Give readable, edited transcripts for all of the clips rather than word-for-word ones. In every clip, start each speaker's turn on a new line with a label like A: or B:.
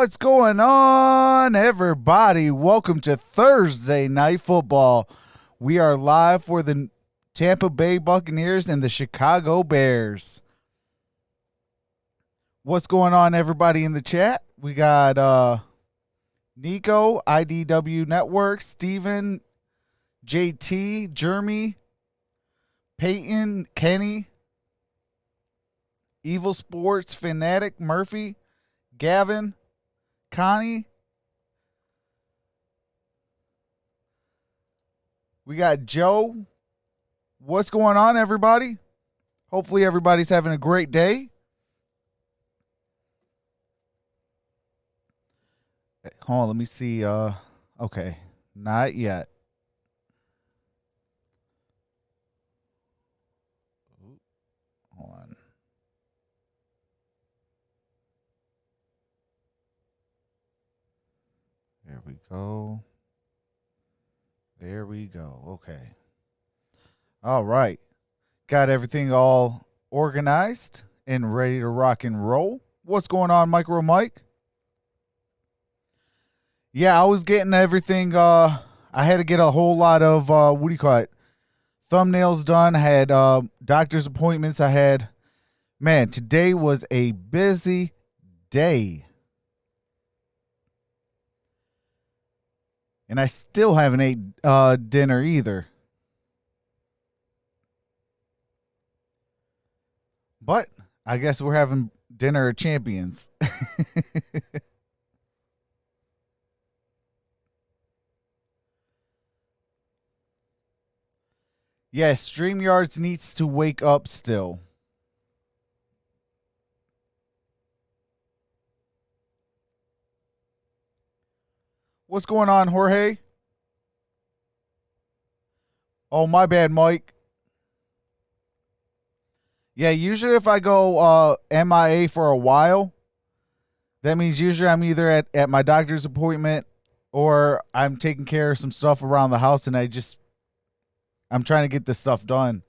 A: What's going on, everybody? Welcome to Thursday Night Football. We are live for the Tampa Bay Buccaneers and the Chicago Bears. What's going on, everybody in the chat? We got Nico, IDW Network, Steven, JT, Jeremy, Peyton, Kenny, Evil Sports, Fanatic, Murphy, Gavin, Connie. We got Joe. What's going on, everybody? Hopefully everybody's having a great day. Hold on, let me see. Okay, not yet. Hold on. There we go. There we go. Okay. All right. Got everything all organized and ready to rock and roll. What's going on, MicroMike? Yeah, I was getting everything. I had to get a whole lot of, thumbnails done. I had doctor's appointments. Man, today was a busy day. And I still haven't ate dinner either. But I guess we're having dinner of champions. Yes, StreamYards needs to wake up still. What's going on, Jorge? Oh, my bad, Mike. Yeah, usually if I go MIA for a while, that means usually I'm either at my doctor's appointment or I'm taking care of some stuff around the house and I'm trying to get this stuff done.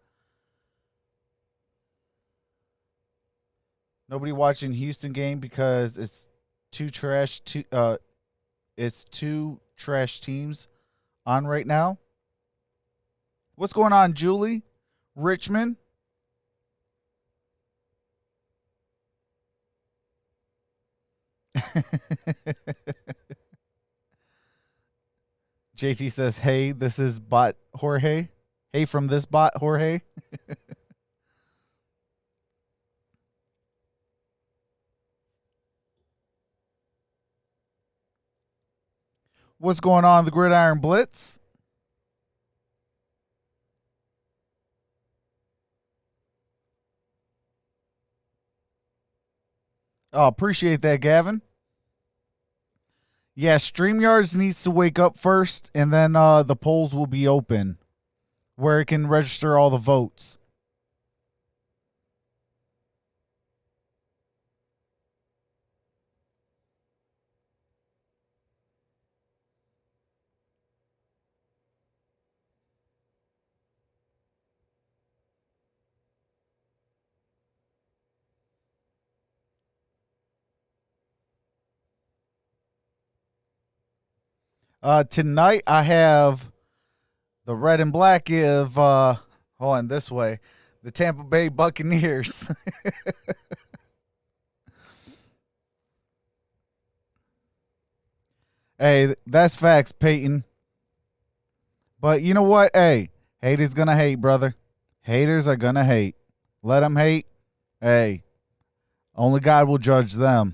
A: Nobody watching Houston game because it's two trash teams on right now. What's going on, Julie? Richmond? JT says, hey, this is bot Jorge. Hey, from this bot, Jorge. What's going on, the Gridiron Blitz? Oh, appreciate that, Gavin. Yeah, StreamYards needs to wake up first, and then the polls will be open where it can register all the votes. Tonight I have the red and black of hold on this way. The Tampa Bay Buccaneers. Hey, that's facts, Peyton. But you know what? Hey, haters gonna hate, brother. Haters are gonna hate. Let them hate. Hey, only God will judge them.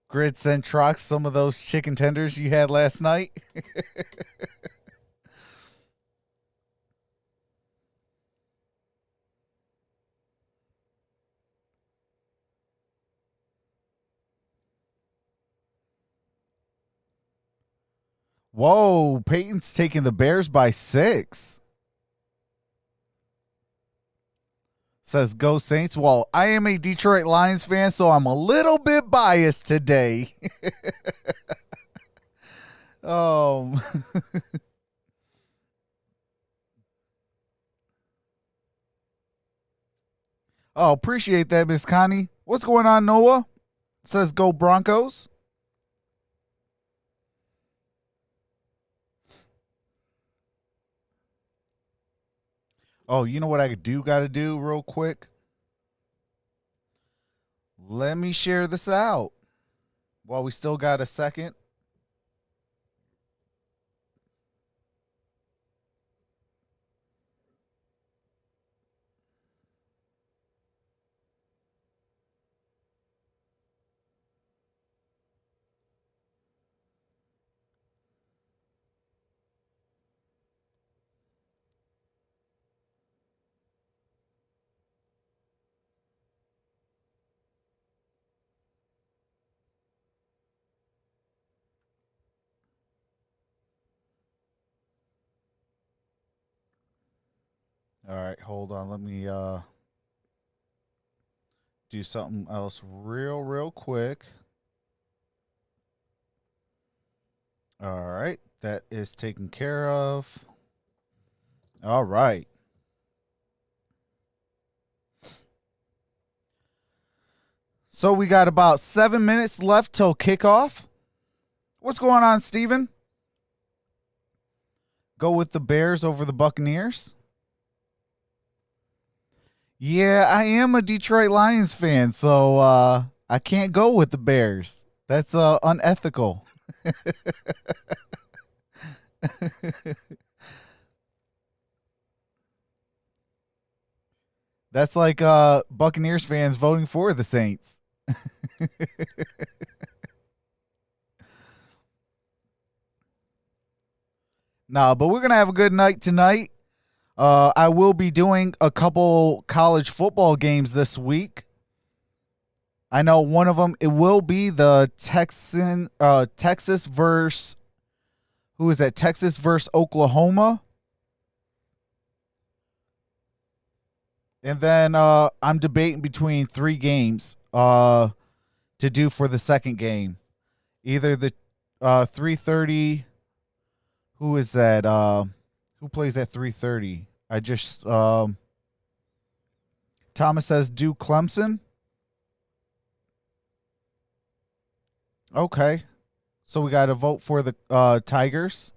A: Grits and Trox, some of those chicken tenders you had last night. Whoa, Peyton's taking the Bears by 6. Says Go Saints. Well, I am a Detroit Lions fan, so I'm a little bit biased today. Oh, oh, appreciate that, Miss Connie. What's going on, Noah? It says go Broncos. Oh, you know what I got to do real quick? Let me share this out while we still got a second. All right, hold on. Let me do something else real quick. All right, that is taken care of. All right. So we got about 7 minutes left till kickoff. What's going on, Steven? Go with the Bears over the Buccaneers? Yeah, I am a Detroit Lions fan, so I can't go with the Bears. That's unethical. That's like Buccaneers fans voting for the Saints. No, but we're going to have a good night tonight. I will be doing a couple college football games this week. I know one of them, it will be the Texas versus, who is that? Texas versus Oklahoma. And then I'm debating between three games to do for the second game. Either the 3:30. Who is that? Who plays at 3:30? I just Thomas says do Clemson. Okay. So we got to vote for the Tigers.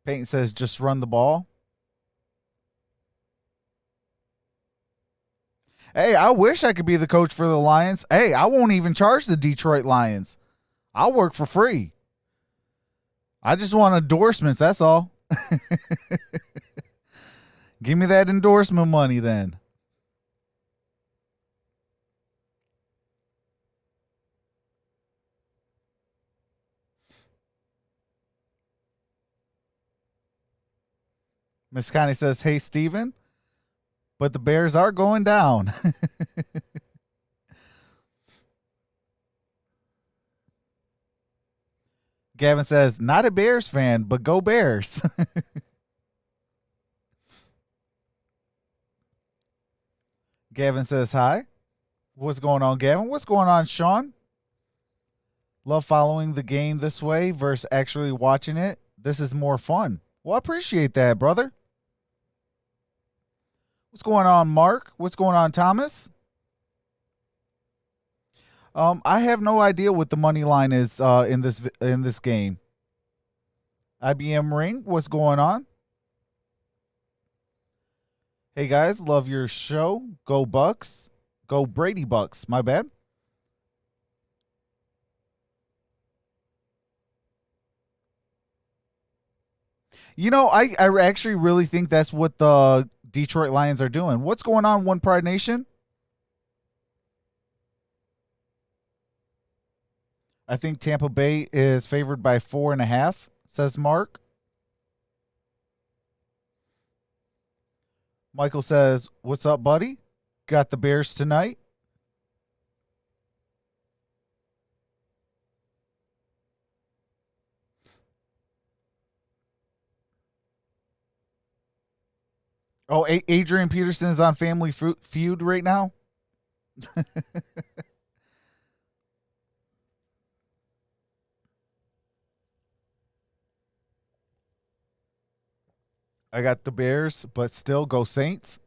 A: Peyton says just run the ball. Hey, I wish I could be the coach for the Lions. Hey, I won't even charge the Detroit Lions. I'll work for free. I just want endorsements, that's all. Give me that endorsement money then. Miss Connie says, hey, Steven, but the Bears are going down. Gavin says, not a Bears fan, but go Bears. Gavin says, hi. What's going on, Gavin? What's going on, Sean? Love following the game this way versus actually watching it. This is more fun. Well, I appreciate that, brother. What's going on, Mark? What's going on, Thomas? I have no idea what the money line is in this game. IBM Ring, what's going on? Hey guys, love your show. Go Bucks. Go Brady Bucks. My bad. You know, I actually really think that's what the Detroit Lions are doing. What's going on, One Pride Nation? I think Tampa Bay is favored by 4.5, says Mark. Michael says, what's up, buddy? Got the Bears tonight. Oh, Adrian Peterson is on Family Feud right now. I got the Bears, but still go Saints.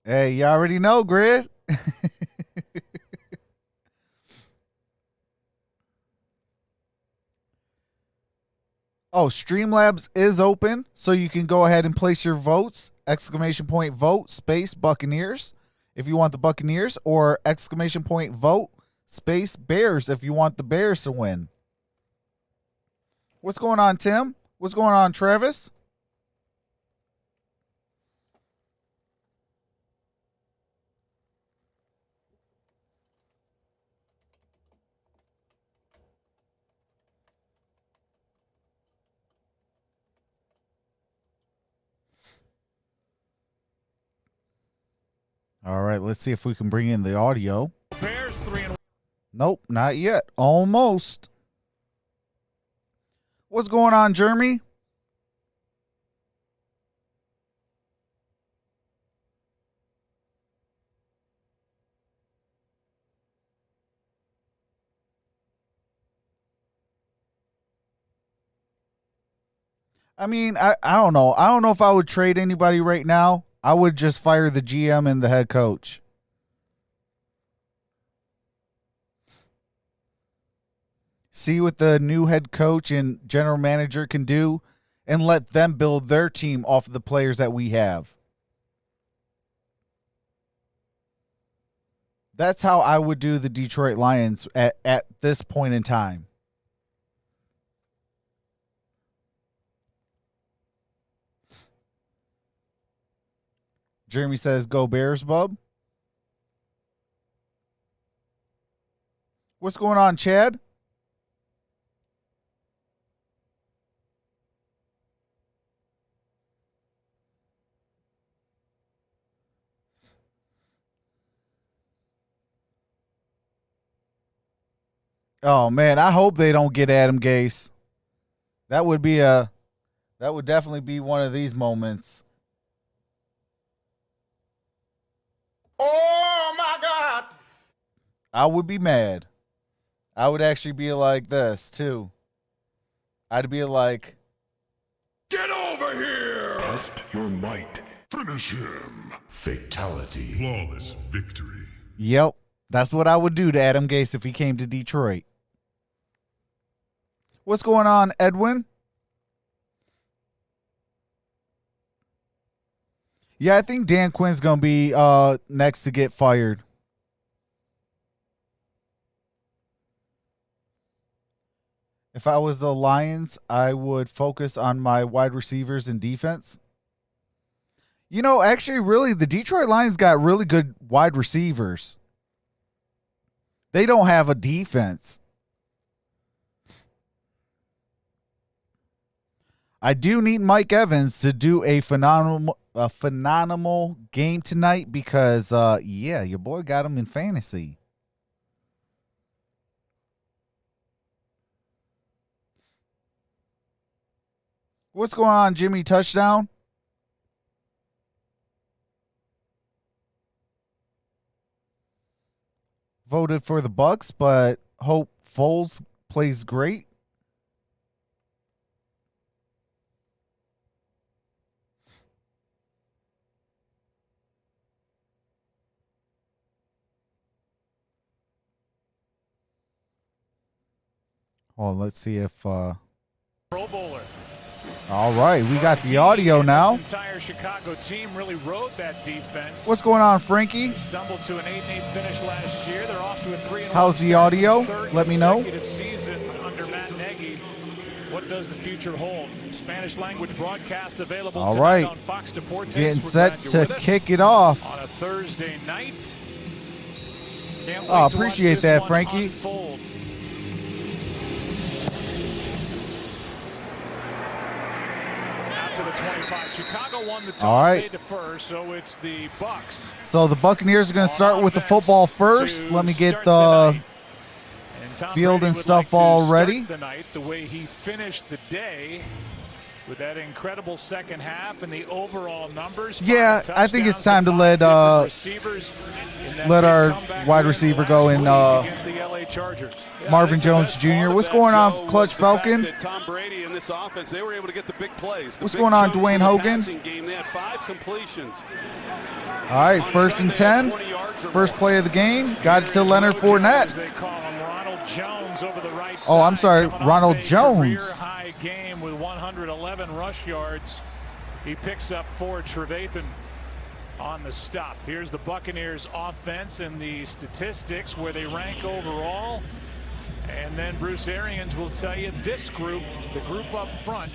A: Hey, you already know, Grid. Oh, Streamlabs is open, so you can go ahead and place your votes. Exclamation point vote space Buccaneers if you want the Buccaneers, or exclamation point vote space Bears if you want the Bears to win. What's going on, Tim? What's going on, Travis? All right, let's see if we can bring in the audio.
B: Bears 3-1.
A: Nope, not yet. Almost. What's going on, Jeremy? I mean, I don't know. I don't know if I would trade anybody right now. I would just fire the GM and the head coach. See what the new head coach and general manager can do and let them build their team off of the players that we have. That's how I would do the Detroit Lions at this point in time. Jeremy says, go Bears, bub. What's going on, Chad? Oh man, I hope they don't get Adam Gase. That would definitely be one of these moments.
B: Oh my God!
A: I would be mad. I would actually be like this too. I'd be like,
B: Get over here!
C: Test your might.
D: Finish him.
C: Fatality.
D: Flawless victory.
A: yep, that's what I would do to Adam Gase if he came to Detroit. What's going on, Edwin? Yeah, I think Dan Quinn's going to be next to get fired. If I was the Lions, I would focus on my wide receivers and defense. You know, actually, really, the Detroit Lions got really good wide receivers. They don't have a defense. I do need Mike Evans to do a phenomenal game tonight because, yeah, your boy got him in fantasy. What's going on, Jimmy Touchdown? Voted for the Bucks, but hope Foles plays great. Well, let's see if
B: Pro Bowler.
A: all right, we got the audio now.
B: This entire Chicago team really rode that defense.
A: What's going on, Frankie?
B: They stumbled to an 8-8 finish last year. They're off to a 3-1.
A: How's the audio? Let me know.
B: Season under Matt Nagy. What does the future hold? Spanish language broadcast available
A: all right,
B: on Fox Deportes.
A: getting set to kick it off
B: on a Thursday night. Can't
A: oh,
B: wait to
A: appreciate
B: watch this
A: that,
B: one
A: Frankie.
B: Unfold. To the 25. Chicago won the toss.
A: All right.
B: They defer, so it's the Bucks.
A: So the Buccaneers are going to start with the football first. Let me get the field and stuff all ready.
B: The night the way he finished the day with that incredible second half and the overall numbers.
A: Yeah, I think it's time to let our wide receiver go in. Marvin Jones Jr. What's going on, Clutch Falcon?
E: Tom Brady in this offense, they were able to get the big plays.
A: What's going on, Dwayne Hogan?
E: They had 5 completions.
A: All right, 1st and 10. First play of the game. Got it to Leonard Fournette. Oh, I'm sorry, Ronald Jones.
B: High game with 111 rush yards. He picks up Ford Trevathan on the stop. Here's the Buccaneers offense and the statistics where they rank overall. And then Bruce Arians will tell you this group, the group up front,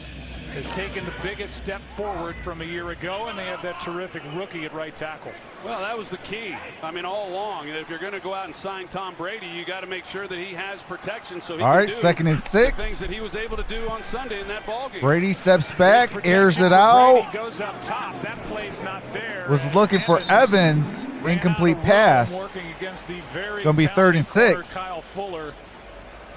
B: has taken the biggest step forward from a year ago, and they have that terrific rookie at right tackle.
E: Well, that was the key. I mean, all along, if you're going to go out and sign Tom Brady, you got to make sure that he has protection so he
A: all
E: can
A: right,
E: do
A: 2nd and 6.
E: the things that he was able to do on Sunday in that ballgame.
A: Brady steps back, airs it out.
B: Goes up top. That play's not there.
A: Was looking for Evans, incomplete pass. Going to be 3rd and 6.
B: Kyle Fuller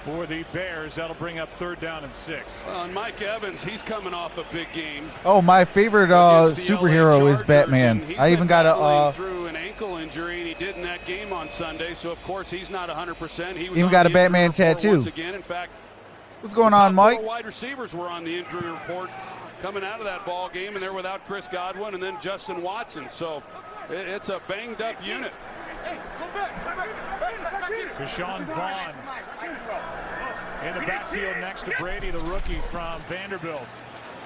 B: for the Bears. That'll bring up 3rd down and 6.
E: Well, and Mike Evans, he's coming off a big game.
A: Oh, my favorite superhero is Batman. I even got a
E: through an ankle injury, and he did in that game on Sunday. So of course he's not 100%. He was
A: even got a Batman tattoo.
E: Once again. In fact,
A: what's going on, Mike?
E: 4 wide receivers were on the injury report coming out of that ball game, and they're without Chris Godwin and then Justin Watson. So it's a banged up unit.
B: Deshaun Vaughn in the backfield next to Brady, the rookie from Vanderbilt.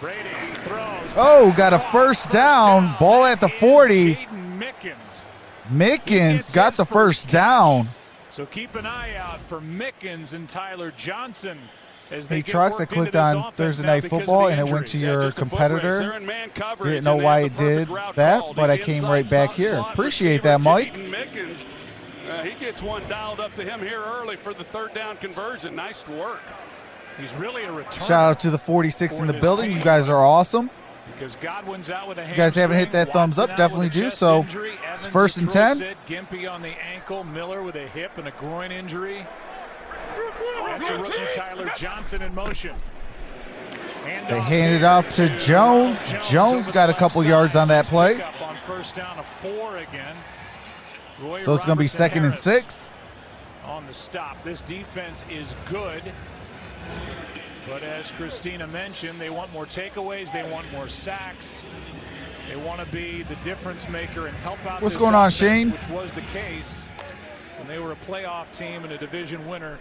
B: Brady throws.
A: Oh, got a 1st down. Ball at the 40. Mickens got the 1st down.
B: So keep an eye out for Mickens and Tyler Johnson. As they
A: hey, Trucks, I clicked on Thursday Night Football, and it went to your competitor. Didn't know why it did that, but I came right back here. Appreciate that, Mike.
E: He gets one dialed up to him here early for the 3rd down conversion. Nice work.
B: He's really a return.
A: Shout out to the 46 in the building. You guys are awesome.
B: Because Godwin's out with a
A: if you guys haven't hit that thumbs up, definitely do so. It's 1st and 10.
B: Gimpy on the ankle, Miller with a hip and a groin injury. That's a rookie, Tyler Johnson, in motion.
A: They hand it off to Jones. Jones got a couple yards on that play.
B: On 1st down of 4 again.
A: So it's going to be 2nd and 6.
B: On the stop. This defense is good. But as Christina mentioned, they want more takeaways. They want more sacks. They want to be the difference maker and help out.
A: What's going on, Shane?
B: Which was the case when they were a playoff team and a division winner.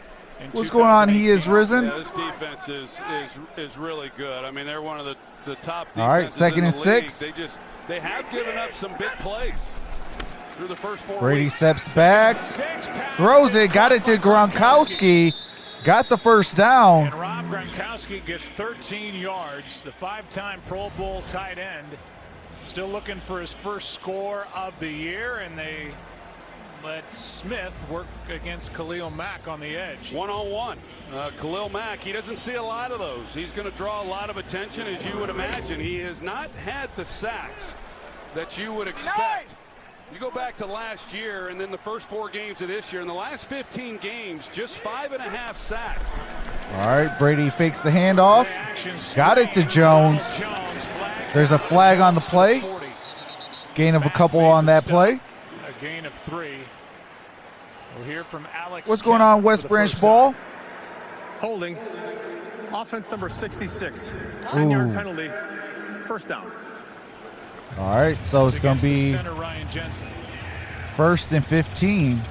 A: What's going on? He is risen.
E: Yeah, this defense is really good. I mean, they're one of the top defenses.
A: All right, 2nd and 6.
E: They have given up some big plays through the first 4
A: Brady
E: weeks.
A: steps back, throws it, got it to Gronkowski, got the 1st down.
B: And Rob Gronkowski gets 13 yards, the 5-time Pro Bowl tight end. Still looking for his 1st score of the year, and they let Smith work against Khalil Mack on the edge.
E: One-on-one. Khalil Mack, he doesn't see a lot of those. He's going to draw a lot of attention, as you would imagine. He has not had the sacks that you would expect. You go back to last year and then the first 4 games of this year. In the last 15 games, just 5.5 sacks.
A: All right, Brady fakes the handoff. Got it to Jones. There's a flag on the play. Gain of a couple on that play.
B: A gain of 3. We'll hear from Alex.
A: What's going on, West Branch ball?
F: Holding. Offense number 66. 9-yard penalty. 1st down.
A: All right, so it's going to be 1st and 15.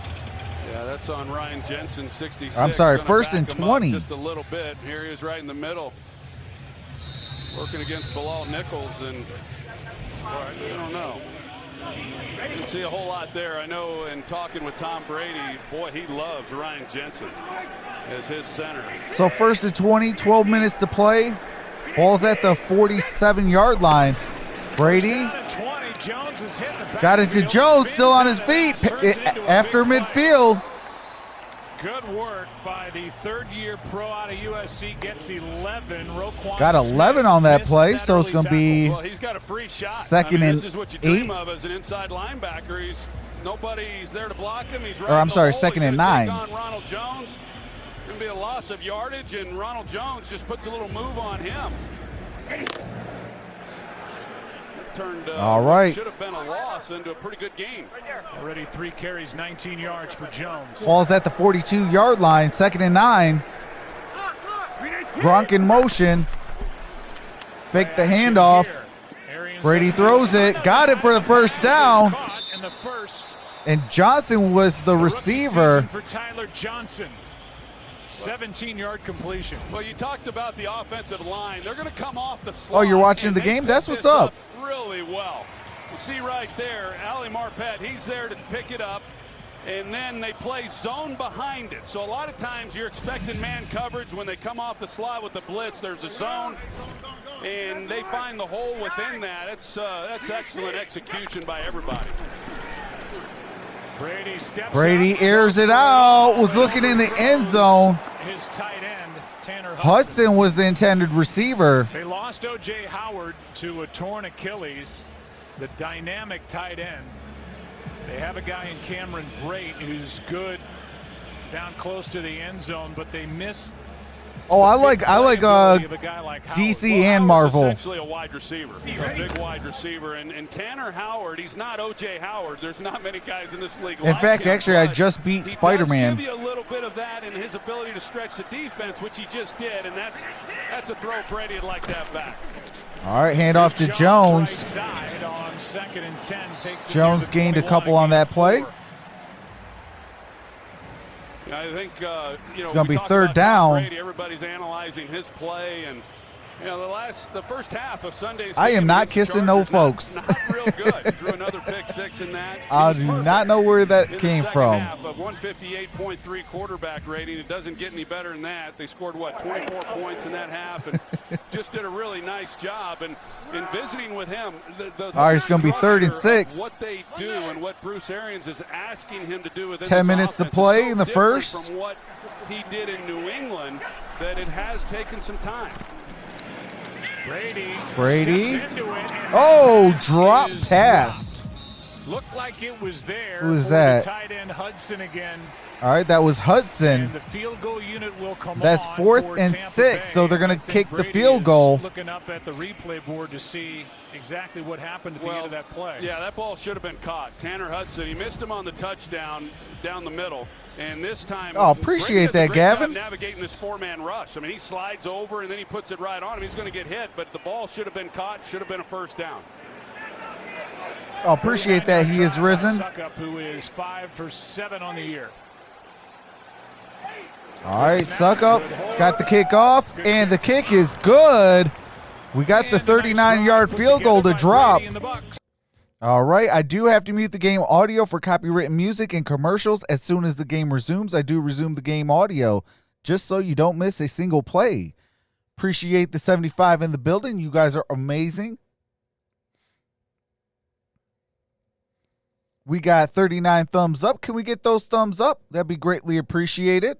E: Yeah, that's on Ryan Jensen, 66.
A: I'm sorry,
E: Gonna
A: 1st
E: back
A: and
E: him up
A: 20.
E: Just a little bit. Here he is right in the middle. Working against Bilal Nichols, and I don't know. Didn't see a whole lot there. I know in talking with Tom Brady, boy, he loves Ryan Jensen as his center.
A: So 1st and 20, 12 minutes to play. Ball's at the 47-yard line. Brady got it to Jones, still on his feet after midfield.
B: Good work by the 3rd-year pro out of USC. Gets 11.
A: Got 11 on that play, so it's going to be
E: he's got a free shot.
A: 2nd and 8.
E: This is what you dream of as an inside linebacker. Nobody's there to block him. He's right.
A: Or I'm sorry, 2nd and 9.
E: On Ronald Jones. Going to be a loss of yardage, and Ronald Jones just puts a little move on him. Turned,
A: All right.
E: should have been a loss into a pretty good game.
B: Already 3 carries, 19 yards for Jones.
A: Ball's at the 42-yard line, 2nd and 9. Gronk in motion. Fake the handoff. Brady throws it. Got it for the first down. And Johnson was the receiver.
B: For Tyler Johnson. 17-yard completion.
E: Well, you talked about the offensive line. They're going to come off the slot.
A: Oh, you're watching the game? That's what's up.
E: Really well. You see right there, Ali Marpet, he's there to pick it up, and then they play zone behind it. So a lot of times you're expecting man coverage. When they come off the slot with the blitz, there's a zone, and they find the hole within that. That's excellent execution by everybody.
A: Brady airs it out, was looking in the end zone.
B: His tight end, Tanner
A: Hudson was the intended receiver.
B: They lost O.J. Howard to a torn Achilles, the dynamic tight end. They have a guy in Cameron Brate who's good down close to the end zone, but they miss.
A: Oh, I like DC and Marvel.
E: Essentially a wide receiver, a big wide receiver, and Tanner Howard. He's not O.J. Howard. There's not many guys in this league.
A: In fact, actually, I just beat Spider-Man.
E: He does give you a little bit of that in his ability to stretch the defense, which he just did, and that's a throw Brady would like to have back.
A: All right, handoff to Jones. Jones gained a couple on that play.
E: I think
A: it's going to be 3rd down.
E: Brady, everybody's analyzing his play, and the first half of Sunday's
A: I am not kissing no folks.
E: Not real good. Drew another pick 6 in that.
A: I do not know where that came from.
E: Half of 158.3 quarterback rating. It doesn't get any better than that. They scored 24 points in that half, and just did a really nice job. And in visiting with him,
A: all right, it's going to be 3rd and 6.
E: What they do and what Bruce Arians is asking him to do with
A: 10 minutes to play in the first.
E: From what he did in New England, that it has taken some time.
B: Brady.
A: Oh, drop pass.
B: Looked like it was there.
A: Who was that?
B: Tight end Hudson again.
A: All right, that was Hudson.
B: And the field goal unit will come
A: That's
B: on
A: 4th and 6, so they're going to kick the field goal.
B: Looking up at the replay board to see exactly what happened at the end of that play.
E: Yeah, that ball should have been caught. Tanner Hudson, he missed him on the touchdown down the middle. And this time,
A: oh, appreciate that, Gavin.
E: Navigating this 4-man rush. I mean, he slides over and then he puts it right on him. He's going to get hit, but the ball should have been caught. Should have been a first down.
A: Oh, appreciate that. He is risen.
B: Suckup, who is 5 for 7 on the year.
A: All right, Suckup got the kick off, and the kick is good. We got the 39-yard field goal to drop. All right, I do have to mute the game audio for copywritten music and commercials. As soon as the game resumes, I do resume the game audio, just so you don't miss a single play. Appreciate the 75 in the building. You guys are amazing. We got 39 thumbs up. Can we get those thumbs up? That'd be greatly appreciated.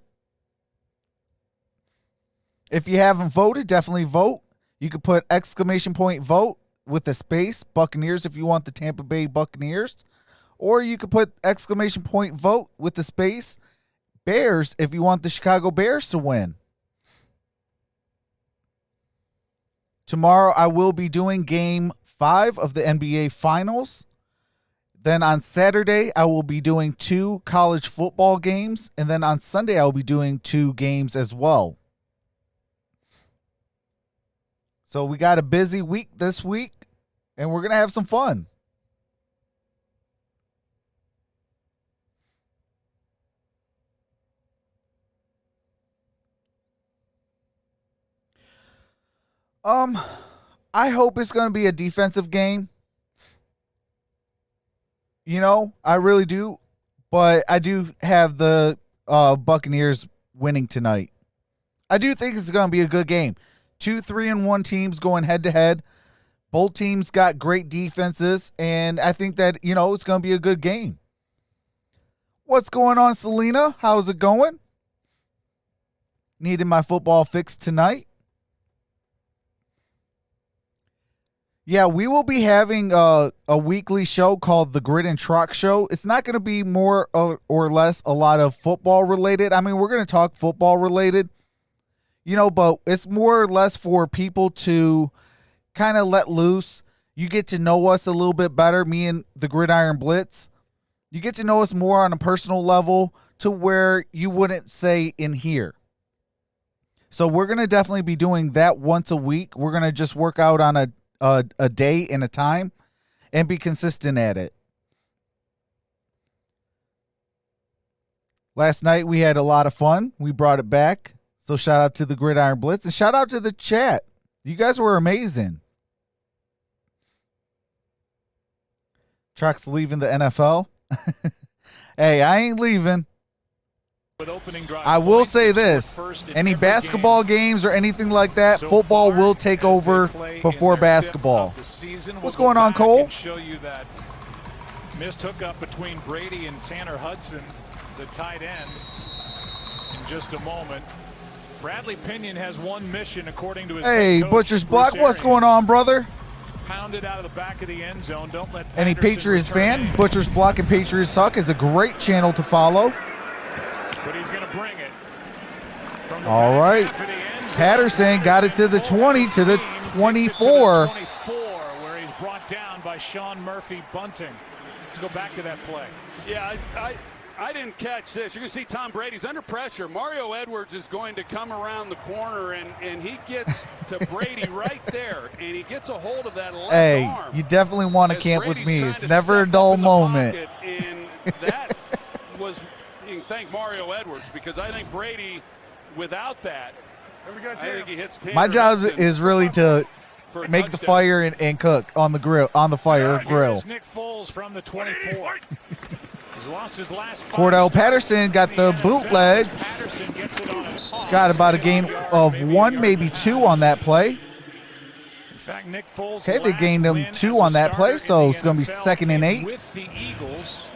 A: If you haven't voted, definitely vote. You could put exclamation point vote with a space, Buccaneers if you want the Tampa Bay Buccaneers. Or you could put exclamation point vote with the space, Bears if you want the Chicago Bears to win. Tomorrow I will be doing game 5 of the NBA Finals. Then on Saturday I will be doing 2 college football games. And then on Sunday I will be doing 2 games as well. So we got a busy week this week, and we're going to have some fun. I hope it's going to be a defensive game. You know, I really do. But I do have the Buccaneers winning tonight. I do think it's going to be a good game. 2 3-1 teams going head-to-head. Both teams got great defenses, and I think that, you know, it's going to be a good game. What's going on, Selena? How's it going? Needing my football fix tonight. Yeah, we will be having a weekly show called the Grid and Trox Show. It's not going to be more or less a lot of football related. I mean, we're going to talk football related. You know, but it's more or less for people to kind of let loose. You get to know us a little bit better, me and the Gridiron Blitz. You get to know us more on a personal level to where you wouldn't say in here. So we're going to definitely be doing that once a week. We're going to just work out on a day and a time and be consistent at it. Last night we had a lot of fun. We brought it back. So shout out to the Gridiron Blitz and shout out to the chat. You guys were amazing. Troxel leaving the NFL. Hey, I ain't leaving. I will say this. Any basketball games or anything like that, football will take over before basketball. What's going on, Cole?
B: Show you that missed hookup between Brady and Tanner Hudson, the tight end, in just a moment. Bradley Pinion has one mission, according to his
A: Hey,
B: head coach,
A: Butcher's
B: Bruce
A: Block, what's
B: Arians.
A: going on, brother?
B: Pounded out of the back of the end zone. Don't let
A: Any
B: Patterson
A: Patriots
B: return
A: fan?
B: in.
A: Butcher's Block and Patriots Talk is a great channel to follow.
B: But he's going to bring it. From the
A: All
B: back
A: right.
B: half of the end zone,
A: Patterson got it to the 20, to the
B: takes it to
A: 24.
B: 24, where he's brought down by Sean Murphy Bunting. Let's go back to that play.
E: Yeah, I didn't catch this. You can see Tom Brady's under pressure. Mario Edwards is going to come around the corner, and he gets to Brady right there, and he gets a hold of that left
A: Hey,
E: arm.
A: you definitely want to
E: as
A: camp with
E: Brady's
A: me.
E: trying
A: It's
E: to
A: never a
E: step
A: dull
E: up in the
A: moment.
E: pocket, and that was, you can thank Mario Edwards, because I think Brady, without that, I think he hits Tanner
A: My job
E: Hudson
A: is really to
E: for a
A: make the
E: touchdown.
A: fire and cook on the grill, on the fire
B: Here
A: grill.
B: is Nick Foles from the 24. He's lost his last 5
A: Cordell
B: starts
A: Patterson got
B: in
A: the
B: NFL.
A: bootleg.
B: Patterson gets it on a toss.
A: Got about a gain of
B: Maybe a
A: 1,
B: yard
A: maybe
B: and a
A: 2
B: half.
A: on that play.
B: In fact, Nick Foles'
A: Okay, they
B: last
A: gained him
B: win
A: 2
B: as a
A: on that play,
B: starter
A: so
B: in
A: it's going to be
B: NFL
A: 2nd and
B: came
A: 8.
B: with the Eagles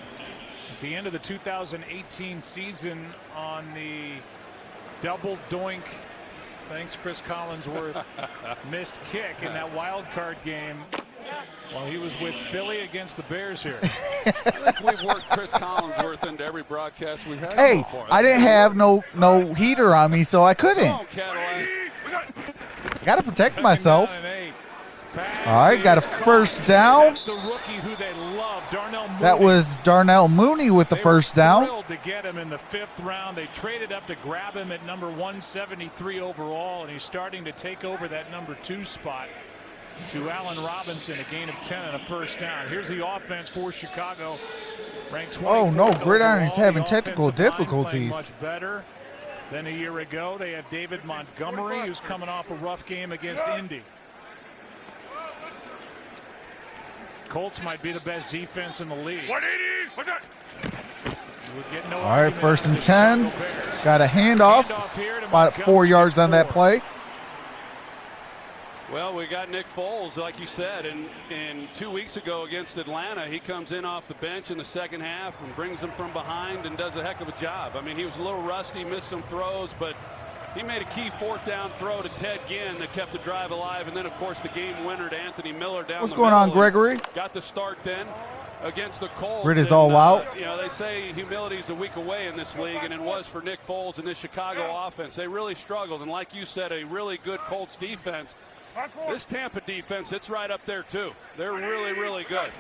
B: at the end of the 2018 season on the double doink. Thanks, Chris Collinsworth. Missed kick in that wild card game while he was with Philly against the Bears here.
E: I think we've worked Chris Collinsworth into every broadcast we've had.
A: Hey,
E: so far.
A: I didn't have no heater on me, so I
E: Come
A: couldn't.
E: on, Cadillac.
A: Got to protect myself.
B: Second down and 8.
A: All right, got a first down.
B: That's the rookie who they love, Darnell Mooney.
A: That was Darnell Mooney with the
B: They
A: first
B: were
A: down.
B: thrilled to get him in the 5th round. They traded up to grab him at number 173 overall, and he's starting to take over that number 2 spot to Allen Robinson, a gain of 10 and a first down. Here's the offense for Chicago. Ranked 24th
A: Oh, no, Gridiron is
B: overall.
A: having
B: The
A: technical
B: offensive line
A: difficulties.
B: playing much better than a year ago. They have David Montgomery, who's coming off a rough game against Indy. Colts might be the best defense in the league.
D: 180. What's that?
B: No
A: All right,
B: argument
A: first and
B: for the
A: 10.
B: Chicago Bears.
A: Got a handoff.
B: Handoff here to
A: About 4
B: Montgomery.
A: yards
B: Gets
A: on that
B: 4.
A: play.
E: Well, we got Nick Foles, like you said, and 2 weeks ago against Atlanta, he comes in off the bench in the second half and brings them from behind and does a heck of a job. I mean, he was a little rusty, missed some throws, but he made a key 4th down throw to Ted Ginn that kept the drive alive, and then, of course, the game winner to Anthony Miller down
A: What's
E: the
A: going on,
E: middle, and
A: Gregory?
E: Got the start then against the Colts.
A: Grid is
E: and,
A: all out.
E: You know, they say humility is a week away in this league, and it was for Nick Foles and this Chicago offense. They really struggled, and like you said, a really good Colts defense. This Tampa defense, it's right up there, too. They're really, really good.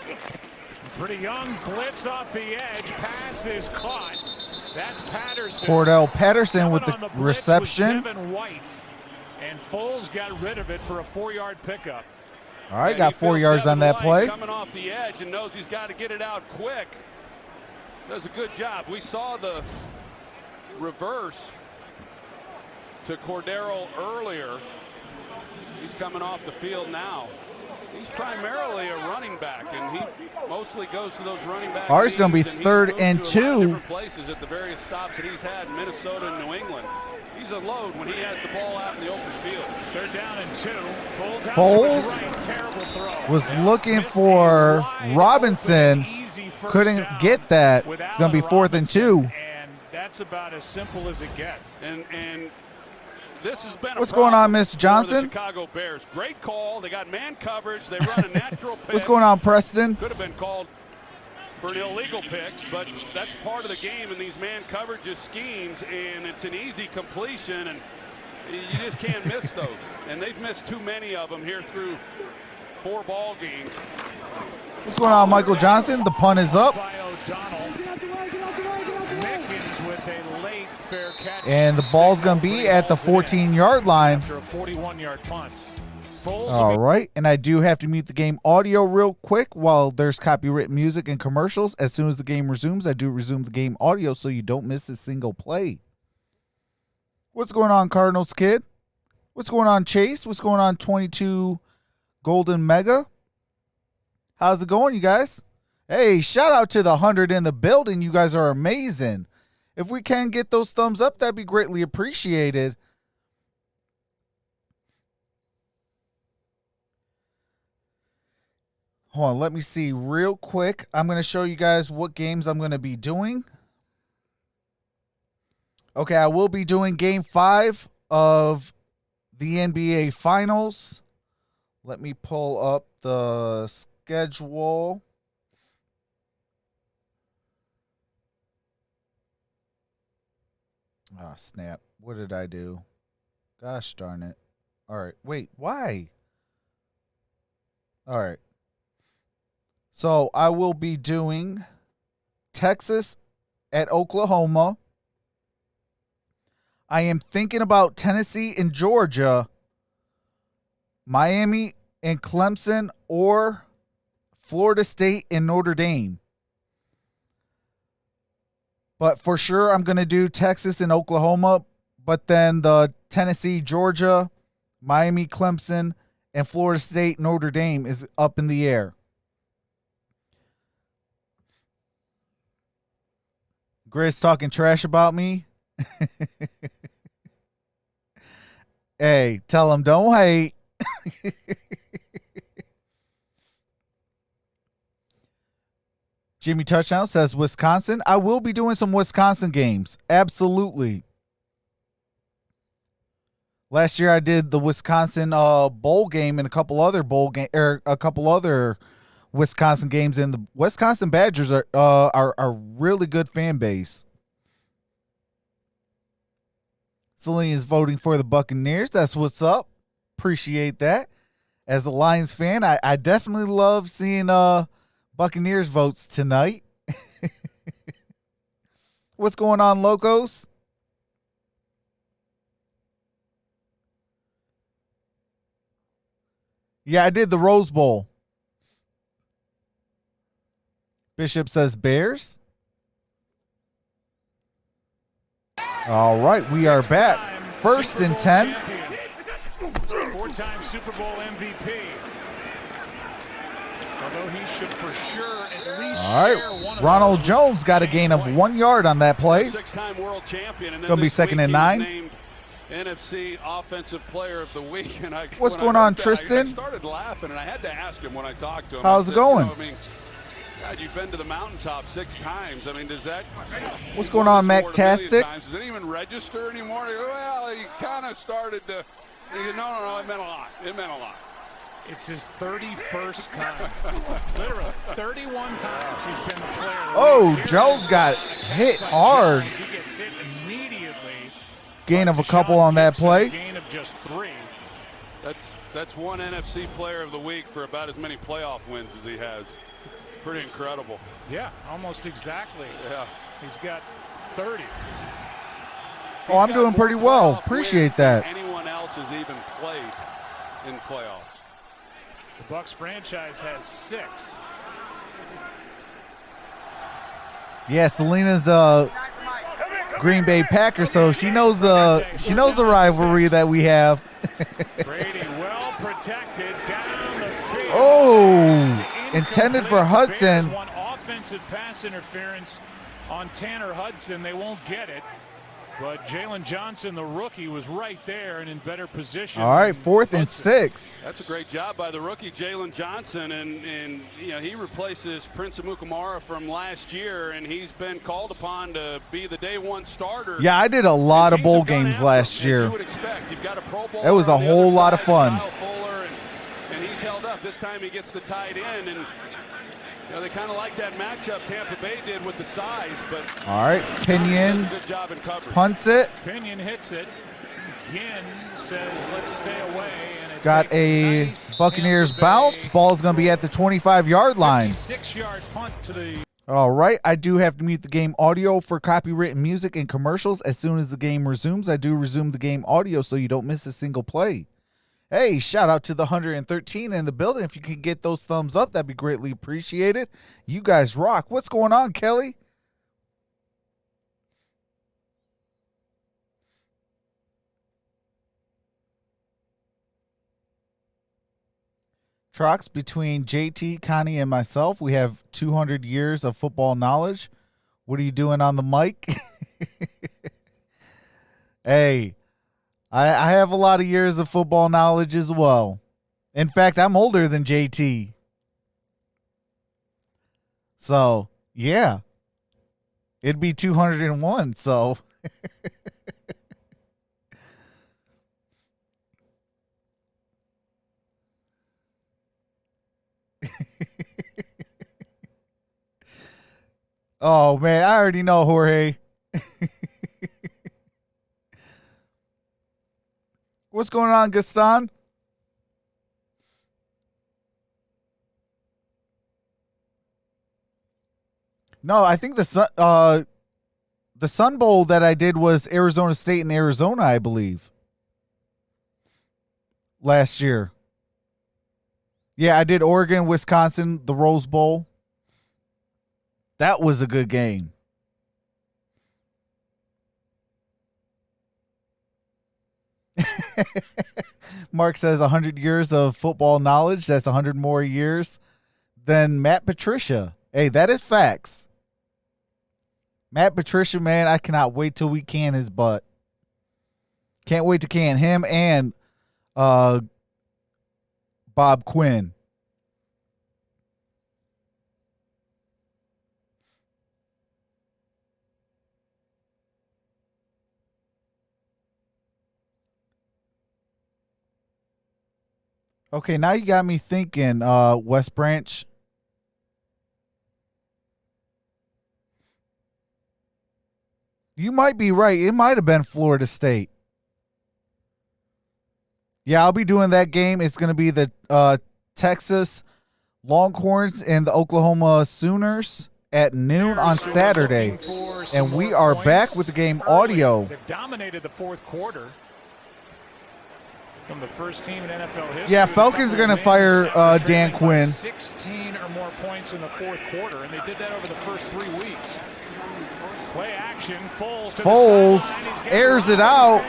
B: Pretty young blitz off the edge. Pass is caught. That's Patterson.
A: Cordell Patterson with
B: Coming
A: the
B: on blitz was
A: reception.
B: Devin White. And Foles got rid of it for a 4-yard pickup.
A: All right,
E: And
A: got
E: he
A: 4
E: feels
A: yards
E: Devin
A: on that
E: White
A: play.
E: Coming off the edge and knows he's got to get it out quick. Does a good job. We saw the reverse to Cordero earlier. He's coming off the field now. He's primarily a running back, and he mostly goes to those running back.
A: All right, it's going to be
E: reads, and he's
A: 3rd
E: moved
A: and
E: to a lot of
A: 2.
E: different places at the various stops that he's had in Minnesota and New England. He's a load when he has the ball out in the open field.
B: 3rd down and 2. Foles out
A: Foles
B: to his right. Terrible throw.
A: Was looking
B: Missed a
A: for
B: wide
A: Robinson.
B: open, easy first
A: Couldn't
B: down
A: get that.
B: with
A: It's going to be
B: Allen
A: 4th and 2.
B: Robinson, and that's about as simple as it gets.
E: And this has been
A: What's
E: a
A: going on,
E: problem
A: Mr.
E: for
A: Johnson?
E: the Chicago Bears. Great call. They got man coverage. They run a natural pick.
A: What's going on, Preston?
E: Could have been called for an illegal pick, but that's part of the game in these man coverages schemes, and it's an easy completion. And You just can't miss those. And they've missed too many of them here through 4 ball games.
A: What's going on, Michael Johnson? The punt is up. And the ball's going to be at the 14-yard line.
B: After a 41-yard punt.
A: All right, and I do have to mute the game audio real quick while there's copyright music and commercials. As soon as the game resumes, I do resume the game audio so you don't miss a single play. What's going on, Cardinals kid? What's going on, Chase? What's going on, 22 Golden Mega? How's it going, you guys? Hey, shout out to the 100 in the building. You guys are amazing. If we can get those thumbs up, that'd be greatly appreciated. Hold on, let me see real quick. I'm going to show you guys what games I'm going to be doing. Okay, I will be doing Game 5 of the NBA Finals. Let me pull up the schedule. Ah, snap. What did I do? Gosh darn it. All right, wait, why? All right. So I will be doing Texas at Oklahoma. I am thinking about Tennessee and Georgia, Miami and Clemson, or Florida State and Notre Dame. But for sure, I'm going to do Texas and Oklahoma. But then the Tennessee, Georgia, Miami, Clemson, and Florida State, Notre Dame is up in the air. Grizz talking trash about me. Hey, tell him don't hate. Jimmy Touchdown says Wisconsin. I will be doing some Wisconsin games. Absolutely. Last year I did the Wisconsin bowl game and a couple other Wisconsin games, and the Wisconsin Badgers are a really good fan base. Celine is voting for the Buccaneers. That's what's up. Appreciate that. As a Lions fan, I definitely love seeing Buccaneers votes tonight. What's going on, Locos? Yeah, I did the Rose Bowl. Bishop says Bears. All right, we are back. First and 10.
B: Four-time Super Bowl MVP. Although he should for sure at least
A: all right, Ronald Jones got a gain of 1 yard on that play.
E: Six-time world champion. And
A: going to be second and 9.
E: NFC Offensive Player of the Week. And
A: what's going on, Tristan?
E: I started laughing, and I had to ask him when I talked to him.
A: How's it going?
E: God, you've been to the mountaintop 6 times. I mean, does that...
A: What's going on, Mactastic?
E: Does it even register anymore? Well, he kind of started to... No, it meant a lot. It meant a lot.
B: It's his 31st time. Literally, 31 times he's been the player.
A: Oh, Joe's got hit hard.
B: He gets hit immediately.
A: Gain of a couple on that play.
B: Gain of just 3.
E: That's one NFC Player of the Week for about as many playoff wins as he has. It's pretty incredible.
B: Yeah, almost exactly.
E: Yeah.
B: He's got 30.
A: Oh, I'm doing pretty well. Appreciate that.
E: Anyone else has even played in playoffs.
B: The Bucs franchise has 6.
A: Yeah, Selena's Green Bay Packer, so she knows the rivalry that we have.
B: Brady well protected down the field.
A: Oh, intended for Hudson.
B: One offensive pass interference on Tanner Hudson. They won't get it. But Jalen Johnson, the rookie, was right there and in better position.
A: All right, 4th and 6.
E: That's a great job by the rookie, Jalen Johnson. And you know, he replaces Prince Amukamara from last year, and he's been called upon to be the day 1 starter.
A: Yeah, I did a lot of bowl games last year.
E: You would expect. You've got a Pro Bowler.
A: It was a whole lot of fun.
E: Fuller, and he's held up. This time he gets the tight end, and you know, they kind of like that matchup Tampa Bay did with the size, but
A: all right, Pinion
E: good job in coverage.
A: punts it.
B: Pinion hits it. McGinn says, let's stay away. And it
A: Got
B: takes
A: a
B: nice
A: Buccaneers
B: Tampa Bay
A: bounce. Ball's going to be at the 25-yard line.
B: 56-yard punt to the
A: All right. I do have to mute the game audio for copywritten music and commercials. As soon as the game resumes, I do resume the game audio so you don't miss a single play. Hey, shout out to the 113 in the building. If you could get those thumbs up, that'd be greatly appreciated. You guys rock. What's going on, Kelly? Trox, between JT, Connie, and myself, we have 200 years of football knowledge. What are you doing on the mic? Hey, I have a lot of years of football knowledge as well. In fact, I'm older than JT. So, yeah. It'd be 201, so... Oh, man, I already know, Jorge. What's going on, Gaston? No, I think the Sun Bowl that I did was Arizona State and Arizona, I believe. Last year. Yeah, I did Oregon, Wisconsin, the Rose Bowl. That was a good game. Mark says 100 years of football knowledge. That's 100 more years than Matt Patricia. Hey, that is facts. Matt Patricia, man, I cannot wait till we can his butt. Can't wait to can him and Bob Quinn. Okay, now you got me thinking, West Branch. You might be right. It might have been Florida State. Yeah, I'll be doing that game. It's going to be the Texas Longhorns and the Oklahoma Sooners at noon on Saturday. And we are back with the game audio.
B: They dominated the fourth quarter. From the first team in NFL history.
A: Yeah, Falcons are going to fire Dan Quinn.
B: 16 or more points in the fourth quarter, and they did that over the first 3 weeks. Play action,
A: Foles airs it out.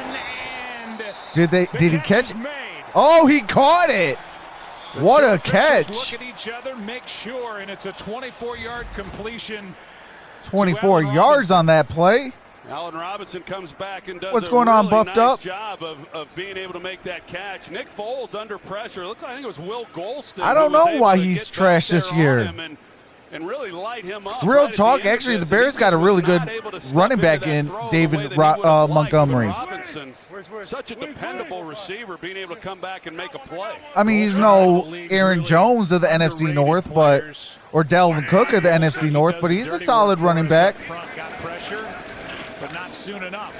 A: Did he catch it? Oh, he caught it. What a catch.
B: Look at each other, make sure, and it's a 24-yard completion.
A: 24 yards on that play.
E: Allen Robinson comes back and does
A: What's going on, buffed
E: nice
A: up?
E: Job of being able to make that catch. Nick Foles under pressure. Looked like I think it was Will Golston.
A: I don't know why he's trashed this year.
E: And really light him up.
A: Real talk, actually, the Bears got a really good running back in David Montgomery.
E: Robinson, such a dependable receiver, being able to come back and make a play.
A: I mean, he's no Aaron Jones of the NFC North, or Dalvin Cook of the NFC North, but he's a solid running back.
B: Got pressure, but not soon enough.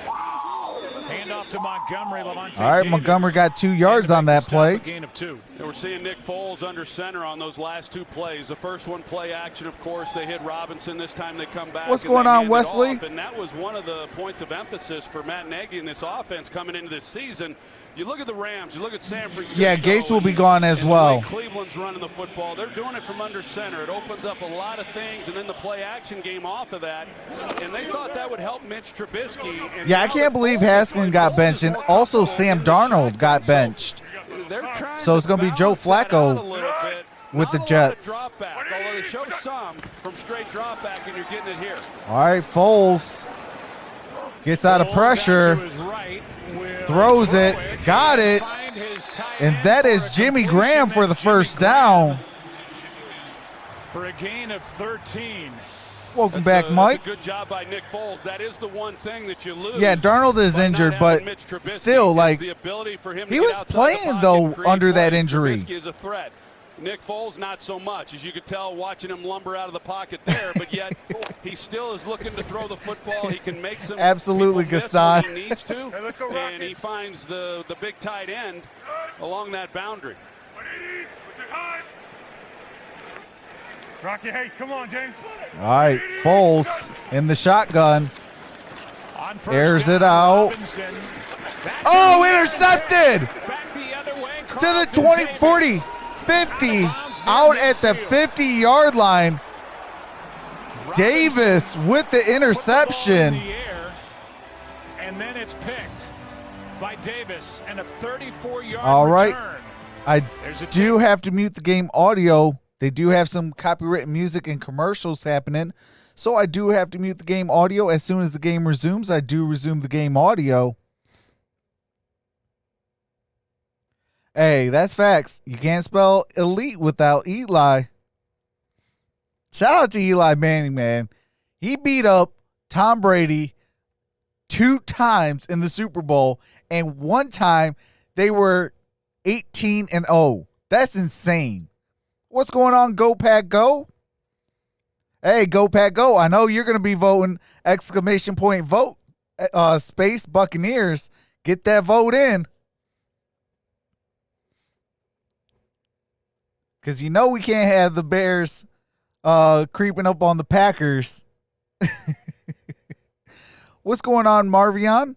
B: Handoff to Montgomery.
A: All right, Montgomery got 2 yards on that play.
B: Gain of 2.
E: And we're seeing Nick Foles under center on those last 2 plays. The first one, play action, of course. They hit Robinson. This time they come back.
A: What's going on, Wesley?
E: And that was one of the points of emphasis for Matt Nagy in this offense coming into this season. You look at the Rams, you look at San Francisco.
A: Yeah, Gase will be gone as well.
E: Cleveland's running the football. They're doing it from under center. It opens up a lot of things, and then the play action game off of that. And they thought that would help Mitch Trubisky. And
A: yeah, I can't believe Haskins got benched, and also Sam Darnold got benched. So it's going to be Joe Flacco with the Jets.
E: Although they show some from straight drop back, and you're getting it here.
A: All right, Foles gets out of pressure, throws it, got it, and that is Jimmy Graham for the first down.
B: For a gain of 13.
A: Welcome back, Mike.
E: Good job by Nick Foles. That is the one thing that you lose.
A: Yeah, Darnold is injured, but still, like, he was playing, though, under that injury.
E: Trubisky is a threat. Nick Foles, not so much. As you could tell watching him lumber out of the pocket there, but yet He still is looking to throw the football. He can make some
A: absolutely,
E: people miss
A: Gaston.
E: when he needs to, and he finds the big tight end along that boundary.
F: Rocky, hey, come on, James.
A: All right, Foles in the shotgun.
B: On first
A: Airs
B: down,
A: it out.
B: Robinson.
A: Oh, intercepted!
B: Back the other way.
A: To the 20, 40, 50, out at the 50-yard line. Davis with the interception.
B: In the air, and then it's picked by Davis and a 34-yard
A: All right.
B: return.
A: I
B: There's a
A: do have to mute the game audio. They do have some copyrighted music and commercials happening, so I do have to mute the game audio. As soon as the game resumes, I do resume the game audio. Hey, that's facts. You can't spell elite without Eli. Shout out to Eli Manning, man. He beat up Tom Brady 2 times in the Super Bowl, and 1 time they were 18-0. That's insane. What's going on, Go Pack Go? Hey, Go Pack Go. I know you're going to be voting exclamation point vote space Buccaneers. Get that vote in. Because you know we can't have the Bears creeping up on the Packers. What's going on, Marvion?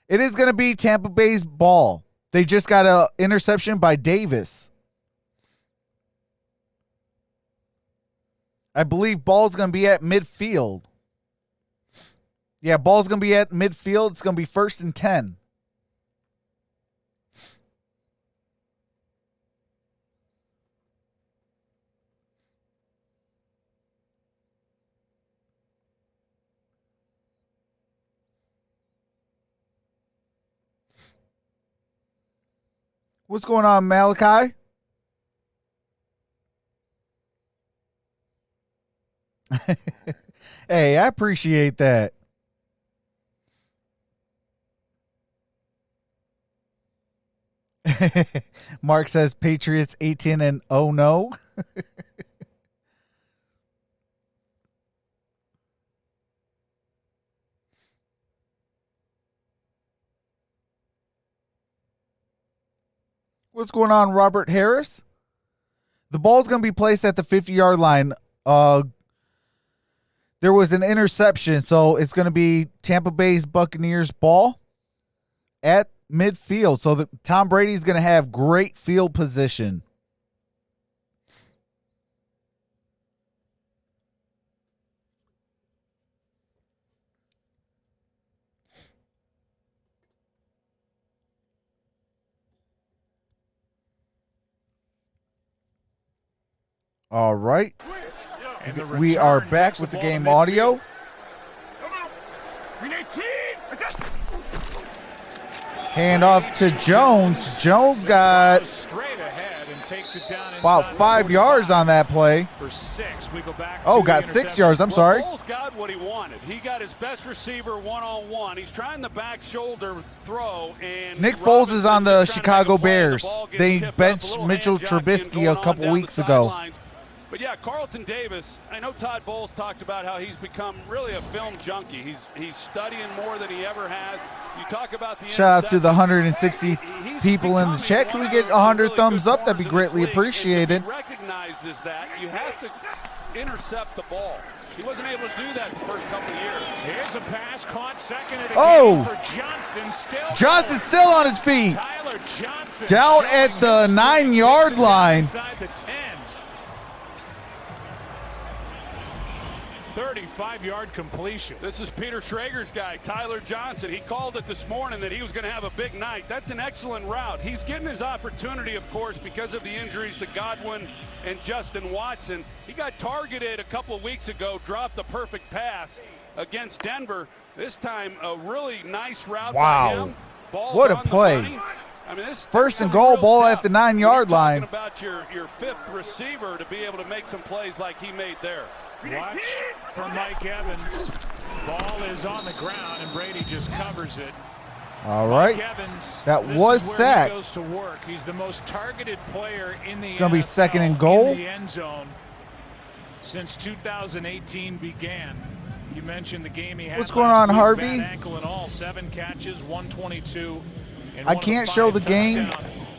A: It is going to be Tampa Bay's ball. They just got an interception by Davis. I believe ball's going to be at midfield. Yeah, ball's going to be at midfield. It's going to be 1st and 10. What's going on, Malachi? Hey, I appreciate that. Mark says Patriots 18 and oh no. What's going on, Robert Harris? The ball's going to be placed at the 50-yard line. There was an interception, so it's going to be Tampa Bay's Buccaneers ball at midfield. So Tom Brady's going to have great field position. All right. We are back with the game audio. Hand off to Jones. Jones got
B: straight ahead and takes it down
A: about 5 yards on that play.
B: for 6. We go back.
A: Oh,
B: to
A: got
B: the
A: 6 yards. I'm sorry.
E: Foles got what he wanted. He got his best receiver one-on-one. He's trying the back shoulder throw, and
A: Nick Foles is on the
E: Robinson's trying to
A: Chicago
E: make a play, and the
A: Bears.
E: ball gets
A: They
E: tipped up.
A: benched
E: A little
A: Mitchell
E: hand jockeying
A: Trubisky
E: going
A: a
E: on
A: couple
E: down
A: weeks
E: the
A: ago.
E: sidelines. But yeah, Carlton Davis, I know Todd Bowles talked about how he's become really a film junkie. He's studying more than he ever has. You talk about the
A: Shout out to the
E: interceptions.
A: 160 people in the chat. Can we get 100 thumbs up? That'd be greatly appreciated.
E: Recognized as that, you have to intercept the ball. He wasn't able to do that the first couple of years.
B: Here's a pass caught second and
A: Oh!
B: for Johnson.
A: Johnson's still on his feet.
B: Tyler Johnson
A: Down
B: showing
A: at the
B: his strength,
A: 9-yard
B: takes it down
A: line.
B: Inside the 10. 35-yard completion.
E: This is Peter Schrager's guy, Tyler Johnson. He called it this morning that he was going to have a big night. That's an excellent route. He's getting his opportunity, of course, because of the injuries to Godwin and Justin Watson. He got targeted a couple of weeks ago, dropped a perfect pass against Denver. This time, a really nice route by him. Ball's
A: What a
E: on the
A: play.
E: money. I mean, this
A: First and
E: is
A: goal,
E: real
A: ball
E: tough.
A: at the 9-yard
E: You're
A: line.
E: talking about your fifth receiver to be able to make some plays like he made there.
B: Watch for Mike Evans. Ball is on the ground, and Brady just covers it.
A: All right.
B: Mike Evans,
A: That
B: this
A: was
B: is where
A: sacked.
B: He goes to work. He's the most targeted player in the
A: It's gonna be
B: NFL
A: 2nd and goal.
B: in the end zone. since 2018 began. You mentioned the game he had.
A: What's going on,
B: week,
A: Harvey?
B: bad ankle and all, 7 catches, 122. And
A: I can't show the game.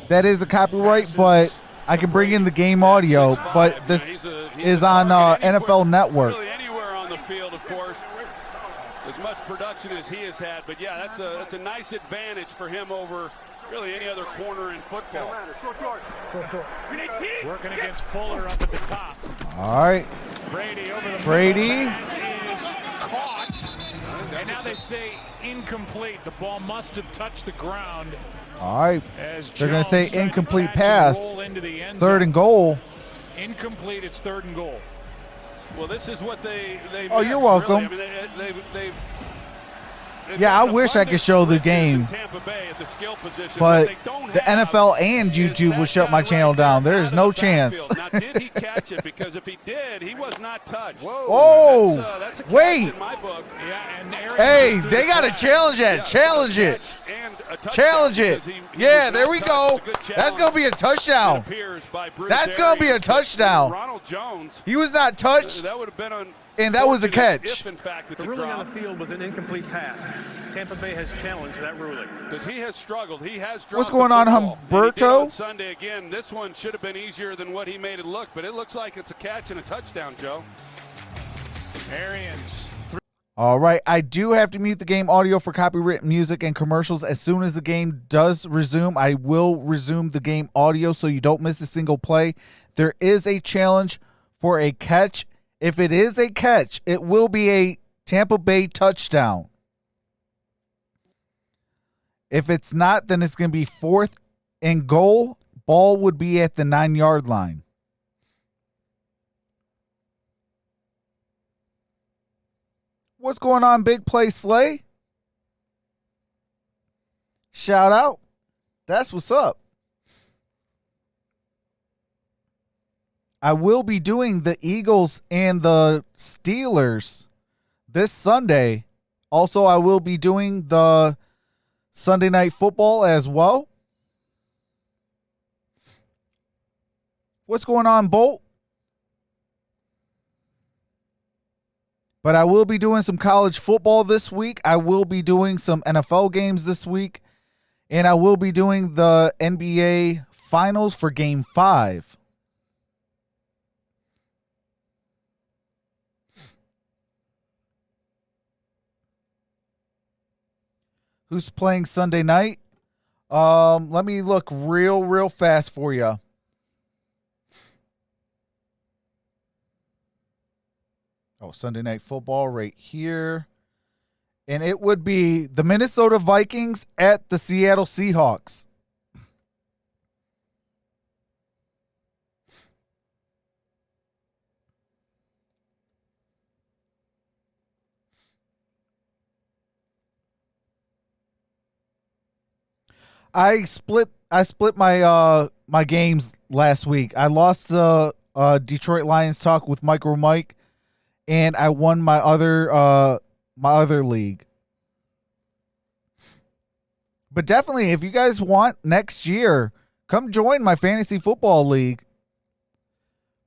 A: That is a copyright, but I can bring in the game audio. But this is on NFL Network.
E: Really anywhere on the field, of course, as much production as he has had. But yeah, that's a nice advantage for him over really any other corner in football.
B: Working against Fuller up at the top.
A: All right.
B: Brady over the
A: Brady.
B: pass is caught. And now they say incomplete. The ball must have touched the ground.
A: All right.
B: As
A: They're going to say
B: Jones tried to
A: incomplete
B: catch and
A: pass.
B: roll into the end
A: 3rd
B: zone.
A: and goal.
B: Incomplete. It's 3rd and goal.
E: Well, this is what they
A: Oh, you're welcome.
E: Really. I mean, they've
A: Yeah, I wish I could show the game,
E: Tampa Bay at the skill position,
A: but
E: they don't
A: the
E: have
A: NFL and YouTube will shut my channel down. There is no chance.
E: Now, did he catch it? Because if he did, he was not touched.
A: Whoa.
E: That's a catch
A: Wait.
E: in my book.
B: Yeah, and
A: Hey, they got to challenge that. Challenge it. Challenge it. Yeah, there we go. That's going to be a touchdown. That's going to be a touchdown.
E: Ronald Jones.
A: He was not touched,
E: That would have been on.
A: and that was a catch.
E: If in fact it's
F: The
E: a
F: ruling
E: drop.
F: on the field was an incomplete pass. Tampa Bay has challenged that ruling.
E: Because he has struggled. He has dropped
A: What's going
E: the
A: on,
E: football. And he did
A: Humberto?
E: on Sunday again. This one should have been easier than what he made it look, but it looks like it's a catch and a touchdown, Joe.
B: Arians.
A: All right, I do have to mute the game audio for copyright music and commercials. As soon as the game does resume, I will resume the game audio so you don't miss a single play. There is a challenge for a catch. If it is a catch, it will be a Tampa Bay touchdown. If it's not, then it's going to be 4th and goal. Ball would be at the 9-yard line. What's going on, Big Play Slay? Shout out. That's what's up. I will be doing the Eagles and the Steelers this Sunday. Also, I will be doing the Sunday Night Football as well. What's going on, Bolt? But I will be doing some college football this week. I will be doing some NFL games this week. And I will be doing the NBA Finals for Game 5. Who's playing Sunday night? Let me look real fast for you. Oh, Sunday Night Football right here. And it would be the Minnesota Vikings at the Seattle Seahawks. I split my my games last week. I lost the Detroit Lions talk with MicroMike, and I won my other league. But definitely, if you guys want next year, come join my fantasy football league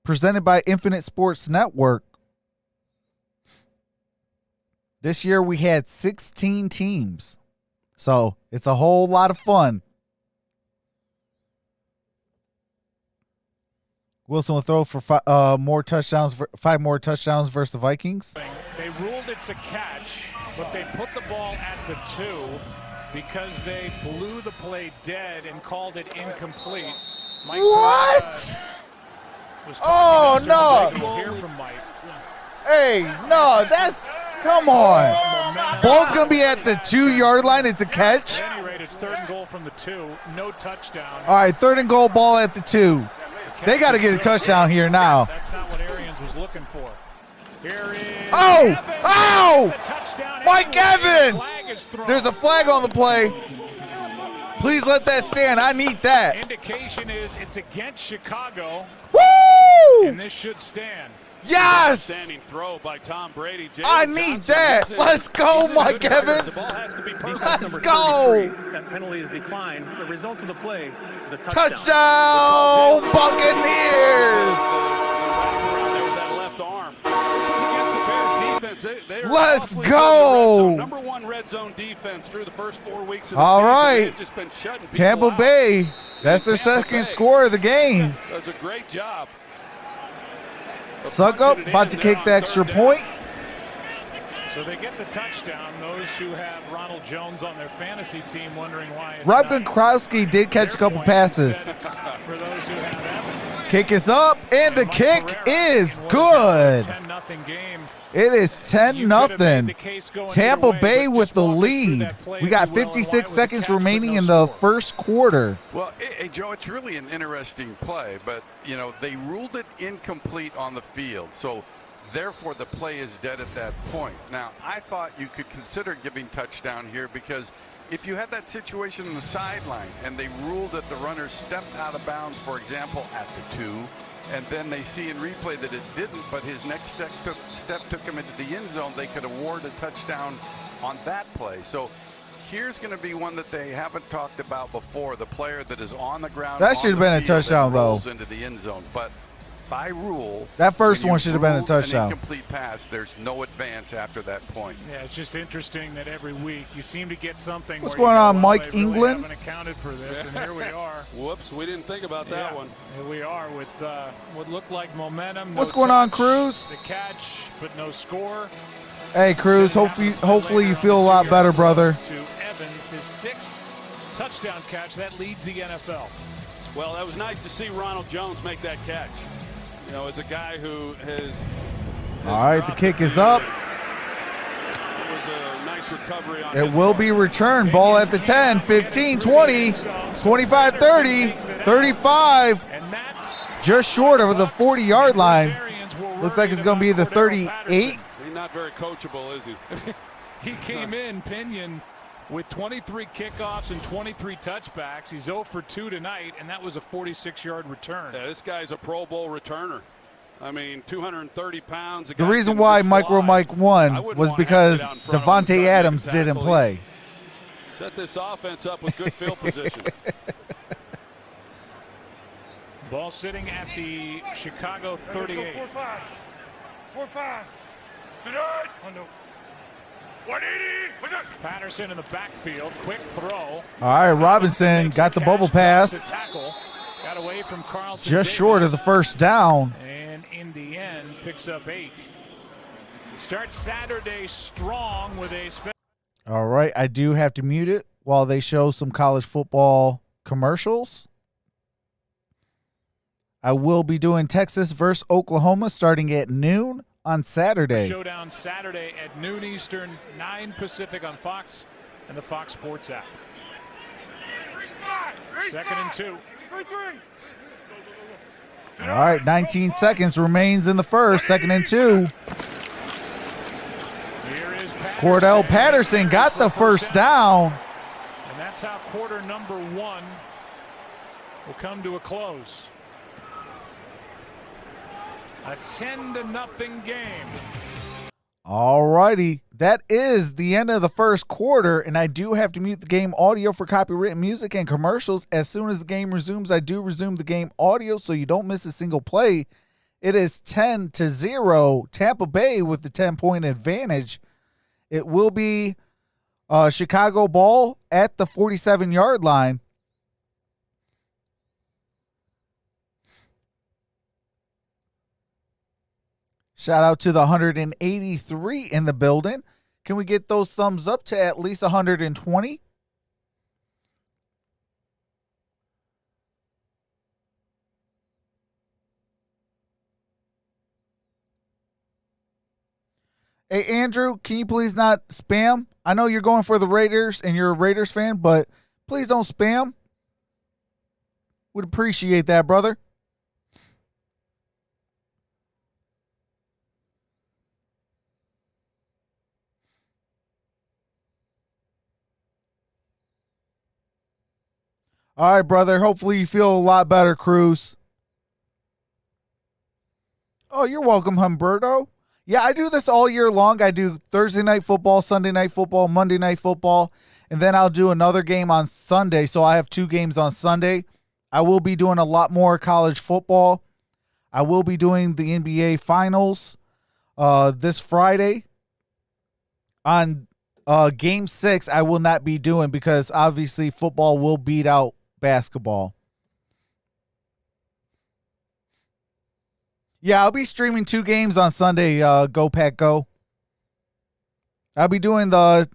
A: presented by Infinite Sports Network. This year we had 16 teams. So it's a whole lot of fun. Wilson will throw for 5 more touchdowns versus the Vikings.
B: They ruled it's a catch, but they put the ball at the 2 because they blew the play dead and called it incomplete. Mike
A: What?
B: was
A: Oh,
B: no!
A: no.
B: We'll hear from Mike.
A: Hey, no, that's... Come on. Ball's going to be at the 2-yard line. It's a catch.
B: At any rate, it's 3rd and goal from the 2. No touchdown.
A: All right, 3rd and goal, ball at the 2. They got to get a touchdown here now.
B: That's not what Arians was looking for. Here is
A: Oh!
B: Evans.
A: Oh!
B: The touchdown
A: Mike
B: anyway.
A: Evans!
B: Flag is thrown.
A: There's a flag on the play. Please let that stand. I need that.
B: Indication is it's against Chicago,
A: Woo!
B: and this should stand.
A: Yes!
E: Standing throw by Tom Brady.
A: I need that. Let's go, Mike
E: The
A: Evans.
E: ball has to be perfect.
A: Let's go.
F: That penalty is declined. The result of the play is a touchdown.
A: Touchdown, Buccaneers!
E: There with that left arm. defense. They are
A: Let's
E: awfully good in the red
A: go.
E: zone. Number 1 red zone defense through the first 4 weeks of the
A: All
E: season.
A: right.
E: They've just been shutting people
A: Tampa
E: out.
A: Bay. That's their
E: Tampa
A: second
E: Bay
A: score of the game.
E: does a great job.
A: Suck up, about to kick the extra point.
B: So they get the touchdown. Those who have Ronald Jones on their fantasy team wondering why.
A: Rob Gronkowski did catch a couple passes.
B: For those who have Evans.
A: Kick is up, and the kick is good.
B: 10-0 game.
A: It is 10-0. Tampa Bay with the lead. We got 56 seconds remaining in the first quarter.
G: Well, hey, Joe, it's really an interesting play, but, you know, they ruled it incomplete on the field. So, therefore, the play is dead at that point. Now, I thought you could consider giving touchdown here because if you had that situation on the sideline and they ruled that the runner stepped out of bounds, for example, at the 2, and then they see in replay that it didn't, but his next step took him into the end zone, they could award a touchdown on that play. So here's going to be one that they haven't talked about before, the player that is on the ground.
A: That should have been a touchdown, though.
G: Into the end zone. But by rule,
A: that first one should have been a touchdown.
G: An incomplete pass, there's no advance after that point.
B: Yeah, it's just interesting that every week you seem to get something.
A: What's going on, Mike England?
B: Haven't accounted for this, and here we are.
E: Whoops, we didn't think about that one.
B: Here we are with what looked like momentum.
A: What's going on, Cruz?
B: The catch, but no score.
A: Hey, Cruz. Hopefully you feel a lot better, brother.
B: To Evans, his 6th touchdown catch that leads the NFL.
E: Well, that was nice to see Ronald Jones make that catch. You know, as a guy who has
A: all right, the kick is up.
E: It was a nice recovery on
A: it will be returned. Ball at the 10, 15, 20, 25, 30, 35.
B: And that's
A: just short of the 40-yard line. Looks like it's going to be the 38.
E: He's not very coachable, is he?
B: He came in, Pinion, with 23 kickoffs and 23 touchbacks. He's 0 for 2 tonight, and that was a 46-yard return.
E: Yeah, this guy's a Pro Bowl returner. I mean, 230 pounds.
A: The reason why MicroMike won was because Devontae Adams didn't play.
E: Set this offense up with good field position.
B: Ball sitting at the Chicago 38.
D: 4-5.
B: Patterson in the backfield, quick throw.
A: All right, Robinson got the bubble pass.
B: Got away from Carlton
A: just short of the first down.
B: And in the end, picks up 8. Starts Saturday strong with a.
A: All right, I do have to mute it while they show some college football commercials. I will be doing Texas versus Oklahoma starting at noon on Saturday.
B: Showdown Saturday at noon Eastern, 9 Pacific on Fox and the Fox Sports app. 2nd and 2.
A: All right, 19 seconds remains in the first. 2nd and 2. Cordell Patterson got the first down.
B: And that's how quarter number 1 will come to a close. A 10-0 game.
A: All righty. That is the end of the first quarter, and I do have to mute the game audio for copyrighted music and commercials. As soon as the game resumes, I do resume the game audio so you don't miss a single play. It is 10-0. Tampa Bay with the 10-point advantage. It will be Chicago ball at the 47-yard line. Shout out to the 183 in the building. Can we get those thumbs up to at least 120? Hey, Andrew, can you please not spam? I know you're going for the Raiders and you're a Raiders fan, but please don't spam. Would appreciate that, brother. All right, brother. Hopefully you feel a lot better, Cruz. Oh, you're welcome, Humberto. Yeah, I do this all year long. I do Thursday night football, Sunday night football, Monday night football, and then I'll do another game on Sunday. So I have 2 games on Sunday. I will be doing a lot more college football. I will be doing the NBA Finals this Friday on game 6, I will not be doing because obviously football will beat out basketball. Yeah, I'll be streaming 2 games on Sunday. Go Pack Go. I'll be doing the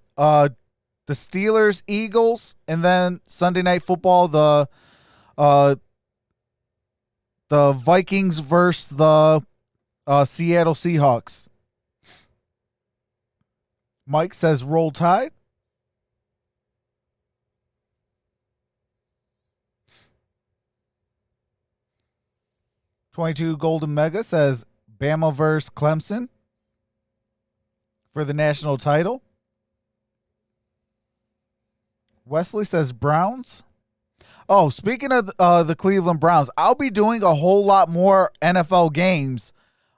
A: Steelers Eagles, and then Sunday Night Football the Vikings versus the Seattle Seahawks. Mike says Roll Tide. $22 Golden Mega says Bama versus Clemson for the national title. Wesley says Browns. Oh, speaking of the Cleveland Browns, I'll be doing a whole lot more NFL games.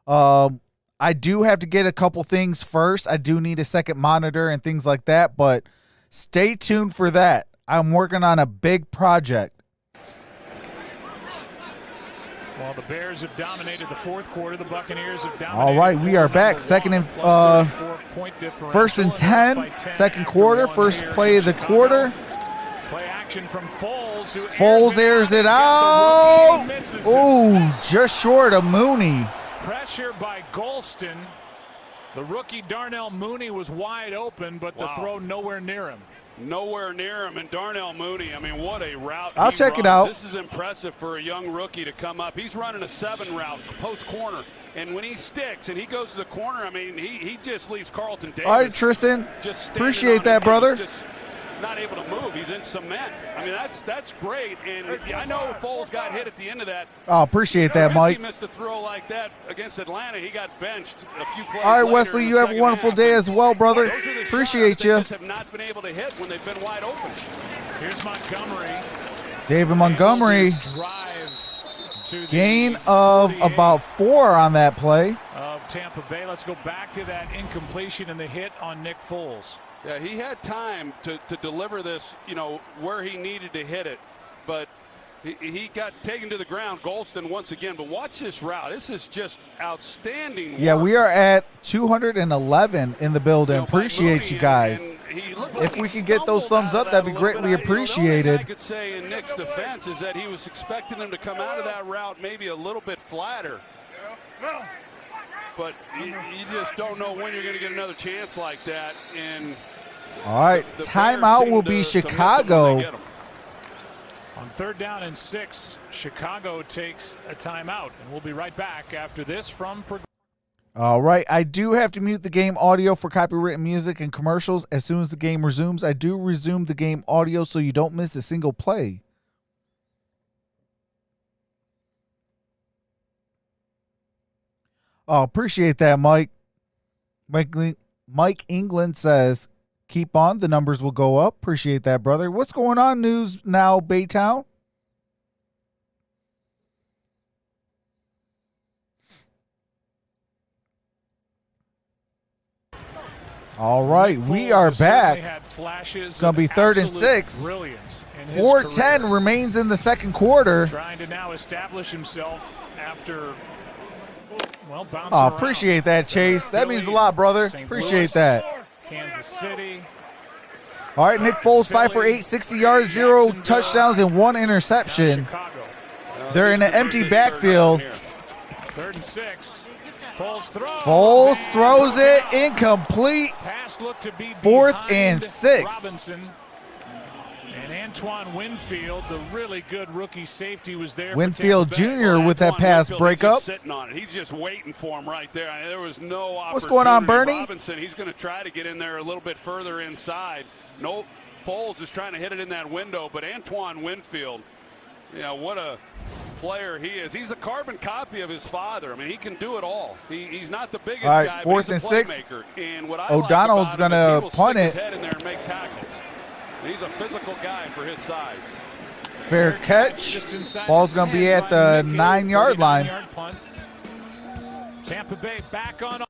A: I do have to get a couple things first. I do need a second monitor and things like that, but stay tuned for that. I'm working on a big project.
B: While the Bears have dominated the fourth quarter, the Buccaneers have dominated.
A: All right, we are back. Second and first and 10. Second quarter. First play of the quarter.
B: Play action from Foles.
A: Foles airs it out. Oh, just short of Mooney.
B: Pressure by Golston. The rookie Darnell Mooney was wide open, but the throw nowhere near him.
E: Nowhere near him. And Darnell Mooney, I mean, what a route.
A: I'll check it out.
E: This is impressive for a young rookie to come up. He's running a 7 route, post corner. And when he sticks and he goes to the corner, I mean, he just leaves Carlton Davis.
A: All right, Tristan.
E: Just
A: appreciate that, brother.
E: Just not able to move. He's in cement. I mean, that's great. And I know Foles got hit at the end of that.
A: Oh, appreciate that, Mike.
E: He missed a throw like that against Atlanta. He got benched a few plays.
A: All right,
E: later
A: Wesley,
E: in
A: you
E: the
A: have a
E: second
A: wonderful
E: half.
A: day as well, brother.
E: Those are the
A: Appreciate
E: shots
A: you.
E: they just have not been able to hit when they've been wide open.
B: Here's Montgomery.
A: David Montgomery.
B: Drive to
A: Gain of about 4 on that play.
B: Of Tampa Bay. Let's go back to that incompletion and the hit on Nick Foles.
E: Yeah, he had time to deliver this, you know, where he needed to hit it, but he got taken to the ground. Golston once again, but watch this route. This is just outstanding work.
A: Yeah, we are at 211 in the building. Appreciate you guys. If we could get those thumbs up, that'd be greatly appreciated.
E: The only thing I could say in Nick's defense is that he was expecting him to come out of that route maybe a little bit flatter. But you just don't know when you're going to get another chance like that. And
A: all right, timeout will be Chicago.
B: On 3rd down and 6, Chicago takes a timeout, and we'll be right back after this from.
A: All right, I do have to mute the game audio for copyrighted music and commercials. As soon as the game resumes, I do resume the game audio so you don't miss a single play. Oh, appreciate that, Mike. Mike England says, keep on. The numbers will go up. Appreciate that, brother. What's going on, News Now, Baytown? All right, we are back. It's going to be 3rd and 6. 4:10 remains in the second quarter.
B: Trying to now establish himself after, well, bouncing
A: Oh,
B: around.
A: appreciate that, Chase. That means a lot, brother.
B: St.
A: Appreciate
B: Louis,
A: that.
B: Kansas City.
A: All right, Nick Foles, 5 for 8, 60 yards, 0 touchdowns, and 1 interception. They're in an empty backfield.
B: 3rd and 6. Foles
A: throws it incomplete.
B: Pass looked to be
A: 4th and 6.
B: Robinson. And Antoine Winfield, the really good rookie safety, was there.
A: Winfield Jr. with that pass breakup.
E: Sitting on it. He's just waiting for him right there. I mean, there was no opportunity.
A: What's going on, Bernie?
E: Robinson, he's going to try to get in there a little bit further inside. No, Foles is trying to hit it in that window, but Antoine Winfield, you know, what a player he is. He's a carbon copy of his father. I mean, he can do it all. He's not the biggest
A: all right,
E: guy,
A: 4th
E: but he's a
A: and 6.
E: playmaker. And what I
A: O'Donnell's
E: like
A: going
E: about him
A: to
E: is
A: punt
E: he will
A: it.
E: stick his head in there and make tackles. He's a physical guy for his size.
A: Fair catch. Ball's going to be at the 9-yard line.
B: Tampa Bay back on.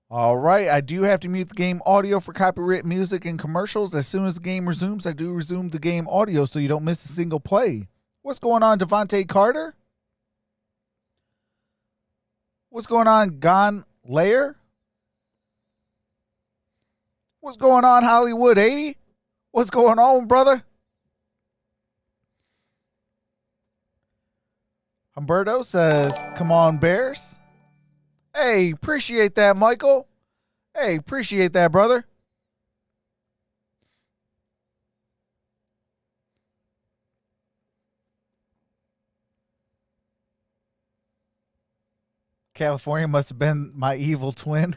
A: All right, I do have to mute the game audio for copyright music and commercials. As soon as the game resumes, I do resume the game audio so you don't miss a single play. What's going on, Devontae Carter? What's going on, Gon Lair? What's going on, Hollywood 80? What's going on, brother? Humberto says, come on, Bears. Hey, appreciate that, Michael. Hey, appreciate that, brother. California must have been my evil twin.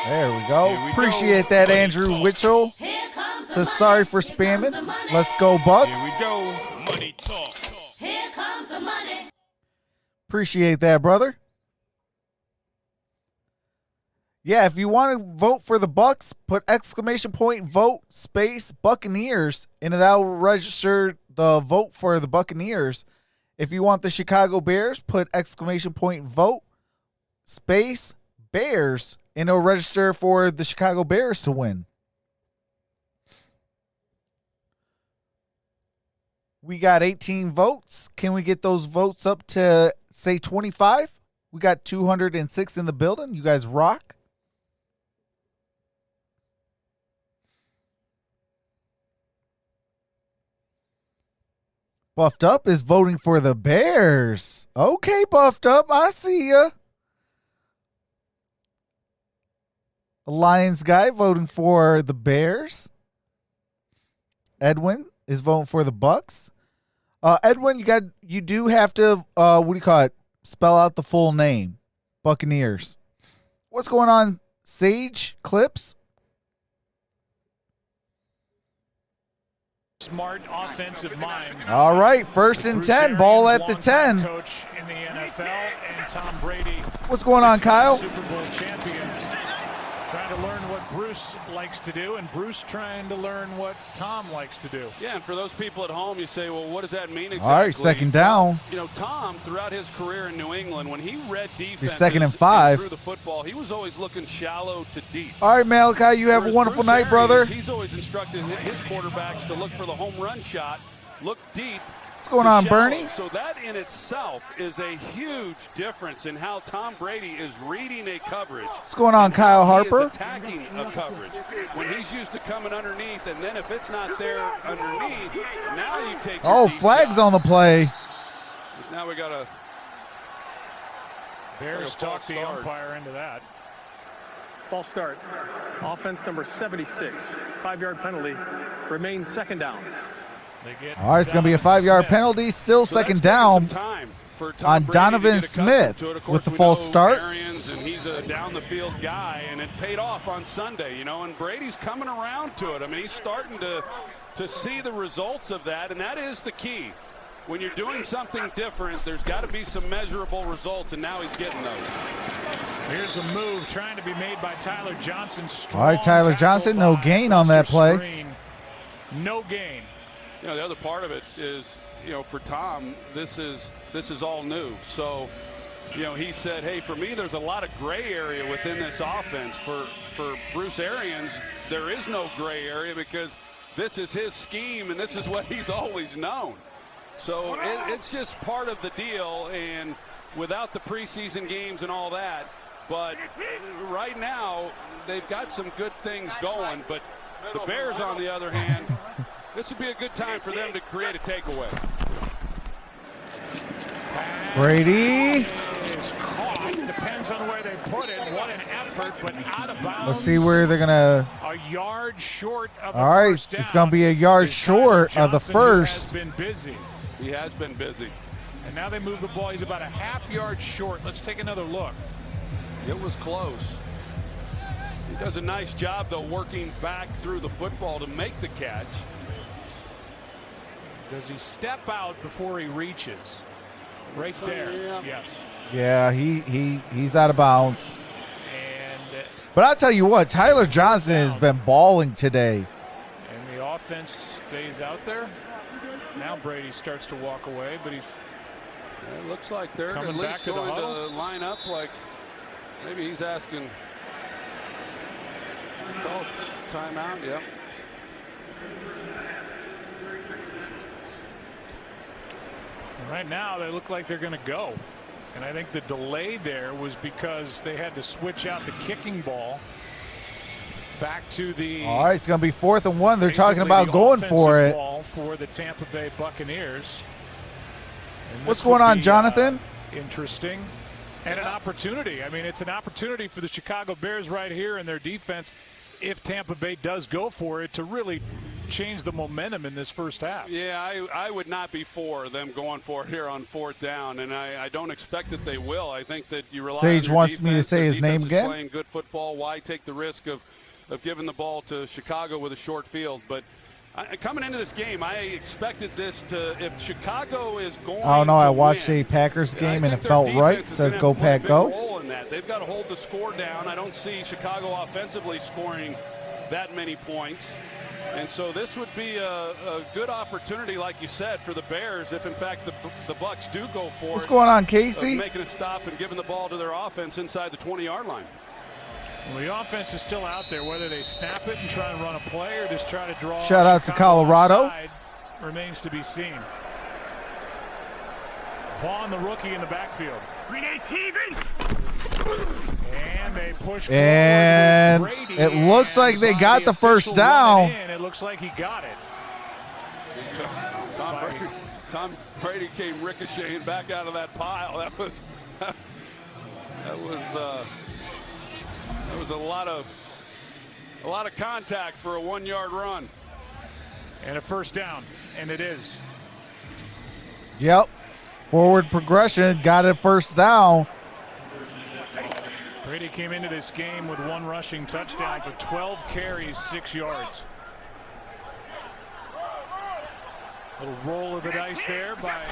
A: There we go. Appreciate that, Andrew Witchell. So sorry for spamming. Let's go, Bucks.
H: Here we go. Money talk.
I: Here comes the money.
A: Appreciate that, brother. Yeah, if you want to vote for the Bucks, put exclamation point vote space Buccaneers, and that'll register the vote for the Buccaneers. If you want the Chicago Bears, put exclamation point vote space Bears, and it'll register for the Chicago Bears to win. We got 18 votes. Can we get those votes up to, say, 25? We got 206 in the building. You guys rock. Buffed Up is voting for the Bears. Okay, Buffed Up. I see ya. A Lions guy voting for the Bears. Edwin is voting for the Bucks. Edwin, you do have to what do you call it? Spell out the full name. Buccaneers. What's going on, Sage Clips?
B: Smart offensive minds.
A: All right, 1st and 10. Ball at the 10.
B: Coach in the NFL, and Tom Brady.
A: What's going on, Kyle?
B: Super Bowl champion. Trying to learn what Bruce likes to do, and Bruce trying to learn what Tom likes to do.
E: Yeah, and for those people at home, you say, well, what does that mean exactly?
A: All right, 2nd down.
E: You know, Tom, throughout his career in New England, when he read defense
A: 2nd and 5.
E: through the football, he was always looking shallow to deep.
A: All right, Malachi, you have a wonderful night, brother.
E: He's always instructed his quarterbacks to look for the home run shot, look deep.
A: What's going on,
E: shallow.
A: Bernie?
E: So that in itself is a huge difference in how Tom Brady is reading a coverage.
A: What's going on, Kyle Harper?
E: He is attacking a coverage when he's used to coming underneath, and then if it's not there underneath, now you take.
A: Oh, flags on the play.
E: Now we got a.
B: Bears talk the umpire into that.
F: False start. Offense number 76. 5-yard penalty. Remains 2nd down.
A: All right, it's going to be a 5-yard penalty. Still
E: So
A: 2nd down on
E: Brady
A: Donovan Smith with the false start.
E: And he's a down the field guy, and it paid off on Sunday, you know, and Brady's coming around to it. I mean, he's starting to see the results of that, and that is the key. When you're doing something different, there's got to be some measurable results, and now he's getting those.
B: Here's a move trying to be made by Tyler Johnson.
A: All right, Tyler Johnson, no gain on that play.
B: No gain.
E: You know, the other part of it is, you know, for Tom, this is all new. So, you know, he said, hey, for me, there's a lot of gray area within this offense. For Bruce Arians, there is no gray area because this is his scheme and this is what he's always known. So it's just part of the deal, and without the preseason games and all that. But right now, they've got some good things going. But the Bears, on the other hand, this would be a good time for them to create a takeaway.
A: Brady.
B: Is caught. Depends on where they put it. What an effort, but out of bounds.
A: Let's see where they're going to.
B: A yard short of
A: All right,
B: first down.
A: it's going to be a yard short of the first.
B: Has been busy.
E: He has been busy.
B: And now they move the ball. He's about a half-yard short. Let's take another look.
E: It was close. He does a nice job, though, working back through the football to make the catch.
B: Does he step out before he reaches? Right there.
E: Yeah.
B: Yes.
A: Yeah, he's out of bounds.
B: And
A: But I'll tell you what, Tyler Johnson has been balling today.
B: the offense stays out there. Now Brady starts to walk away, but he's
E: it looks like they're
B: coming
E: at least
B: back to the
E: going
B: huddle.
E: to line up like maybe he's asking. Call timeout. Yep.
B: Right now, they look like they're going to go. And I think the delay there was because they had to switch out the kicking ball back to the.
A: All right, it's going to be 4th and 1. They're talking
B: basically
A: about
B: the
A: going for
B: offensive
A: it.
B: ball for the Tampa Bay Buccaneers. And
A: What's
B: this
A: going
B: would
A: on,
B: be,
A: Jonathan?
B: Interesting. And an opportunity. I mean, it's an opportunity for the Chicago Bears right here in their defense, if Tampa Bay does go for it, to really change the momentum in this first half.
E: Yeah, I would not be for them going for it here on 4th down, and I don't expect that they will. I think that you rely
A: Sage
E: on
A: wants
E: defense.
A: me to say
E: Their
A: his name
E: defense is
A: again.
E: Playing good football. Why take the risk of giving the ball to Chicago with a short field? But coming into this game, I expected this to, if Chicago is going
A: I don't know.
E: to
A: I watched
E: win,
A: a Packers game and
E: I
A: it
E: think their
A: felt right.
E: defense is
A: Says
E: gonna
A: go
E: have to play a
A: Pack
E: big
A: go.
E: role in that. They've got to hold the score down. I don't see Chicago offensively scoring that many points. And so this would be a good opportunity, like you said, for the Bears if, in fact, the Bucs do go for it.
A: What's going on, Casey?
E: Making a stop and giving the ball to their offense inside the 20-yard line.
B: Well, the offense is still out there. Whether they snap it and try and run a play or just try to draw.
A: Shout out to
B: Chicago
A: Colorado.
B: offside remains to be seen. Vaughn, the rookie, in the backfield. And they push forward
A: And
B: with Brady,
A: it looks like they
B: by
A: got the first
B: official
A: down.
B: running in, it looks like he got it.
E: Tom Brady came ricocheting back out of that pile. That was a lot of contact for a 1-yard run.
B: And a first down, and it is.
A: Yep. Forward progression. Got it first down.
B: Brady came into this game with 1 rushing touchdown, but 12 carries, 6 yards. Little roll of the dice there by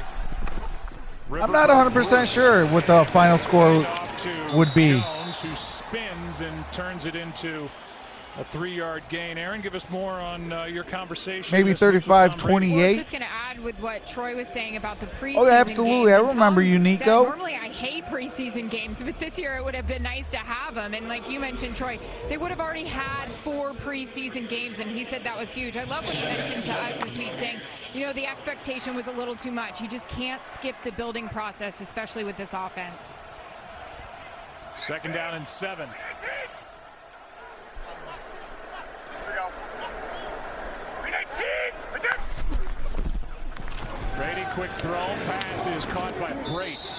B: Rivers.
A: I'm not 100% sure what the final score would be.
B: Jones, who spins and turns it into a 3-yard gain. Aaron, give us more on your conversation.
A: Maybe
B: this week with Tom Brady.
A: 35-28.
J: Well, I was just going to add with what Troy was saying about the preseason
A: Oh, absolutely.
J: games.
A: I remember you, Nico.
J: Normally, I hate preseason games, but this year it would have been nice to have them. And like you mentioned, Troy, they would have already had 4 preseason games, and he said that was huge. I love what he mentioned to us this week, saying, you know, the expectation was a little too much. You just can't skip the building process, especially with this offense.
B: 2nd down and 7. Brady, quick throw, pass is caught by Brate.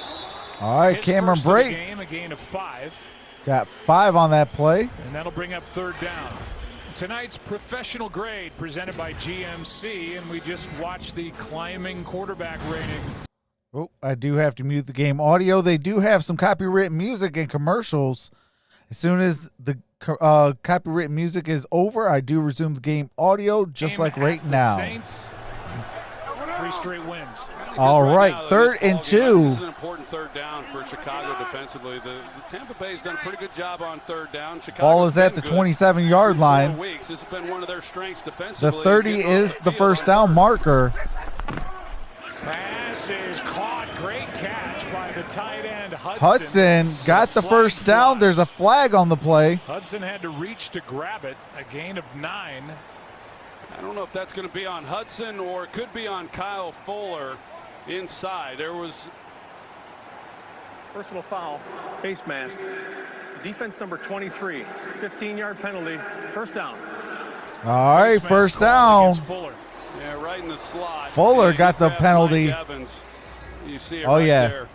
A: All right,
B: His
A: Cameron
B: first of the
A: Brate.
B: Game, a gain of 5.
A: Got 5 on that play.
B: And that'll bring up 3rd down. Tonight's professional grade presented by GMC, and we just watched the climbing quarterback rating.
A: Oh, I do have to mute the game audio. They do have some copyrighted music and commercials. As soon as the copyrighted music is over, I do resume the game audio, just
B: Game
A: like right
B: at the
A: now.
B: Saints, 3 straight wins.
A: All right,
E: now,
A: 3rd
E: this
A: and
E: ball game,
A: 2.
E: This is an important 3rd down for Chicago defensively. The Tampa Bay's done a pretty good job on 3rd down.
A: Ball is at the 27-yard line.
E: Weeks. This has been one of their strengths
A: The
E: defensively.
A: 30 is the first down marker.
B: Pass is caught. Great catch by the tight end, Hudson.
A: Hudson got the first down. There's a flag on the play.
B: Hudson had to reach to grab it. A gain of 9.
E: I don't know if that's going to be on Hudson or it could be on Kyle Fuller inside. There was
F: Personal foul, face mask. Defense number 23, 15-yard penalty, first down.
A: All right, first down.
B: Fuller.
E: Yeah, right in the slot.
A: Fuller
E: And
A: got the
E: grabbed
A: penalty.
E: Mike Evans. You see it
A: Oh,
E: right
A: yeah.
E: there.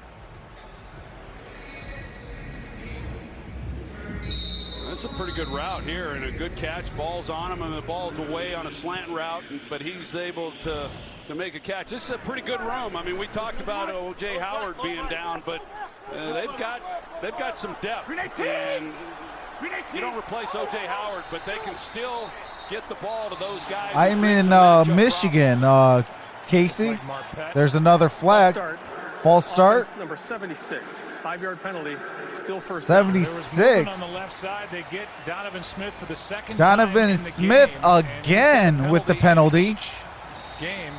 E: That's a pretty good route here and a good catch. Ball's on him and the ball's away on a slant route, but he's able to make a catch. This is a pretty good room. I mean, we talked about O.J. Howard being down, but they've got some depth. And you don't replace O.J. Howard, but they can still get the ball to those guys.
A: I'm in Michigan, Casey. There's another flag. False start.
F: Offense number 76, 5-yard penalty, still first.
A: 76.
B: On the left side, they get Donovan Smith for the second
A: Donovan
B: time in the
A: Smith
B: game,
A: again with the penalty.
B: Game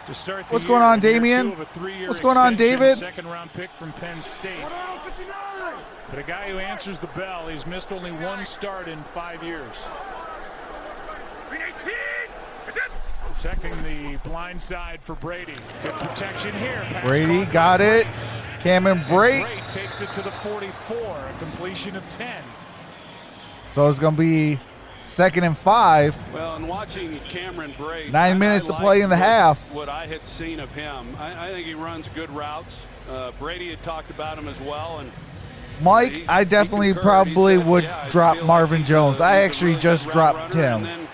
B: to start the
A: What's going on,
B: year
A: Damian?
B: 2 of a 3-year
A: What's going on,
B: extension,
A: David?
B: Second-round pick from Penn State. But a guy who answers the bell, he's missed only one start in 5 years. Protecting the blind side for Brady. Good protection here. Pass
A: Brady
B: caught.
A: got it. Cameron Brate.
B: Brate takes it to the 44, a completion of 10.
A: So it's going to be 2nd and 5.
E: Well, and watching Cameron Brate,
A: 9 minutes to play in the half.
E: What I had seen of him, I think he runs good routes. Brady had talked about him as well, and
A: Mike, I definitely probably would drop Marvin Jones. I actually just dropped him.
E: And then,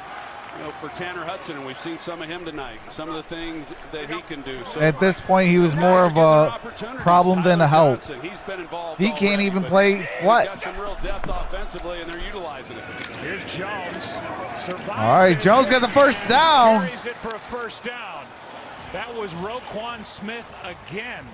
E: you know, for Tanner Hudson, and we've seen some of him tonight, some of the things that he can do. So
A: At this point, he was more of a problem than a help.
E: He's been involved
A: He can't
E: already,
A: even
E: but
A: play
E: he's got
A: flex.
E: some real depth offensively, and they're utilizing it.
B: Here's Jones. Survives
A: All right,
B: it.
A: Jones got the first down.
B: Carries it for a first down. That was Roquan Smith again,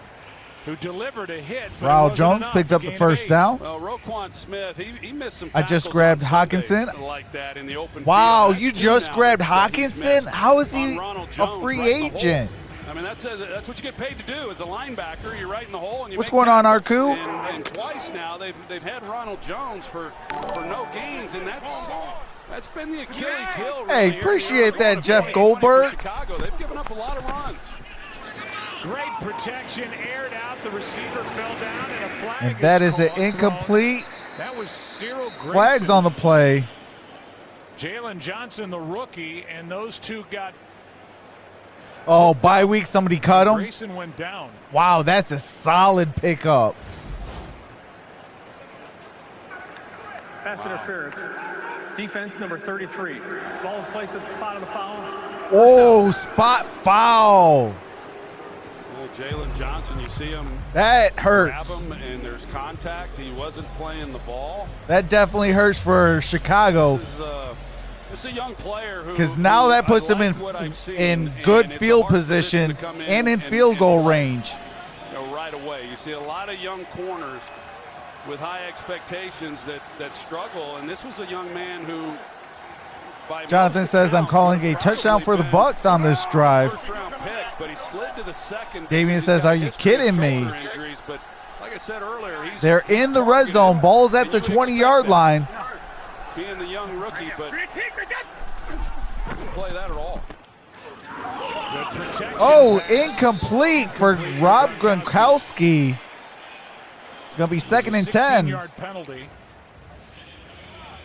B: who delivered a hit. But
A: Raul
B: it wasn't
A: Jones
B: enough
A: picked
B: to
A: up the
B: gain
A: first
B: 8.
A: down.
E: Well, Roquan Smith, he missed some
A: I just
E: tackles
A: grabbed
E: on Sunday
A: Hawkinson.
E: like that in the open
A: Wow,
E: field. That's
A: you
E: two
A: just
E: now
A: grabbed
E: that he's
A: Hawkinson?
E: missed
A: How is
E: on
A: he
E: Ronald
A: a
E: Jones
A: free
E: right in the hole.
A: agent?
E: I mean, that's what you get paid to do as a linebacker. You're right in the hole. And you
A: What's
E: make
A: going on,
E: tackles.
A: Arku?
E: And twice now they've had Ronald Jones for no gains, and that's been the Achilles heel.
A: Hey,
E: really.
A: appreciate
E: They're
A: that, Jeff
E: for
A: Goldberg.
E: Chicago, they've given up a lot of runs.
B: Great protection, aired out. The receiver fell down, and a flag.
A: And that is the
B: thrown.
A: incomplete.
B: That was Cyril Grayson.
A: Flags on the play.
B: Jalen Johnson, the rookie, and those two got.
A: Oh, bye week, somebody cut him.
B: Grayson went down.
A: Wow, that's a solid pickup.
F: Pass interference. Defense number 33. Ball is placed at the spot of the foul.
A: Oh, spot foul.
E: Jalen Johnson, you see him
A: That
E: grab
A: hurts.
E: him, and there's contact. He wasn't playing the ball.
A: That definitely hurts for Chicago.
E: It's a young player who,
A: Because now that puts him in good
E: and it's a
A: field
E: hard
A: position
E: to come
A: and in field goal range.
E: You know, right away. You see a lot of young corners with high expectations that struggle, and this was a young man who, by
A: Jonathan
E: most
A: says, I'm
E: accounts,
A: calling
E: would
A: a touchdown for the
E: probably
A: Bucks on this drive.
E: first-round pick, but he slid to the second.
A: Damien
E: He's
A: says,
E: got
A: are you
E: history of
A: kidding me?
E: shoulder injuries, but like I said earlier,
A: They're in the red zone. Ball's at the 20-yard line.
E: Being the young rookie, but didn't play that at all.
A: Oh, incomplete for Rob Gronkowski. It's going to be 2nd and 10.
B: 16-yard penalty.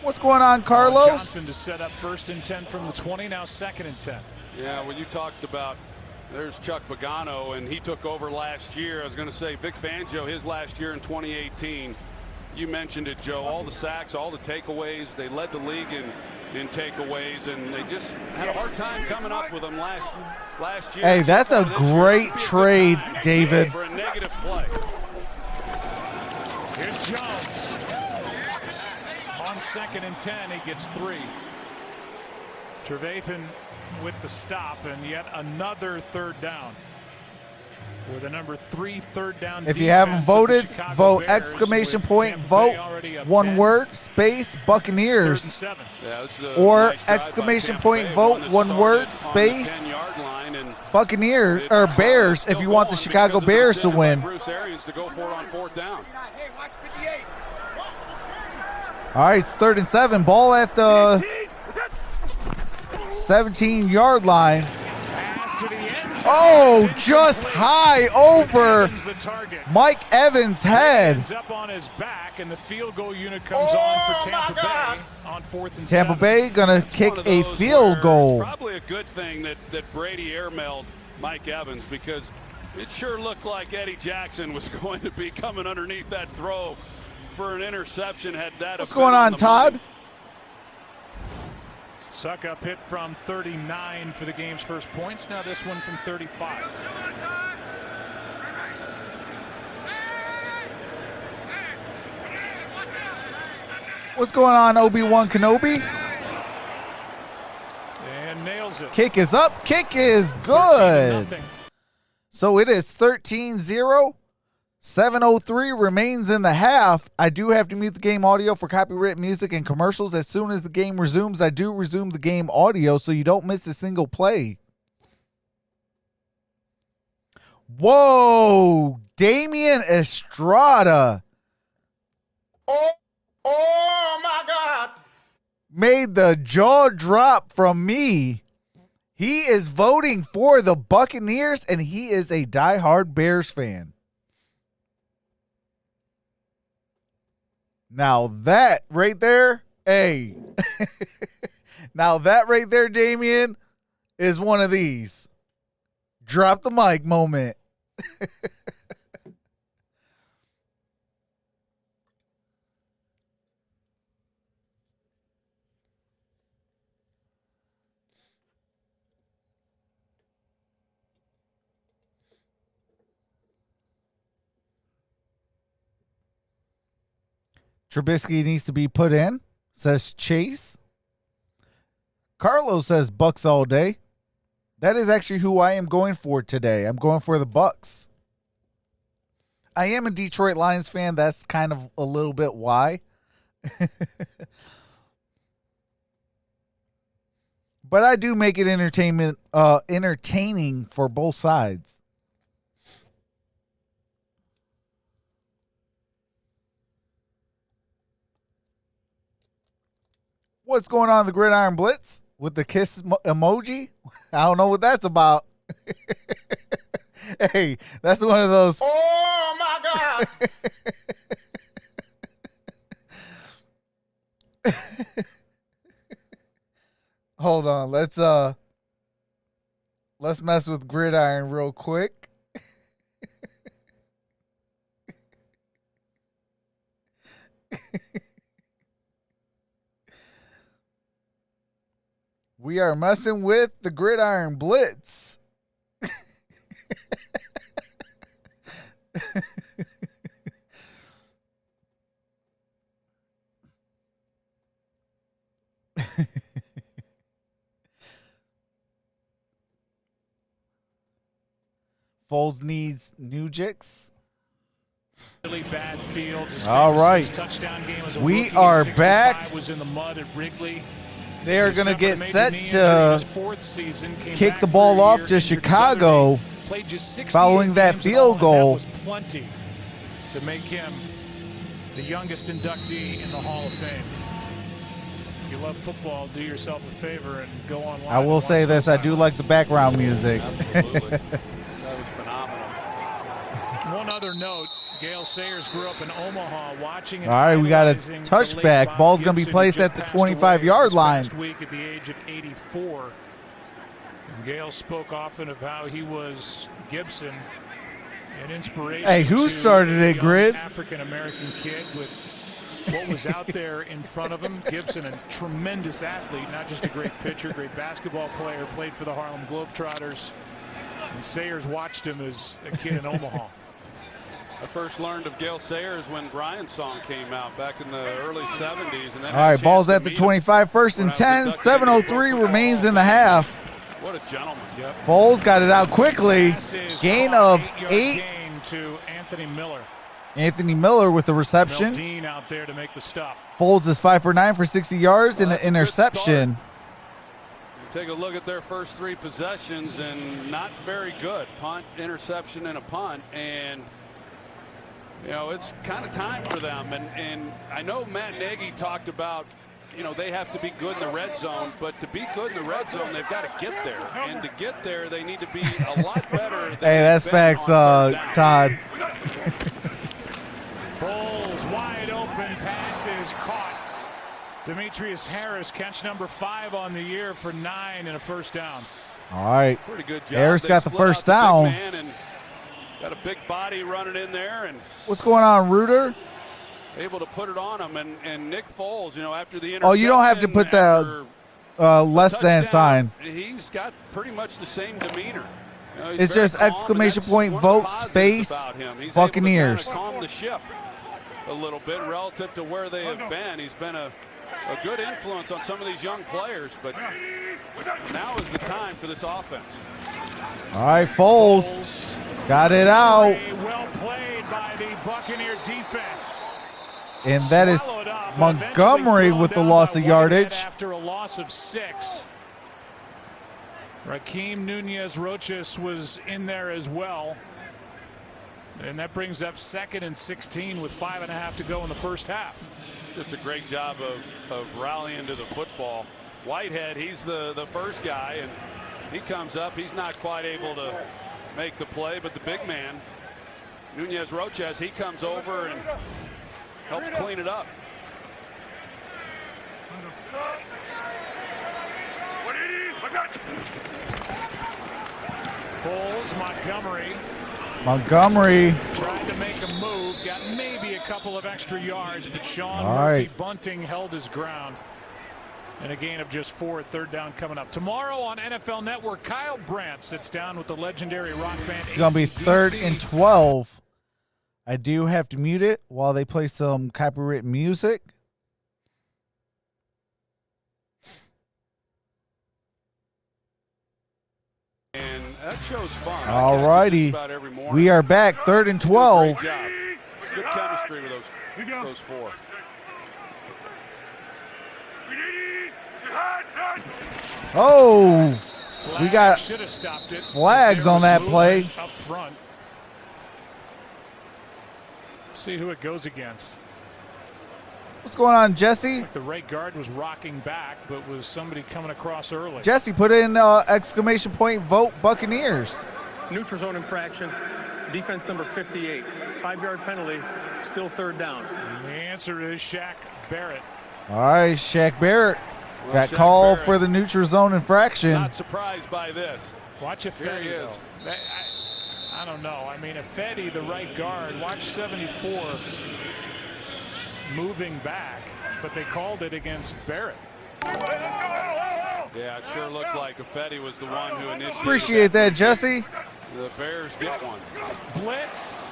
A: What's going on, Carlos?
B: Johnson to set up 1st and 10 from the 20, now 2nd and 10.
E: Yeah, when you talked about, there's Chuck Pagano, and he took over last year. I was going to say Vic Fangio, his last year in 2018. You mentioned it, Joe. All the sacks, all the takeaways. They led the league in takeaways, and they just had a hard time coming up with them last year.
A: Hey, that's a great trade, David.
E: For a negative play.
B: Here's Jones. On 2nd and 10, he gets 3. Trevathan with the stop, and yet another 3rd down. With a number 3 3rd down.
A: If you haven't voted, vote exclamation point, vote, one word, space, Buccaneers.
E: Yeah,
A: Or exclamation point, vote, one word, space, Buccaneers, or Bears if you want the Chicago Bears to win.
E: Bruce Arians to go for it on 4th down.
A: All right, it's 3rd and 7. Ball at the 17-yard line. Oh, just high over Mike Evans' head.
B: Ends up on his back, and the field goal unit comes on for Tampa Bay on 4th and 7.
A: Tampa Bay gonna kick a field goal.
E: It's probably a good thing that Brady airmailed Mike Evans, because it sure looked like Eddie Jackson was going to be coming underneath that throw for an interception. Had that.
A: What's going on, Todd?
B: Suck up hit from 39 for the game's first points. Now this one from 35.
A: What's going on, Obi-Wan Kenobi?
B: And nails it.
A: Kick is up. Kick is good.
B: 13-0.
A: So it is 13-0. 7:03 remains in the half. I do have to mute the game audio for copyright music and commercials. As soon as the game resumes, I do resume the game audio so you don't miss a single play. Whoa, Damian Estrada.
D: Oh my God.
A: Made the jaw drop from me. He is voting for the Buccaneers, and he is a diehard Bears fan. Now that right there, hey. Now that right there, Damian, is one of these. Drop the mic moment. Trubisky needs to be put in, says Chase. Carlos says Bucks all day. That is actually who I am going for today. I'm going for the Bucks. I am a Detroit Lions fan. That's kind of a little bit why. But I do make it entertaining for both sides. What's going on in the Gridiron Blitz with the kiss emoji? I don't know what that's about. Hey, that's one of those.
D: Oh my God.
A: Hold on, let's mess with Gridiron real quick. We are messing with the Gridiron Blitz. Foles needs new jigs.
B: Really bad fields.
A: All right.
B: Touchdown game as a
A: we
B: rookie.
A: are
B: 65
A: back.
B: Was in the mud at Wrigley.
A: They are going to get set to kick the ball off to Chicago following that field goal.
B: That was plenty to make him the youngest inductee in the Hall of Fame. If you love football, do yourself a favor and go online.
A: I will say this, I do like the background music.
E: Absolutely. That was phenomenal.
B: One other note, Gale Sayers grew up in Omaha watching and
A: all right, we got a
B: idolizing the
A: touchback.
B: late
A: Ball's
B: Bob
A: going to be
B: Gibson,
A: placed
B: who
A: at the
B: just passed
A: 25-yard
B: away
A: line.
B: this past week at the age of 84. And Gale spoke often of how he was Gibson, an inspiration.
A: Hey, who
B: to
A: started
B: a
A: it,
B: young
A: Grid?
B: African-American kid with what was out there in front of him. Gibson, a tremendous athlete, not just a great pitcher, great basketball player, played for the Harlem Globetrotters. And Sayers watched him as a kid in Omaha.
E: I first learned of Gale Sayers when Brian's song came out back in the early 70s. And then
A: All right, ball's at the 25, first and 10. 7:03 remains in the half.
E: What a gentleman. Yep.
A: Foles got it out quickly. Gain of 8.
B: Gain to Anthony Miller.
A: Anthony Miller with the reception.
B: Dean out there to make the stop.
A: Foles is 5 for 9 for 60 yards and an interception.
E: Take a look at their first 3 possessions and not very good. Punt, interception, and a punt. And you know, it's kind of time for them. And I know Matt Nagy talked about, you know, they have to be good in the red zone, but to be good in the red zone, they've got to get there. And to get there, they need to be a lot better. Than
A: Hey, that's facts, Todd.
B: Foles wide open, passes caught. Demetrius Harris, catch number 5 on the year for 9 and a first down.
A: All right.
E: Pretty good job.
A: Harris
E: They
A: got the
E: split
A: first
E: out the
A: down.
E: big man and got a big body running in there and
A: What's going on, Reuter?
E: able to put it on him. And Nick Foles, you know, after the interception.
A: Oh, you don't have to put the less than sign.
E: He's got pretty much the same demeanor. You know,
A: It's
E: very
A: just
E: calm,
A: exclamation
E: and that's
A: point,
E: one of the
A: vote,
E: positives
A: space,
E: about him. He's
A: Buccaneers.
E: able to kind of calm the ship a little bit relative to where they have been. He's been a good influence on some of these young players, but now is the time for this offense.
A: All right, Foles. Got it out.
B: Well played by the Buccaneer defense.
A: And that is
B: Swallowed up,
A: Montgomery
B: eventually
A: with the
B: thrown
A: loss
B: down
A: of
B: by Whitehead
A: yardage.
B: after a loss of 6. Raheem Nunez-Roches was in there as well. And that brings up 2nd and 16 with 5.5 to go in the first half.
E: Just a great job of rallying to the football. Whitehead, he's the first guy, and he comes up. He's not quite able to make the play, but the big man, Nunez-Roches, he comes over and helps clean it up.
B: Foles,
A: Montgomery.
B: tried to make a move, got maybe a couple of extra yards, but Sean
A: All
B: Murphy
A: right.
B: Bunting held his ground. And a gain of just 4, 3rd down coming up. Tomorrow on NFL Network, Kyle Brandt sits down with the legendary rock band.
A: It's going to be 3rd and 12. I do have to mute it while they play some copyrighted music.
E: And that shows fun.
A: All righty. We are back, 3rd and 12.
E: Great job. Good chemistry with those 4.
A: Oh, we got
B: should have stopped it.
A: flags
B: There
A: on
B: was
A: that
B: movement
A: play.
B: Up front. See who it goes against.
A: What's going on, Jesse?
B: The right guard was rocking back, but was somebody coming across early.
A: Jesse, put in exclamation point, vote Buccaneers.
F: Neutral zone infraction. Defense number 58. 5-yard penalty. Still 3rd down.
B: The answer is Shaq Barrett.
A: All right, Shaq Barrett got
E: Shaq
A: called
E: Barrett.
A: for the neutral zone infraction.
E: Not surprised by this.
B: Watch
E: Here he
B: Effetti,
E: is.
B: though. I don't know. I mean, Effetti, the right guard, watch 74 moving back, but they called it against Barrett.
E: Yeah, it sure looks like Effetti was the one who initiated.
A: Appreciate that, Jesse.
E: The Bears get one.
B: Blitz.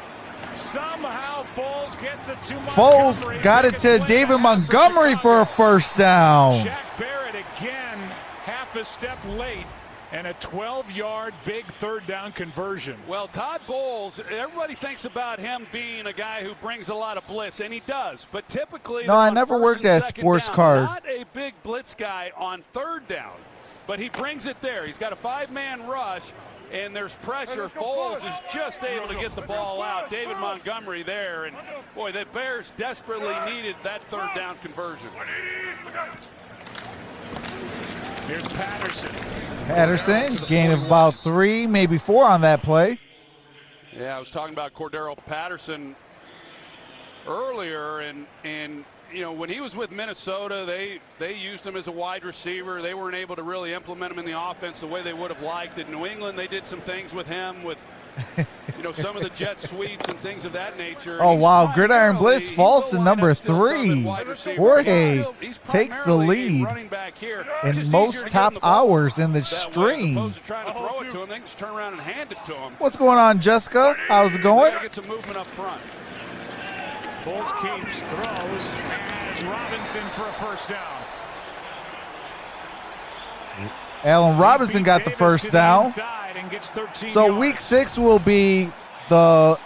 B: Somehow Foles gets it to Montgomery.
A: Foles got it to David Montgomery for a first down.
B: Shaq Barrett again, half a step late, and a 12-yard big 3rd down conversion.
E: Well, Todd Bowles, everybody thinks about him being a guy who brings a lot of blitz, and he does. But typically,
A: No, I never worked at Sports Card.
E: Not a big blitz guy on 3rd down, but he brings it there. He's got a 5-man rush, and there's pressure. Foles is just able to get the ball out. David Montgomery there, and boy, the Bears desperately needed that 3rd down conversion.
B: Here's Patterson.
A: Patterson, gain of about 3, maybe 4 on that play.
E: Yeah, I was talking about Cordero Patterson earlier, and you know, when he was with Minnesota, they used him as a wide receiver. They weren't able to really implement him in the offense the way they would have liked. In New England, they did some things with him with you know, some of the jet sweeps and things of that nature.
A: Oh, wow. Gridiron Blitz falls to number 3. Jorge takes the lead in most top hours in the stream. What's going on, Jessica? How's it going?
E: Get some movement up front.
B: Foles keeps, throws, as Robinson for a first down.
A: Allen Robinson got the first down. So week 6 will be the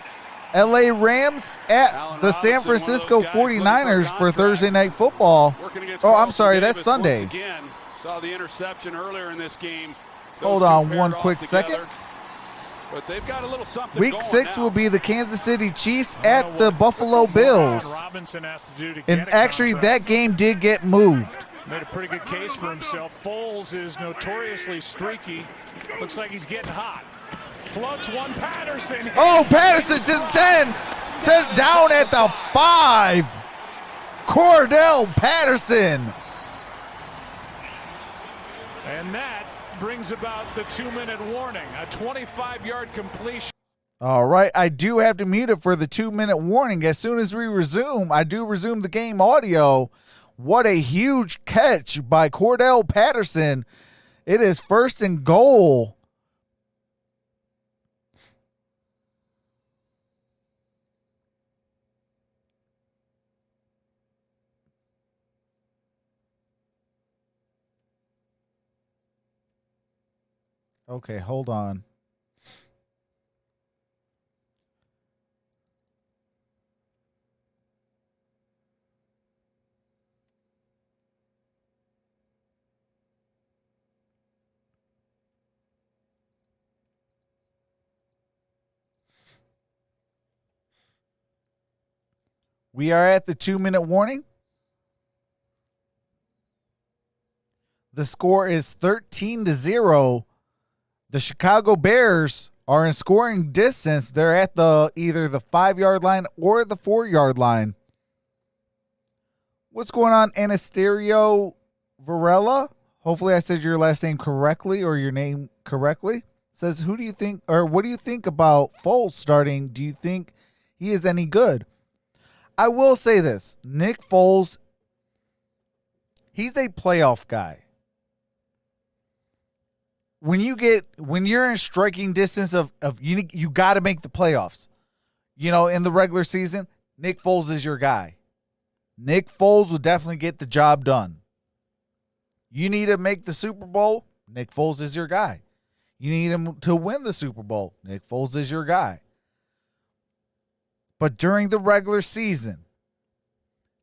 A: LA Rams at the San Francisco 49ers for Thursday Night Football. Oh, I'm sorry, that's Sunday.
E: Saw the interception earlier in this game.
A: Hold on one quick second.
E: But they've got a little something
A: Week
E: going
A: 6
E: now.
A: will be the Kansas City Chiefs at the Buffalo Bills. And actually, that game did get moved.
B: Made a pretty good case for himself. Foles is notoriously streaky. Looks like he's getting hot. Floats one, Patterson.
A: Oh, Patterson's to 10. Down at the 5. Cordell Patterson.
B: And that brings about the 2-minute warning. A 25-yard completion.
A: All right, I do have to mute it for the 2-minute warning. As soon as we resume, I do resume the game audio. What a huge catch by Cordell Patterson. It is 1st and goal. Okay, hold on. We are at the 2-minute warning. The score is 13-0. The Chicago Bears are in scoring distance. They're at either the 5-yard line or the 4-yard line. What's going on, Anastario Varela? Hopefully I said your last name correctly or your name correctly. Says, who do you think, or what do you think about Foles starting? Do you think he is any good? I will say this. Nick Foles, he's a playoff guy. When you're in striking distance of you got to make the playoffs. You know, in the regular season, Nick Foles is your guy. Nick Foles will definitely get the job done. You need to make the Super Bowl, Nick Foles is your guy. You need him to win the Super Bowl, Nick Foles is your guy. But during the regular season,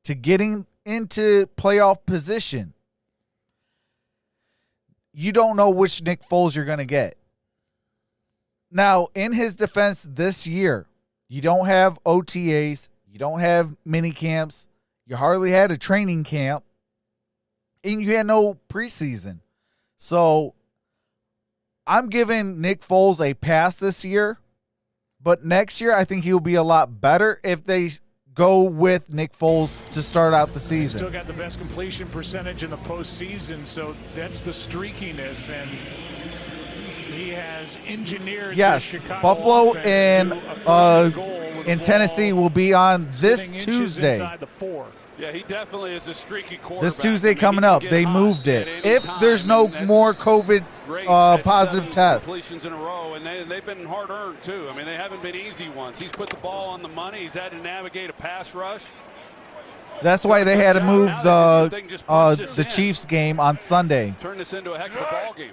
A: to getting into playoff position, you don't know which Nick Foles you're going to get. Now, in his defense this year, you don't have OTAs, you don't have mini camps, you hardly had a training camp, and you had no preseason. So, I'm giving Nick Foles a pass this year, but next year I think he'll be a lot better if they go with Nick Foles to start out the season.
B: Still got the best completion percentage in the postseason, so that's the streakiness, and he has engineered the Chicago
A: Buffalo
B: offense
A: in Tennessee will be on this Tuesday.
E: Yeah, he definitely is a streaky quarterback.
A: This Tuesday coming up, they moved it. If there's no more COVID positive tests.
E: Completions in a row, and they've been hard-earned, too. I mean, they haven't been easy ones. He's put the ball on the money. He's had to navigate a pass rush.
A: That's why they had to move the Chiefs game on Sunday.
E: Turn this into a heck of a ball game.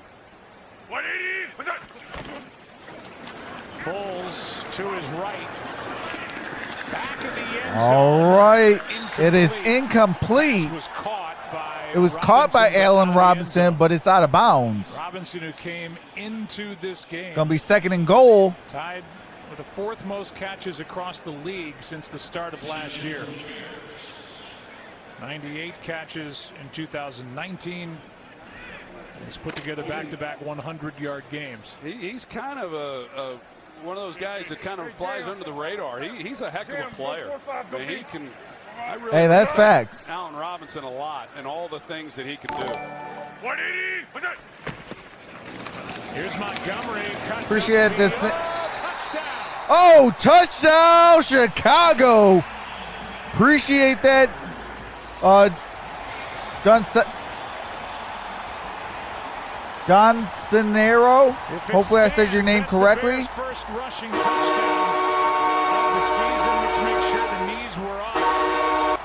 B: Foles to his right. Back of the end zone.
A: All right. It is incomplete. It was caught by Allen Robinson, but it's out of bounds.
B: Robinson, who came into this game,
A: Going to be 2nd and goal.
B: tied with the 4th most catches across the league since the start of last year. 98 catches in 2019. He's put together back-to-back 100-yard games.
E: He's kind of one of those guys that kind of flies under the radar. He's a heck of a player. I mean, he can.
A: Hey, that's facts.
E: Allen Robinson a lot and all the things that he can do.
B: Here's Montgomery.
A: Appreciate this.
B: Touchdown.
A: Oh, touchdown, Chicago. Appreciate that. Don Cenero. Hopefully I said your name correctly.
B: First rushing touchdown of the season, which makes sure the knees were up.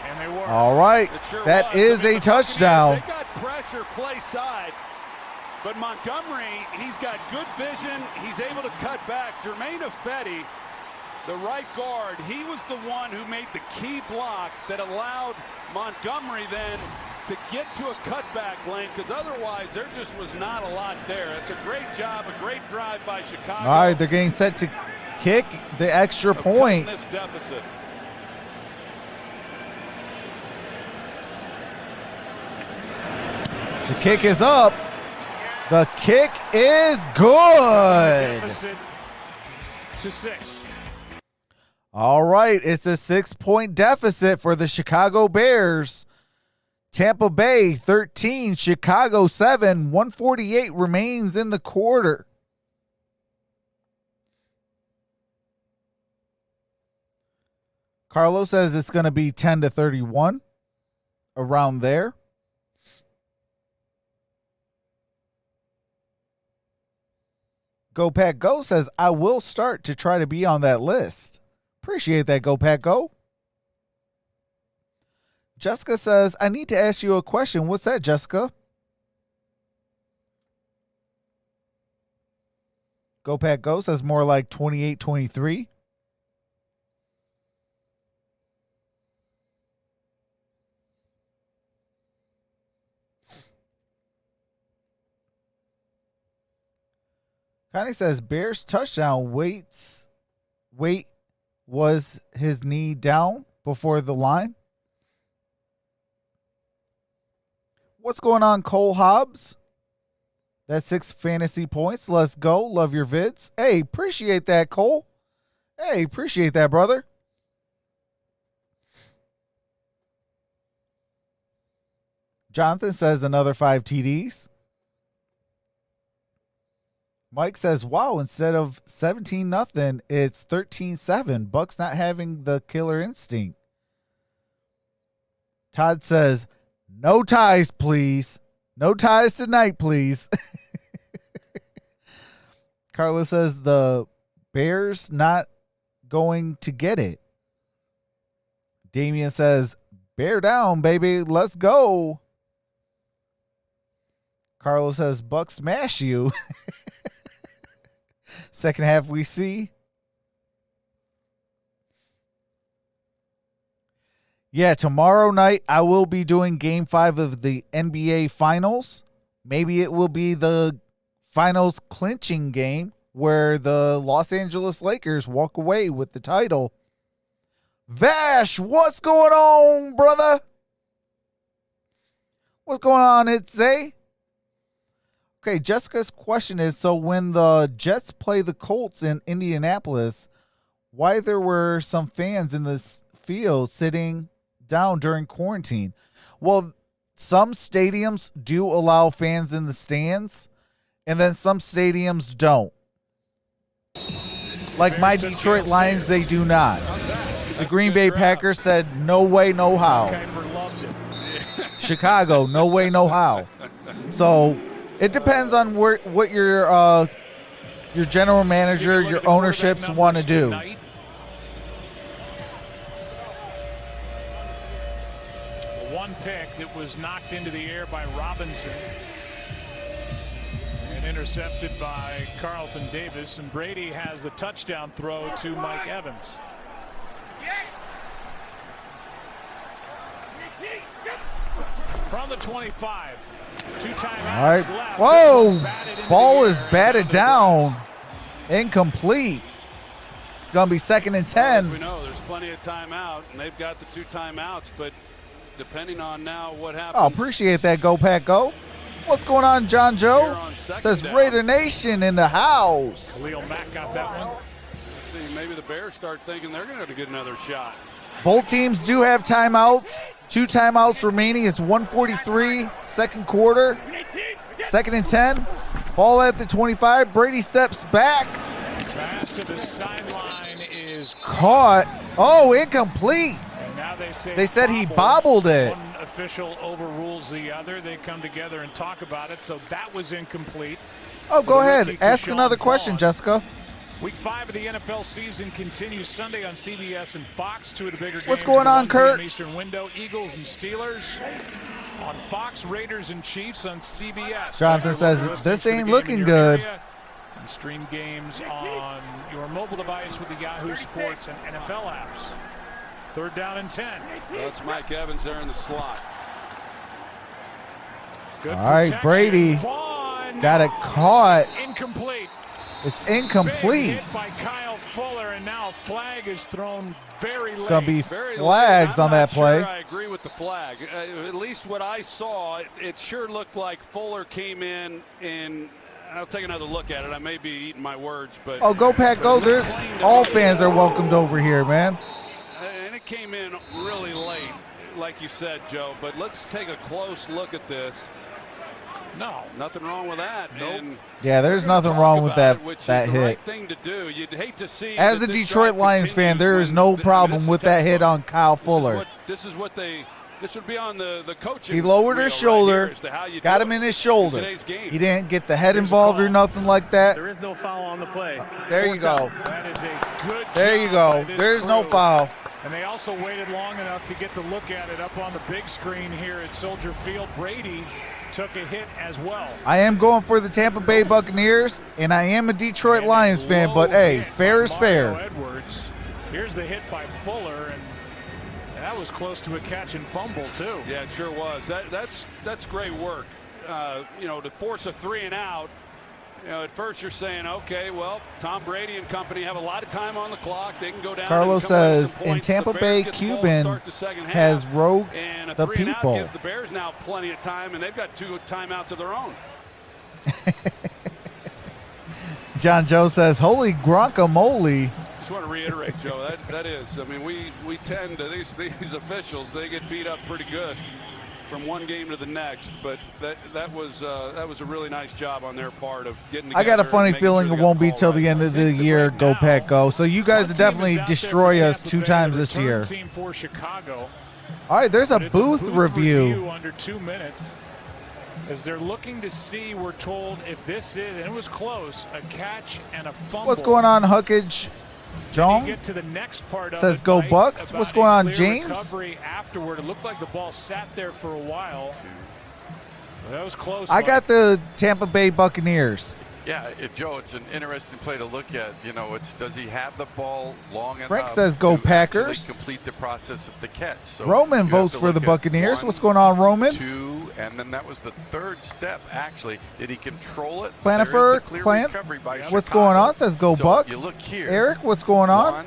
B: And they were.
A: All right. That is a touchdown.
E: They got pressure play side. But Montgomery, he's got good vision. He's able to cut back. Jermaine Ifedi, the right guard, he was the one who made the key block that allowed Montgomery then to get to a cutback lane, because otherwise there just was not a lot there. It's a great job, a great drive by Chicago.
A: All right, they're getting set to kick the extra point.
E: This deficit.
A: The kick is up. The kick is good.
B: Deficit to 6.
A: All right, it's a 6-point deficit for the Chicago Bears. Tampa Bay 13, Chicago 7, 148 remains in the quarter. Carlos says it's going to be 10-31, around there. Go Pack Go says, I will start to try to be on that list. Appreciate that, Go Pack Go. Jessica says, I need to ask you a question. What's that, Jessica? Go Pack Go says more like 28-23. Connie says, Bears touchdown. Wait, was his knee down? before the line. What's going on, Cole Hobbs? That's 6 fantasy points. Let's go. Love your vids. Hey, appreciate that, Cole. Hey, appreciate that, brother. Jonathan says another 5 TDs. Mike says, wow, instead of 17-0, it's 13-7. Bucks not having the killer instinct. Todd says, no ties, please. No ties tonight, please. Carlos says the Bears not going to get it. Damian says, bear down, baby. Let's go. Carlos says, Bucks smash you. Second half we see. Yeah, tomorrow night I will be doing Game 5 of the NBA Finals. Maybe it will be the Finals clinching game where the Los Angeles Lakers walk away with the title. Vash, what's going on, brother? What's going on, it's Zay? Okay, Jessica's question is, so when the Jets play the Colts in Indianapolis, why there were some fans in this field sitting down during quarantine? Well, some stadiums do allow fans in the stands, and then some stadiums don't. Like my Detroit Lions, they do not. The Green Bay Packers said, no way, no how. Chicago, no way, no how. So it depends on what your general manager, your ownerships want to do.
B: One pick that was knocked into the air by Robinson and intercepted by Carlton Davis, and Brady has the touchdown throw to Mike Evans. From the 25, 2 timeouts.
A: All right.
B: Left.
A: Whoa! Ball is batted down. Incomplete. It's going to be 2nd and 10.
E: Well, we know there's plenty of timeout, and they've got the 2 timeouts, but depending on now what happens.
A: Oh, appreciate that. Go, Pack, go. What's going on, John Joe? Says Raider Nation in the house.
B: Khalil Mack got that one.
E: Let's see, maybe the Bears start thinking they're going to have to get another shot.
A: Both teams do have timeouts. 2 timeouts remaining. It's 1:43, second quarter. 2nd and 10. Ball at the 25. Brady steps back.
B: Pass to the sideline is
A: Caught. Oh, incomplete.
B: And now
A: They said he bobbled it.
B: One official overrules the other. They come together and talk about it. So that was incomplete.
A: Oh, go ahead. Ask another question, Jessica.
B: Week 5 of the NFL season continues Sunday on CBS and Fox. 2 of the bigger games.
A: What's going on, Kurt?
B: Eastern window. Eagles and Steelers on Fox. Raiders and Chiefs on CBS.
A: Jonathan says this ain't looking good.
B: And stream games on your mobile device with the Yahoo Sports and NFL apps. 3rd down and 10.
E: Well, it's Mike Evans there in the slot.
B: Good
A: All right,
B: protection.
A: Brady
B: Vaughn.
A: got it caught.
B: Incomplete.
A: It's incomplete.
B: Big hit by Kyle Fuller, and now a flag is thrown very late.
A: It's going to be
E: Very
A: flags
E: late.
A: on that play.
E: Sure I agree with the flag. At least what I saw, it sure looked like Fuller came in, and I'll take another look at it. I may be eating my words, but
A: Oh, go, Pack, go. There's all fans are welcomed over here, man.
E: And it came in really late, like you said, Joe. But let's take a close look at this.
B: No,
E: nothing wrong with that.
B: Nope.
A: Yeah, there's nothing wrong with that
E: Which is
A: that
E: the
A: hit.
E: right thing to do. You'd hate to see.
A: As a Detroit Lions fan, there is no problem with that hit on Kyle Fuller.
E: This would be on the coaching.
A: He lowered his shoulder, got him in his shoulder.
E: today's game.
A: He didn't get the head involved or nothing like that.
F: There is no foul on the play.
A: There you go.
B: that is a good
A: There you
B: job
A: go.
B: by this
A: There's no
B: crew.
A: foul.
B: And they also waited long enough to get to look at it up on the big screen here at Soldier Field. Brady took a hit as well.
A: I am going for the Tampa Bay Buccaneers, and I am a Detroit Lions fan, but hey, fair is fair.
B: Edwards. Here's the hit by Fuller, and that was close to a catch and fumble too.
E: Yeah, it sure was. That's great work. To force a 3 and out You know, at first you're saying, okay, well, Tom Brady and company have a lot of time on the clock. They can go down.
A: Carlos
E: and come away with
A: says,
E: some
A: in
E: points.
A: Tampa
E: The
A: Bay,
E: Bears get the ball to
A: Cuban
E: start the second half,
A: has rogue
E: and a
A: the
E: 3 and out
A: people.
E: gives the Bears now plenty of time, and they've got 2 timeouts of their own.
A: John Joe says, holy guacamole.
E: Just want to reiterate, Joe, that is. I mean, we tend to, these officials, they get beat up pretty good from one game to the next, but that was a really nice job on their part of getting together.
A: I got a funny
E: and making
A: feeling
E: sure
A: it
E: they got
A: won't be
E: ball
A: till
E: right.
A: the end of the year. Go Pack, go. So you guys will definitely destroy us 2 times this year.
B: Team for Chicago.
A: All right, there's a
B: But it's
A: booth review.
B: under 2 minutes. As they're looking to see, we're told if this is, and it was close, a catch and a fumble.
A: What's going on, Huckage? John
B: Get to the next part
A: says,
B: of it,
A: "Go
B: Mike,
A: Bucks."
B: about
A: What's going on,
B: a clear
A: James?
B: recovery afterward, it looked like the ball sat there for a while. That was close.
A: I got the Tampa Bay Buccaneers.
G: Yeah, Joe, it's an interesting play to look at. You know, it's does he have the ball long enough?
A: Frank says, "Go
G: to
A: Packers."
G: actually complete the process of the catch. So
A: Roman
G: you have
A: votes
G: to
A: for the
G: look at
A: Buccaneers.
G: 1,
A: What's going on, Roman?
G: 2, and then that was the 3rd step. Actually, did he control it?
A: Planifer,
G: There is the clear
A: Plant,
G: recovery by
A: what's
G: Chicago.
A: going on? Says, "Go
G: So
A: Bucks."
G: You look here,
A: Eric, what's going on?
G: 1,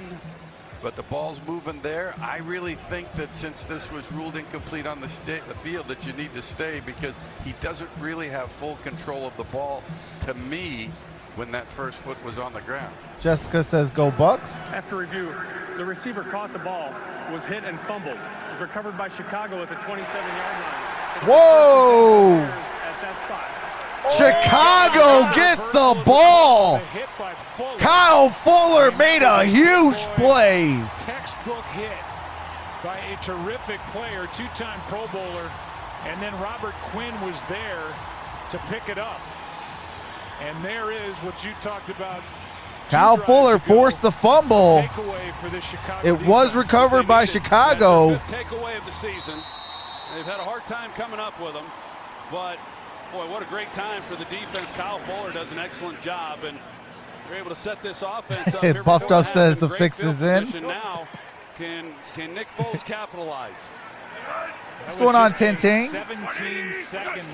G: but the ball's moving there. I really think that since this was ruled incomplete on the field, that you need to stay because he doesn't really have full control of the ball. To me, when that first foot was on the ground.
A: Jessica says, "Go Bucks."
F: After review, the receiver caught the ball, was hit and fumbled. It was recovered by Chicago at the 27-yard line.
A: Whoa!
F: At that spot.
A: Chicago gets the ball.
B: Hit by Fuller.
A: Kyle Fuller made a huge play.
B: Textbook hit by a terrific player, 2-time Pro Bowler, and then Robert Quinn was there to pick it up. And there is what you talked about.
A: Kyle Fuller forced the fumble.
B: Takeaway for the Chicago
A: It was
B: defense.
A: recovered by Chicago.
E: That's the 5th takeaway of the season. They've had a hard time coming up with them, but boy, what a great time for the defense. Kyle Fuller does an excellent job, and they're able to set this offense up. Here
A: Buffed
E: before
A: Up
E: the half
A: says
E: in
A: the
E: great
A: fix
E: field
A: is in.
E: position. Now, can Nick Foles capitalize?
A: What's going on, Tintin?
B: 17-second.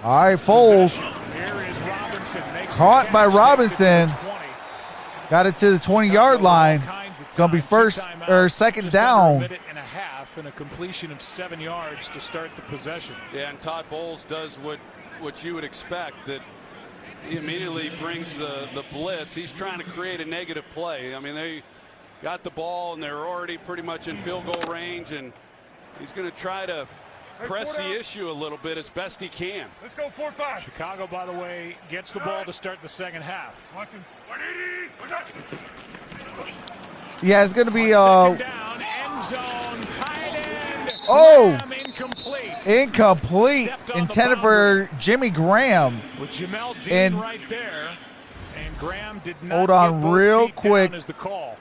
A: All right, Foles.
B: Here is Robinson.
A: Caught by Robinson. Got it to the 20-yard line. It's going to be first or second down.
B: A minute and a half and a completion of 7 yards to start the possession.
E: Yeah, and Todd Bowles does what you would expect, that he immediately brings the blitz. He's trying to create a negative play. I mean, they got the ball and they're already pretty much in field goal range, and he's going to try to press the issue a little bit as best he can.
H: Let's go 4-5.
B: Chicago, by the way, gets the ball to start the second half.
A: Yeah, it's going to be
B: Second down, end zone, tight end.
A: Oh!
B: Graham incomplete.
A: Incomplete.
B: Stepped on the
A: Intended for Jimmy Graham.
B: With Jamel Dean
A: And-
B: right there, and Graham did not
A: Hold on
B: get both
A: real
B: feet
A: quick.
B: down as the call.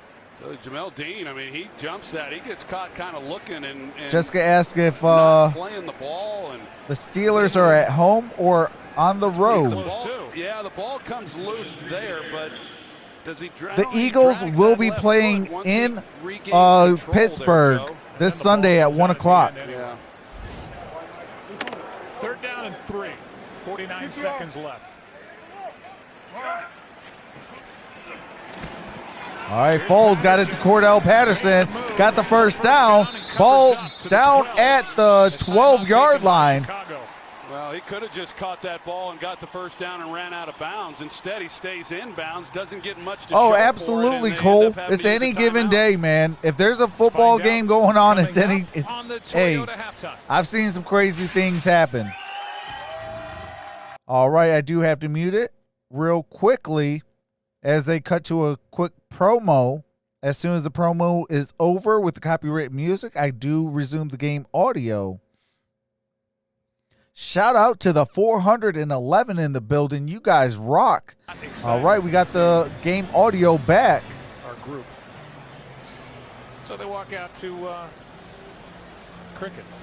E: Jamel Dean, I mean, he jumps that. He gets caught kind of looking and
A: Jessica asked if
E: not playing the ball. And
A: the Steelers are at home or on the road.
B: Close too.
E: yeah, the ball comes loose there, but does he drag?
A: The Eagles will be playing in Pittsburgh this Sunday at 1 o'clock.
E: Yeah.
B: Third down and 3. 49 seconds left.
A: All right, Foles got it to Cordell Patterson. Got the first down. Ball down at the 12-yard line.
E: Well, he could have just caught that ball and got the first down and ran out of bounds. Instead, he stays in bounds, doesn't get much to show
A: Oh,
E: for it,
A: absolutely,
E: and they
A: Cole.
E: end up having
A: It's
E: to use
A: any
E: the
A: given
E: timeout.
A: day, man. If there's a football game going on, it's any.
B: On the
A: Hey,
B: Toyota halftime.
A: I've seen some crazy things happen. All right, I do have to mute it real quickly as they cut to a quick promo. As soon as the promo is over with the copyright music, I do resume the game audio. Shout out to the 411 in the building. You guys rock. All right, we got the game audio back.
B: Our group. So they walk out to crickets.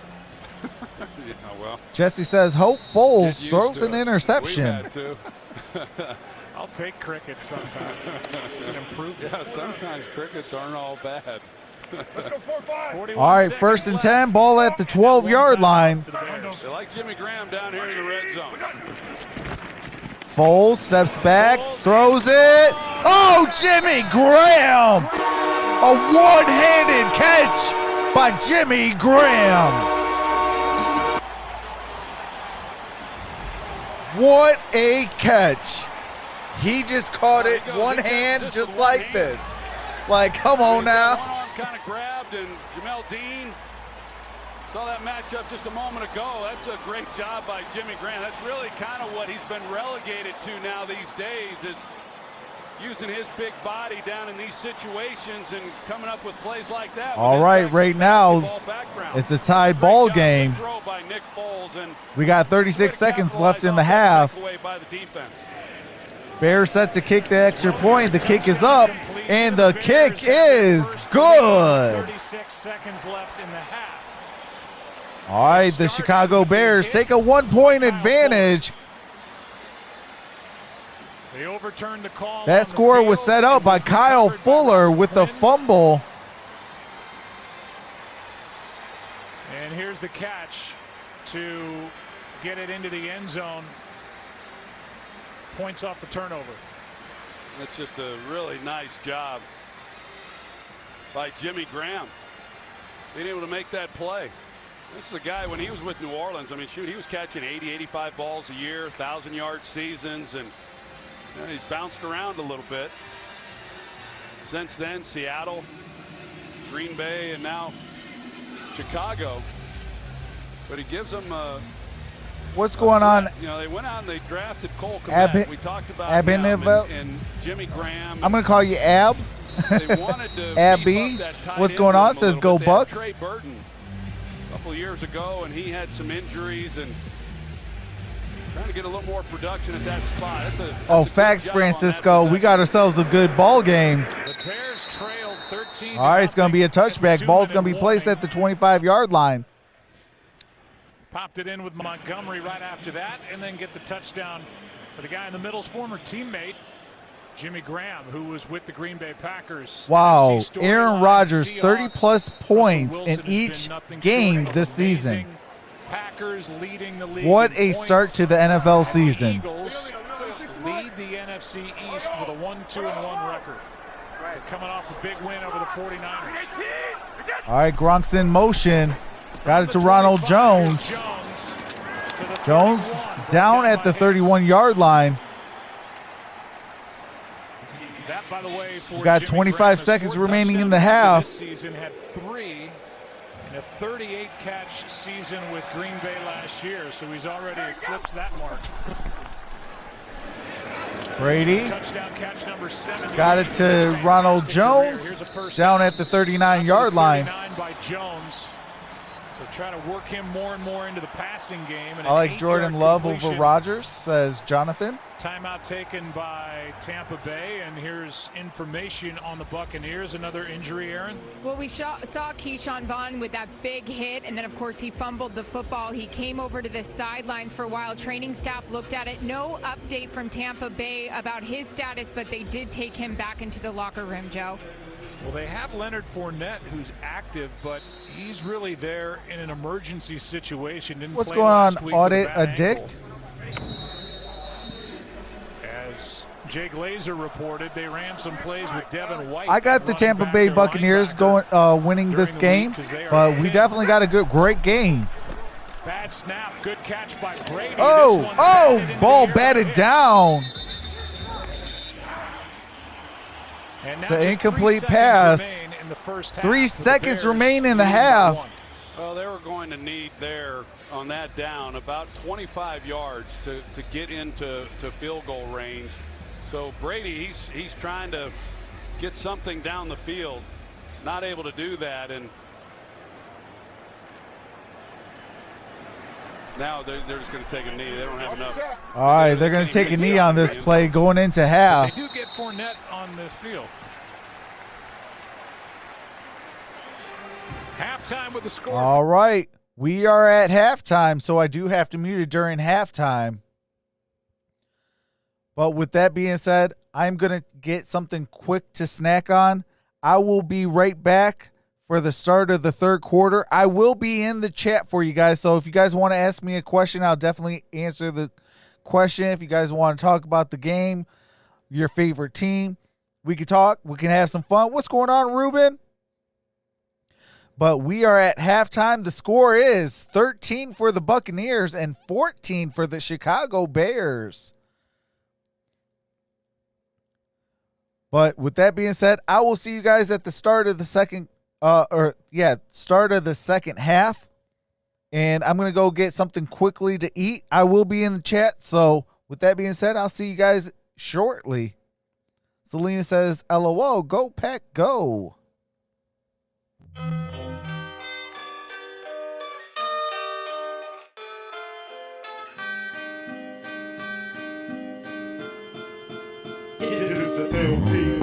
E: Yeah, well,
A: Jesse says, Hope
E: get
A: Foles
E: used
A: throws
E: to
A: an
E: it.
A: interception.
E: We've had to.
B: I'll take crickets sometime. It's an improvement.
E: Yeah, sometimes crickets aren't all bad.
H: Let's go 4-5.
B: 41
A: All right,
B: seconds
A: first and
B: left.
A: 10, ball at the 12-yard line.
B: For the Bears.
E: They like Jimmy Graham down here in the red zone.
A: Foles steps back, throws it. Oh, Jimmy Graham! A one-handed catch by Jimmy Graham. What a catch. He just caught it one hand just like this. Like, come on now.
E: One arm kind of grabbed, and Jamel Dean saw that matchup just a moment ago. That's a great job by Jimmy Graham. That's really kind of what he's been relegated to now these days, is using his big body down in these situations and coming up with plays like that.
A: All right, right now it's a tied ball game. We got 36 seconds left in the half. Bears set to kick the extra point. The kick is up, and the kick is good.
B: 36 seconds left in the half.
A: All right, the Chicago Bears take a 1-point advantage.
B: They overturned the call.
A: That score was set up by Kyle Fuller with the fumble.
B: And here's the catch to get it into the end zone. Points off the turnover.
E: That's just a really nice job by Jimmy Graham, being able to make that play. This is a guy, when he was with New Orleans, I mean, shoot, he was catching 80, 85 balls a year, 1,000-yard seasons, and he's bounced around a little bit. Since then, Seattle, Green Bay, and now Chicago. But he gives them
A: what's going on?
E: You know, they went out and they drafted Cole Kmet. We talked about him and Jimmy Graham.
A: I'm going to call you Ab.
E: They wanted to
A: Abby. What's going on? Says go Bucks.
E: Trey Burton a couple of years ago, and he had some injuries and trying to get a little more production at that spot. That's
A: facts, Francisco. We got ourselves a good ball game.
B: The Bears trailed 13.
A: All right, it's going to be a touchback. Ball's going to be placed at the 25-yard line.
B: Popped it in with Montgomery right after that, and then get the touchdown for the guy in the middle's former teammate, Jimmy Graham, who was with the Green Bay Packers.
A: Wow, Aaron Rodgers, 30-plus points in each game this season.
B: Packers leading the league.
A: What a start to the NFL season.
B: Eagles lead the NFC East with a 1-2-1 record. Coming off a big win over the 49ers.
A: All right, Gronk's in motion. Got it to Ronald Jones. Jones down at the 31-yard line.
B: That, by the way, for
A: we got 25 seconds remaining in the half.
B: This season had 3 in a 38-catch season with Green Bay last year, so he's already eclipsed that mark.
A: Brady
B: touchdown catch number 7.
A: Got it to Ronald Jones down at the 39-yard line.
B: By Jones. So try to work him more and more into the passing game. And
A: I like Jordan Love over Rodgers, says Jonathan.
B: Timeout taken by Tampa Bay, and here's information on the Buccaneers. Another injury, Aaron?
J: Well, we saw Keyshawn Vaughn with that big hit, and then, of course, he fumbled the football. He came over to the sidelines for a while. Training staff looked at it. No update from Tampa Bay about his status, but they did take him back into the locker room, Joe.
B: Well, they have Leonard Fournette, who's active, but he's really there in an emergency situation.
A: What's going on, Audit Addict?
B: As Jay Glazer reported, they ran some plays with Devin White.
A: I got the Tampa Bay Buccaneers going winning this game, but we definitely got a great game.
B: Bad snap, good catch by Brady.
A: Ball batted down. It's an incomplete pass. 3 seconds remain in the half.
E: Well, they were going to need there on that down about 25 yards to get into field goal range. So Brady, he's trying to get something down the field, not able to do that, and now they're just going to take a knee. They don't have enough.
A: All right, they're going to take a knee on this play going into half.
B: They do get Fournette on the field. Halftime with the score.
A: All right, we are at halftime, so I do have to mute it during halftime. But with that being said, I'm going to get something quick to snack on. I will be right back for the start of the third quarter. I will be in the chat for you guys, so if you guys want to ask me a question, I'll definitely answer the question. If you guys want to talk about the game, your favorite team, we can talk. We can have some fun. What's going on, Ruben? But we are at halftime. The score is 13 for the Buccaneers and 14 for the Chicago Bears. But with that being said, I will see you guys at the start of the second half. And I'm going to go get something quickly to eat. I will be in the chat. So with that being said, I'll see you guys shortly. Selena says, LOL, go Pack, go.
C: It's the LV.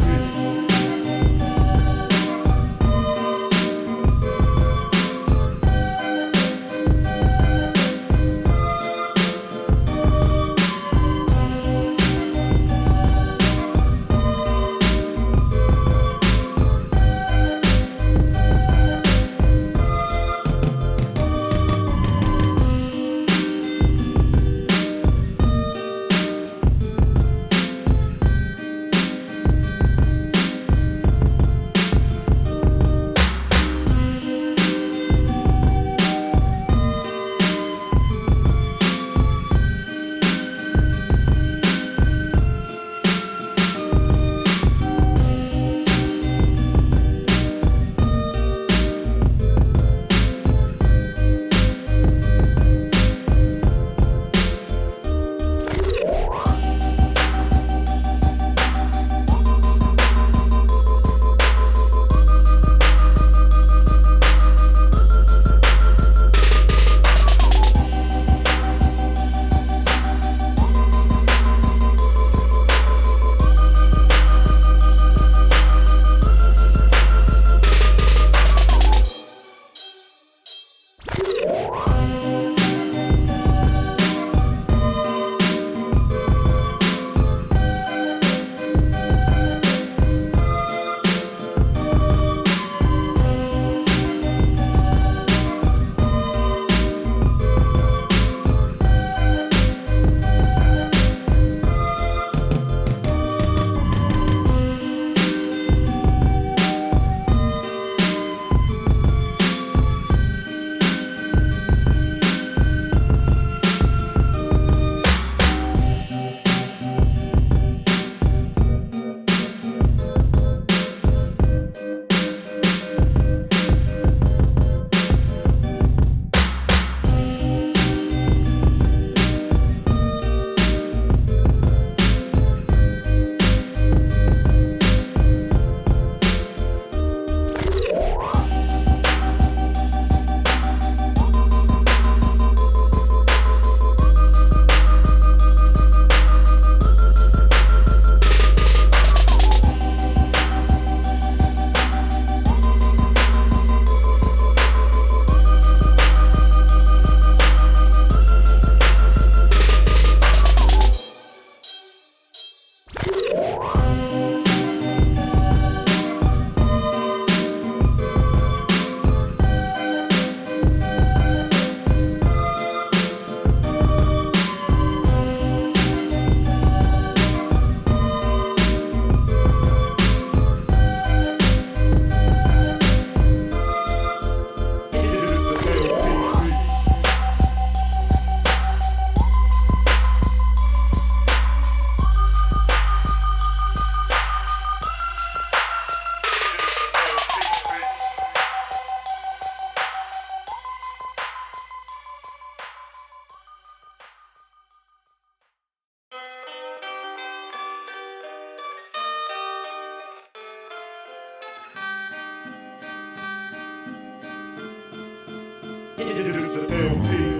C: It's the LV.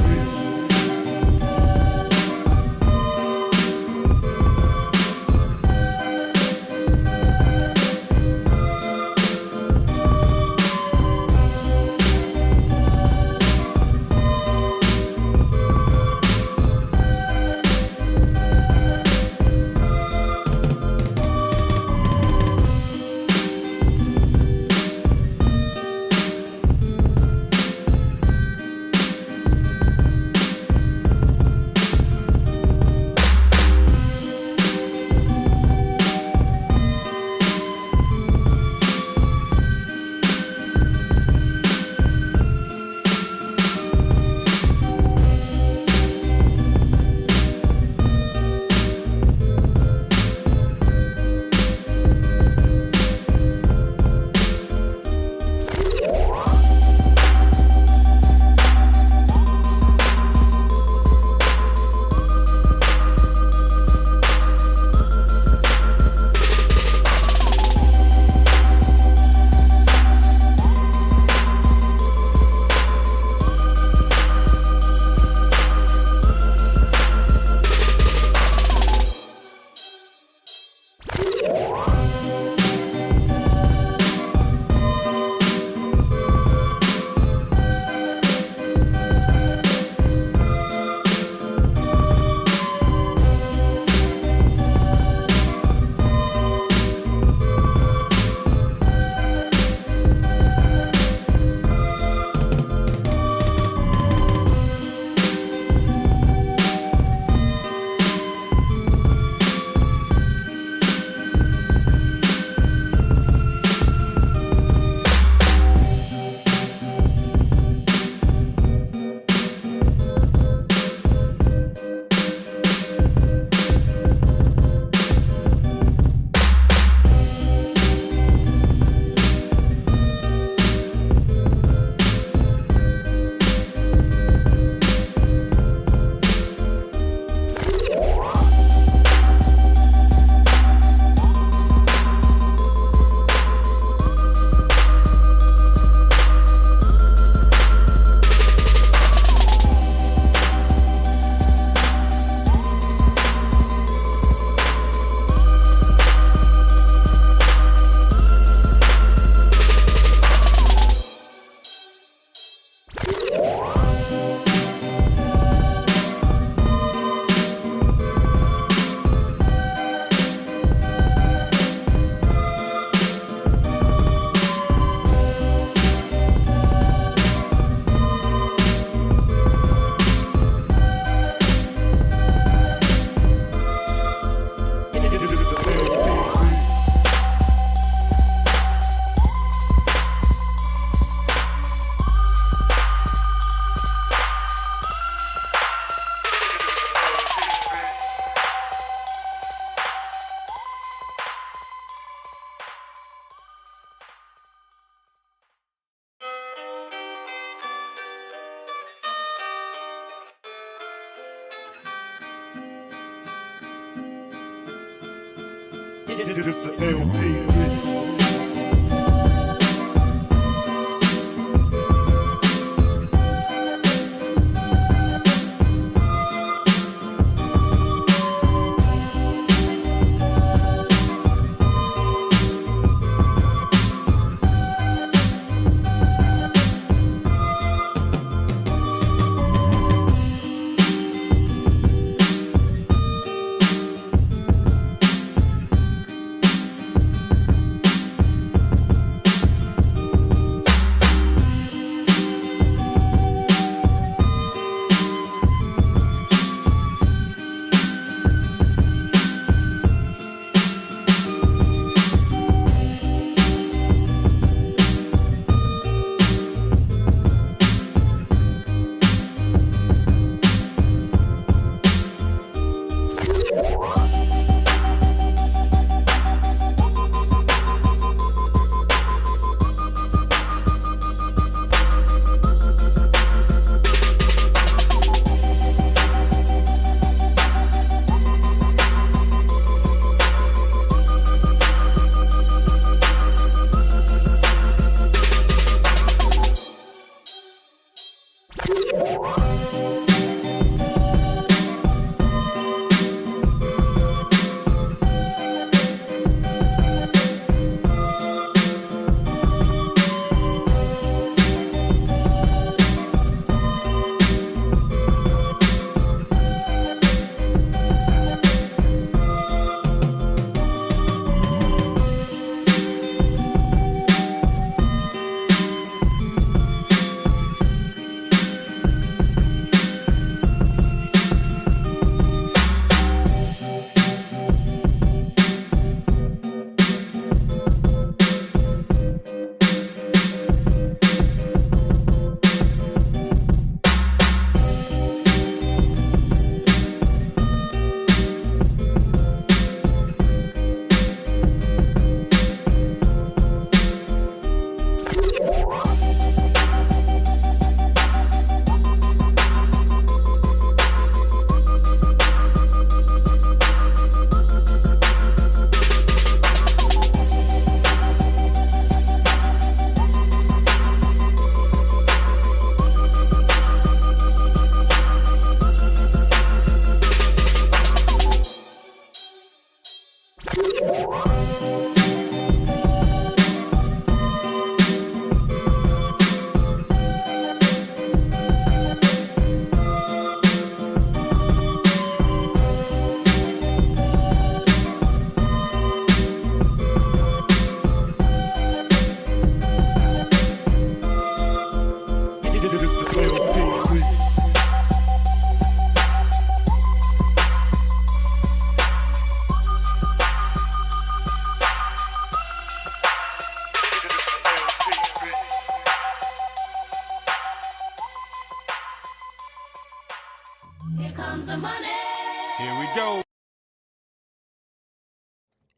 C: This the LP.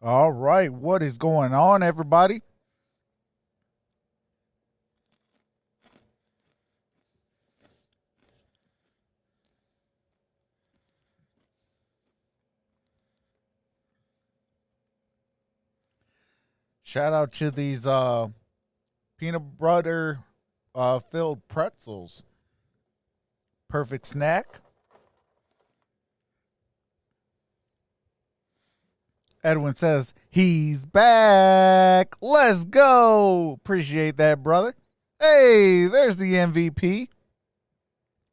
A: All right, what is going on, everybody? Shout out to these peanut butter filled pretzels. Perfect snack. Edwin says, he's back. Let's go. Appreciate that, brother. Hey, there's the MVP.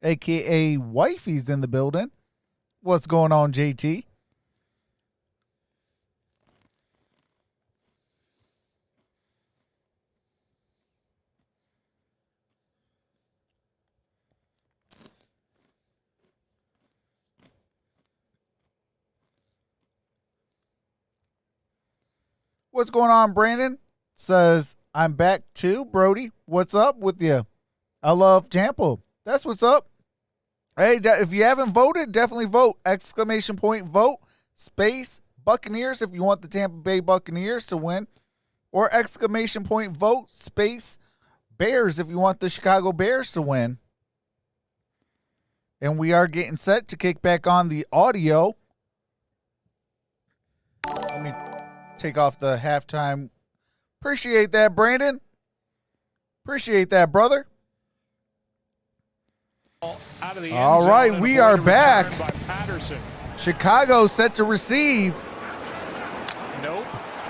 A: AKA Wifey's in the building. What's going on, JT? What's going on, Brandon? Says, I'm back too. Brody, what's up with you? I love Tampa. That's what's up. Hey, if you haven't voted, definitely vote. Exclamation point vote. Space Buccaneers if you want the Tampa Bay Buccaneers to win. Or exclamation point vote. Space Bears if you want the Chicago Bears to win. And we are getting set to kick back on the audio. Let me take off the halftime. Appreciate that, Brandon. Appreciate that, brother. All right, we are back. Chicago set to receive.
B: Nope.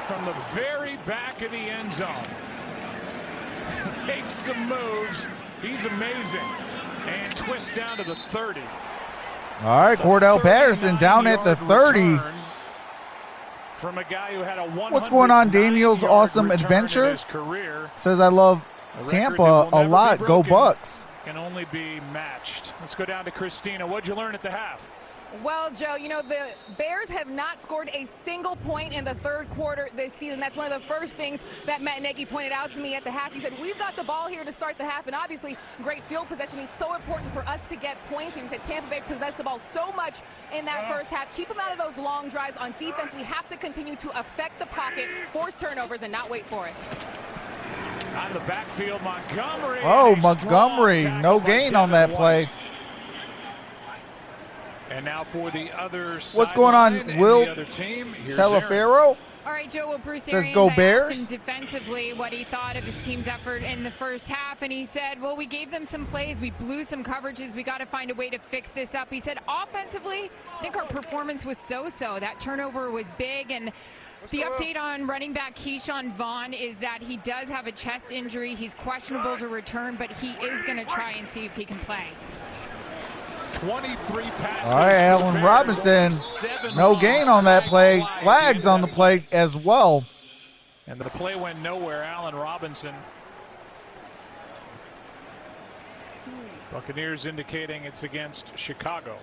B: From the very back of the end zone. Makes some moves. He's amazing. And twists down to the 30.
A: All right, Cordell Patterson down at the 30.
B: From a guy who had a
A: what's going on, Daniel's Awesome Adventure? Says, I love Tampa a lot. Go Bucks.
B: Can only be matched. Let's go down to Christina. What'd you learn at the half?
K: Well, Joe, you know, the Bears have not scored a single point in the third quarter this season. That's one of the first things that Matt Nagy pointed out to me at the half. He said, we've got the ball here to start the half, and obviously great field possession. It's so important for us to get points. He said Tampa Bay possessed the ball so much in that first half. Keep them out of those long drives. On defense, we have to continue to affect the pocket, force turnovers, and not wait for it.
B: Out of the backfield, Montgomery.
A: Oh, Montgomery. No gain on that play.
B: And now for the other
A: what's going on, Will Telefero?
J: All right, Joe, well, Bruce
A: says
J: Arians,
A: go
J: I
A: Bears.
J: asked him defensively what he thought of his team's effort in the first half, and he said, well, we gave them some plays. We blew some coverages. We got to find a way to fix this up. He said offensively, I think our performance was so-so. That turnover was big, and the update on running back Keyshawn Vaughn is that he does have a chest injury. He's questionable to return, but he is going to try and see if he can play.
B: 23 passes.
A: All right, Allen Robinson. No gain on that play. Flags on the play as well.
B: And the play went nowhere. Allen Robinson. Buccaneers indicating it's against Chicago.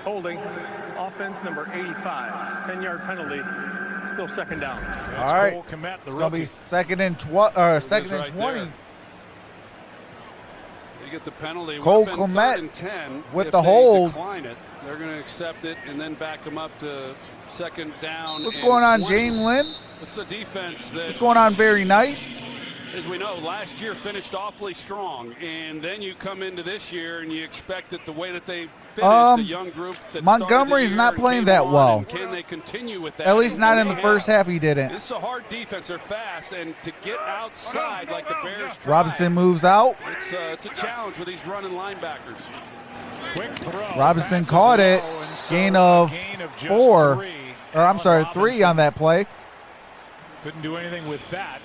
F: Holding. Offense number 85. 10-yard penalty. Still second down.
A: All right. It's going to be second and 20.
E: They get the penalty.
A: Cole Clement with the hold.
E: Decline it, they're going to accept it and then back them up to second down.
A: What's going on, Jane Lynn?
E: It's a defense that,
A: what's going on, Very Nice?
E: As we know, last year finished awfully strong, and then you come into this year and you expect that the way that they finished, the young group that
A: Montgomery's not playing that well.
E: Can they continue with that?
A: At least not in the first half, he didn't.
E: It's a hard defense. They're fast, and to get outside like the Bears try,
A: Robinson moves out.
E: It's a challenge with these running linebackers.
B: Quick throw.
A: Robinson caught it. Gain of 4. Or I'm sorry, 3 on that play.
B: Couldn't do anything with that.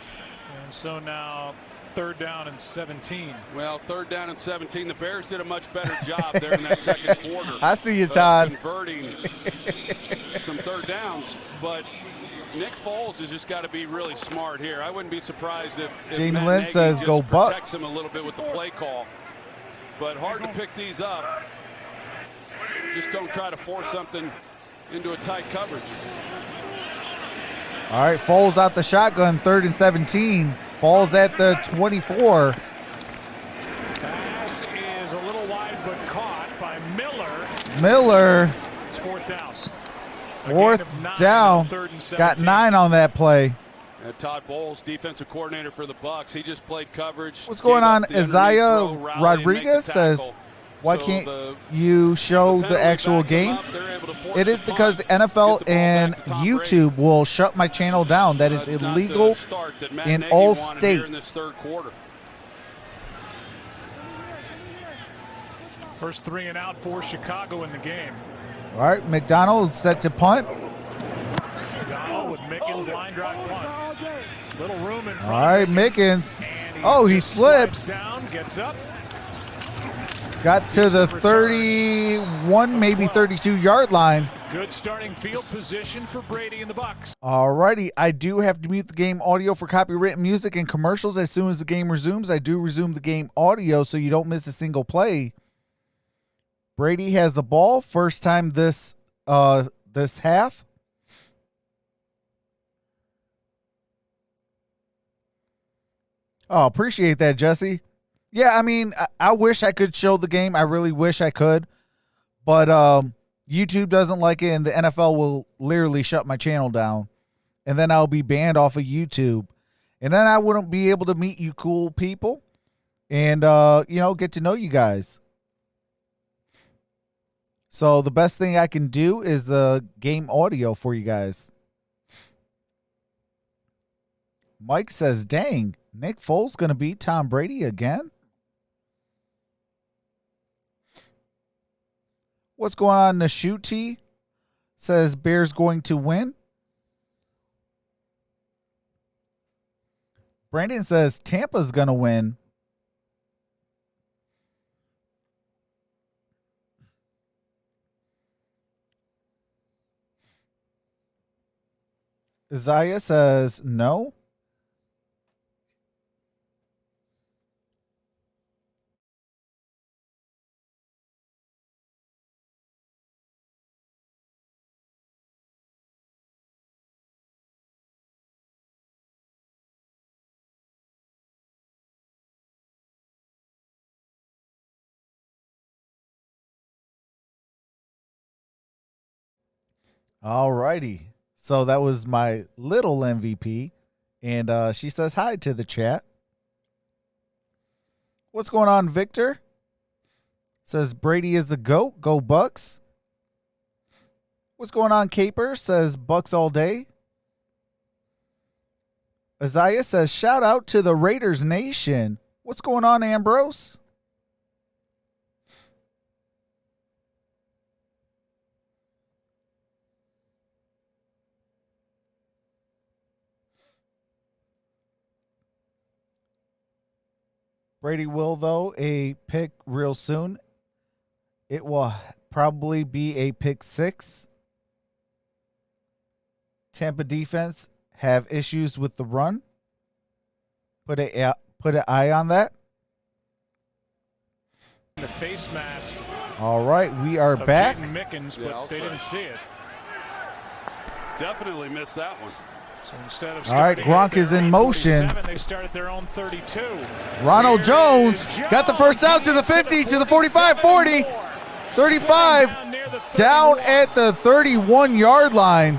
B: And so now third down and 17.
E: Well, third down and 17. The Bears did a much better job there in that second quarter.
A: I see you, Todd.
E: Converting some third downs, but Nick Foles has just got to be really smart here. I wouldn't be surprised if
A: Jamie
E: Matt
A: Lynn
E: Nagy
A: says
E: just
A: go
E: protects
A: Bucks.
E: him a little bit with the play call, but hard to pick these up. Just don't try to force something into a tight coverage.
A: All right, Foles out the shotgun, 3rd and 17. Ball's at the 24.
B: Pass is a little wide, but but caught by Miller.
A: Miller.
B: It's fourth down.
A: Fourth down. Got 9 on that play.
E: Todd Bowles, defensive coordinator for the Bucs, he just played coverage.
A: What's going on? Isaiah Rodriguez says, why can't you show the actual game? It is because the NFL and YouTube will shut my channel down. That is illegal in all states.
B: First 3 and out for Chicago in the game.
A: All right, McDonald set to punt.
B: McDonald with Mickens, line drive punt. Little room in front.
A: All right, Mickens. Oh, he slips.
B: Down, gets up.
A: Got to the 31, maybe 32-yard line.
B: Good starting field position for Brady and the Bucs.
A: All righty, I do have to mute the game audio for copyrighted music and commercials. As soon as the game resumes, I do resume the game audio so you don't miss a single play. Brady has the ball, first time this half. Oh, appreciate that, Jesse. Yeah, I mean, I wish I could show the game. I really wish I could. But YouTube doesn't like it, and the NFL will literally shut my channel down. And then I'll be banned off of YouTube. And then I wouldn't be able to meet you cool people and, get to know you guys. So the best thing I can do is the game audio for you guys. Mike says, dang, Nick Foles going to beat Tom Brady again? What's going on? Nashuti says Bears going to win. Brandon says Tampa's going to win. Isaiah says no. All righty. So that was my little MVP. And she says hi to the chat. What's going on, Victor? Says Brady is the GOAT. Go Bucks. What's going on, Caper? Says Bucks all day. Isaiah says shout out to the Raiders Nation. What's going on, Ambrose? Brady will, though, a pick real soon. It will probably be a pick 6. Tampa defense have issues with the run. Put an eye on that.
B: The face mask.
A: All right, we are back.
B: Mickens, but they didn't see it.
E: Definitely missed that one.
B: So instead of
A: all right, Gronk is in motion.
B: They start at their own 32.
A: Ronald Jones got the first down to the 50, to the 45, 40, 35, down at the 31-yard line.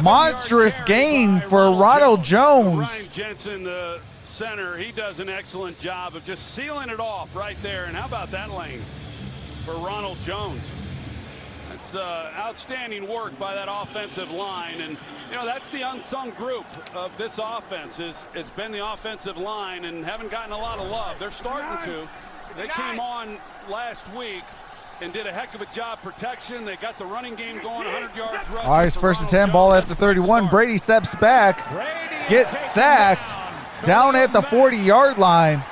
A: Monstrous gain for Ronald Jones.
E: Ryan Jensen, the center, he does an excellent job of just sealing it off right there. And how about that lane for Ronald Jones? That's outstanding work by that offensive line. And, that's the unsung group of this offense. It's been the offensive line and haven't gotten a lot of love. They're starting to. They came on last week and did a heck of a job protection. They got the running game going, 100 yards rushing.
A: All right, it's first and 10, ball at the 31. Brady steps back, gets sacked, down at the 40-yard line.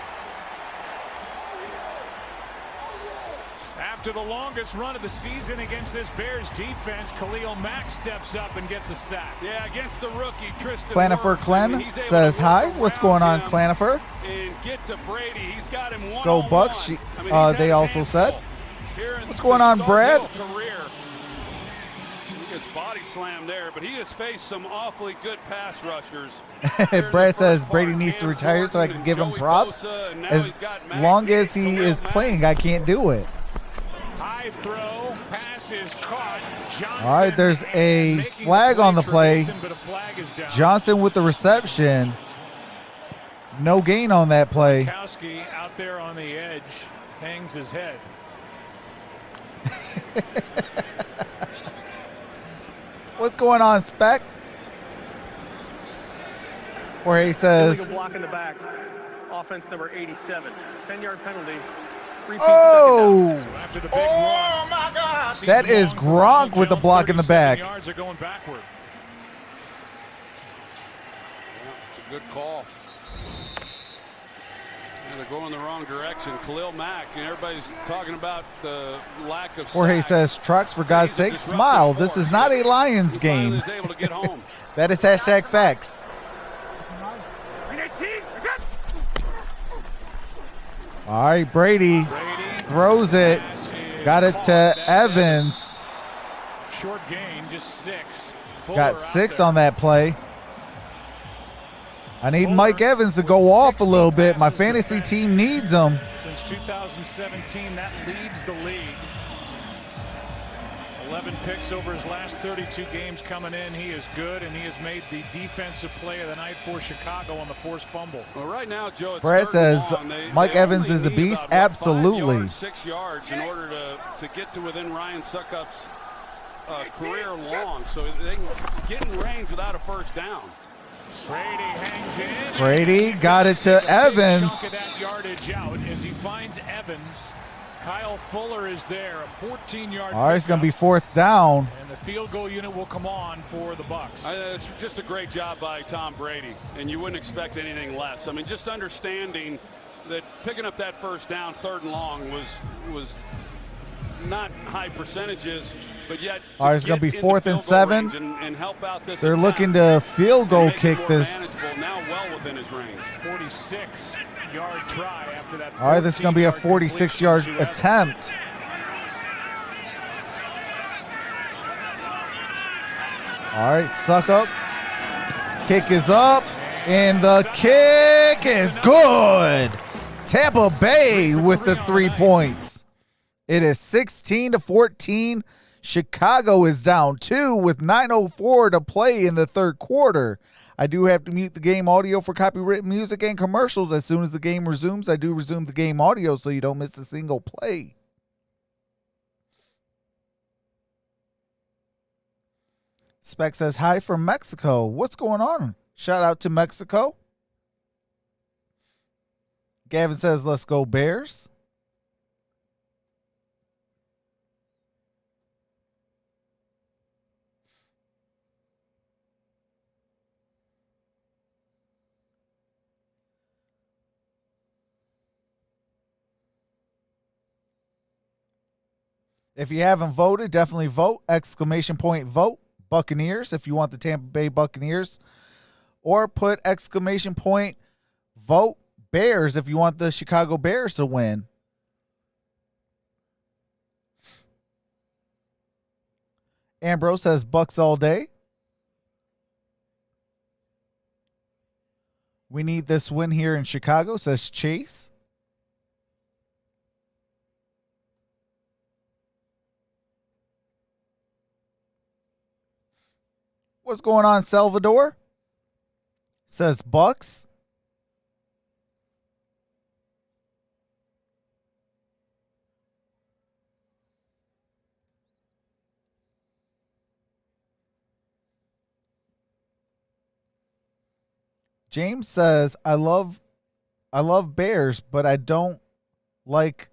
B: After the longest run of the season against this Bears defense, Khalil Mack steps up and gets a sack.
E: Yeah, against the rookie, Tristan
A: Clanifer Clem says hi. What's going on, Clanifer?
E: And get to Brady. He's got him one.
A: Go Bucks, they also said. What's going on, Brad?
E: Gets body slammed there, but he has faced some awfully good pass rushers.
A: Brad says Brady needs to retire so I can give him props. As long as he is playing, I can't do it.
B: High throw, pass is caught. Johnson,
A: all right, there's a flag on the play. Johnson with the reception. No gain on that play.
B: Kowski out there on the edge, hangs his head.
A: What's going on, Spec? Where he says,
F: illegal block in the back. Offense number 87. 10-yard penalty.
A: oh,
D: Oh my God!
A: that is Gronk with the block in the back.
B: Yards are going backward.
E: It's a good call. They're going the wrong direction. Khalil Mack, and everybody's talking about the lack of
A: Jorge
E: sacks.
A: says, Trucks, for God's sake, smile. This is not a Lions
E: He
A: game.
E: was able to get home.
A: That is hashtag facts. All right, Brady throws it. Got it to Evans.
B: Short gain, just 6.
A: Got 6 on that play. I need Mike Evans to go off a little bit. My fantasy team needs him.
B: Since 2017, that leads the league. 11 picks over his last 32 games coming in. He is good, and he has made the defensive play of the night for Chicago on the forced fumble.
E: Well, right now, Joe, it's
A: Brad says Mike
E: they
A: Evans
E: only
A: is a
E: need
A: beast.
E: about, what, 5
A: Absolutely.
E: yards, 6 yards in order to get to within Ryan Succop's career long. So they can get in range without a first down.
B: Brady hangs in.
A: Brady got it to Evans.
B: Chunk of that yardage out as he finds Evans. Kyle Fuller is there, a 14-yard.
A: All right, it's going to be 4th down.
B: And the field goal unit will come on for the Bucs.
E: It's just a great job by Tom Brady, and you wouldn't expect anything less. I mean, just understanding that picking up that first down, 3rd and long, was not high percentages, but yet
A: All right, it's going to be 4th and 7.
E: And help out this.
A: They're looking to field goal kick this.
E: Now well within his range.
B: 46-yard try after that.
A: All right, this is going to be a 46-yard attempt. All right, suck up. Kick is up, and the kick is good. Tampa Bay with the 3 points. It is 16-14. Chicago is down 2 with 9:04 to play in the 3rd quarter. I do have to mute the game audio for copyrighted music and commercials. As soon as the game resumes, I do resume the game audio so you don't miss a single play. Spec says, hi from Mexico. What's going on? Shout out to Mexico. Gavin says, let's go Bears. If you haven't voted, definitely vote. ! Vote Buccaneers if you want the Tampa Bay Buccaneers. Or put ! Vote Bears if you want the Chicago Bears to win. Ambrose says Bucks all day. We need this win here in Chicago, says Chase. What's going on, Salvador? Says Bucks. James says, I love Bears, but I don't like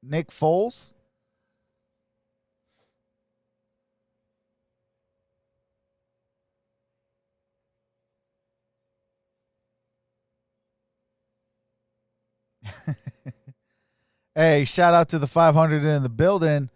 A: Nick Foles. Hey, shout out to the 500 in the building,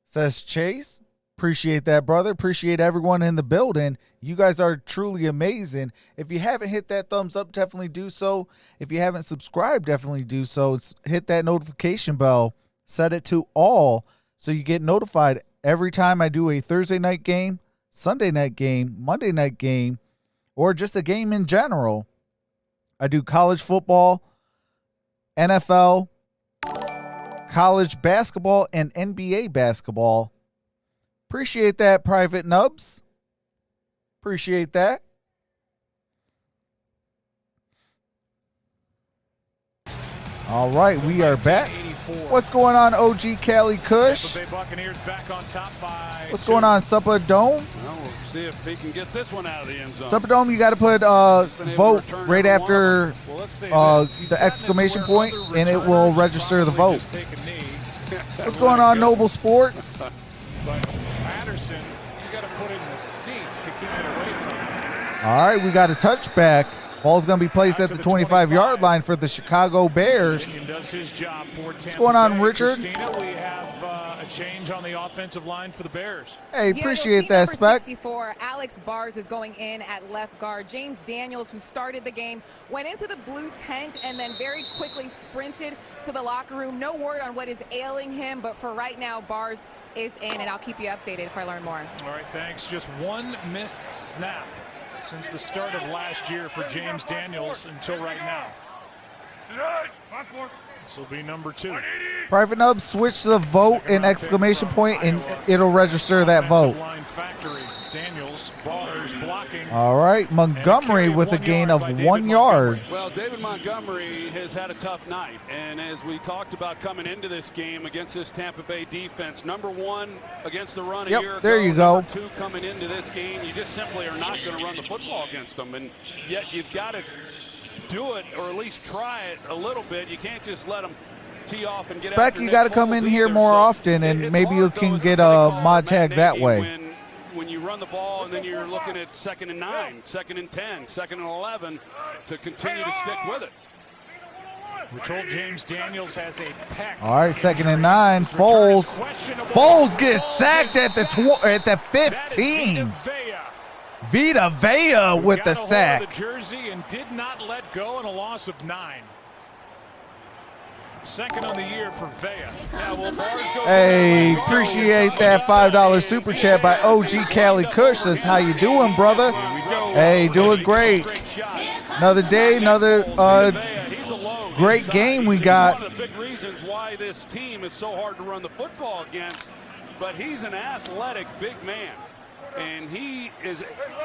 A: says Chase. Appreciate that, brother. Appreciate everyone in the building. You guys are truly amazing. If you haven't hit that thumbs up, definitely do so. If you haven't subscribed, definitely do so. Hit that notification bell. Set it to all so you get notified every time I do a Thursday night game, Sunday night game, Monday night game, or just a game in general, I do college football, NFL, college basketball, and NBA basketball. Appreciate that, Private Nubs. Appreciate that. All right, we are back. What's going on, OG Cali Kush?
B: Tampa Bay Buccaneers back on top by
A: What's going on, Supper Dome?
E: Well, we'll see if he can get this one out of the end zone.
A: Supper Dome, you got to put vote right after the exclamation point, and it will register the vote. What's going on, Noble Sports?
B: But Patterson, you got to put it in the seats to keep it away from him.
A: All right, we got a touchback. Ball's going to be placed at the 25-yard line for the Chicago Bears.
B: Does his job for
A: What's going on, Richard?
B: Christina, we have a change on the offensive line for the Bears.
A: Hey, appreciate that, Spec.
K: 64, Alex Bars is going in at left guard. James Daniels, who started the game, went into the blue tent and then very quickly sprinted to the locker room. No word on what is ailing him, but for right now, Bars is in, and I'll keep you updated if I learn more.
B: All right, thanks. Just one missed snap since the start of last year for James Daniels until right now. This will be number 2.
A: Private Nub, switch the vote and exclamation point, and it'll register that vote.
B: Daniels, Bars blocking.
A: All right, Montgomery with a gain of 1 yard.
E: Well, David Montgomery has had a tough night, and as we talked about coming into this game against this Tampa Bay defense, number 1 against the run a year ago.
A: There you go.
E: Number 2 coming into this game, you just simply are not going to run the football against them, and yet you've got to do it or at least try it a little bit. You can't just let them tee off and get
A: Spec,
E: after
A: you
E: Nick
A: got to come
E: Foles
A: in here
E: either.
A: more
E: So
A: often, and maybe you can get a mod tag that way.
E: When you run the ball and then you're looking at 2nd and 9, 2nd and 10, 2nd and 11 to continue to stick with it.
B: We're told James Daniels has a pec.
A: All right, 2nd and 9. Foles gets sacked at the 15. Vita Vea with the sack.
B: The jersey and did not let go, and a loss of 9. Second on the year for Vea.
A: Hey, appreciate that $5 super chat by OG Cali Kush. Says, how you doing, brother? Hey, doing great. Another day, another great game we got.
E: One of the big reasons why this team is so hard to run the football against, but he's an athletic big man. And he is,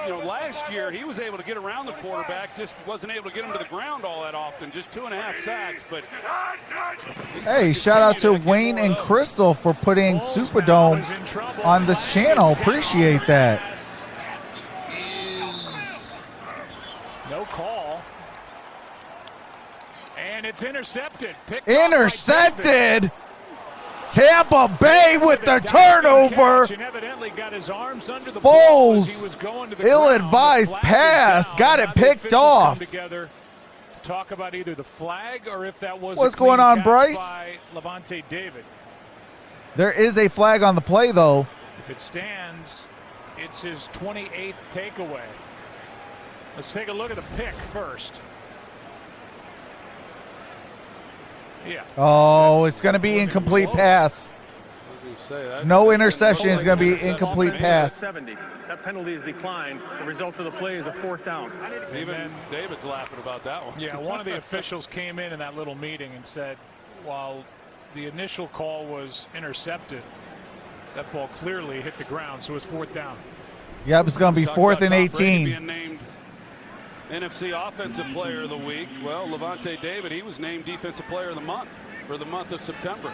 E: last year he was able to get around the quarterback, just wasn't able to get him to the ground all that often, just 2.5 sacks. But
A: hey, shout out to Wayne and Crystal for putting Superdome on this channel. Appreciate that.
B: No call. And it's intercepted.
A: Intercepted! Tampa Bay with the turnover. Foles, ill-advised pass, got it picked off.
B: Talk about either the flag or if that was
A: what's going on, Bryce?
B: By Levante David.
A: There is a flag on the play, though.
B: If it stands, it's his 28th takeaway. Let's take a look at the pick first. Yeah.
A: Oh, it's going to be incomplete pass. No interception is going to be incomplete pass.
F: 70. That penalty is declined. The result of the play is a 4th down.
E: Even David's laughing about that one.
B: Yeah, one of the officials came in that little meeting and said, while the initial call was intercepted, that ball clearly hit the ground, so it's 4th down.
A: Yep, it's going to be 4th and 18.
E: Being named NFC Offensive Player of the Week. Well, Levante David, he was named Defensive Player of the Month for the month of September.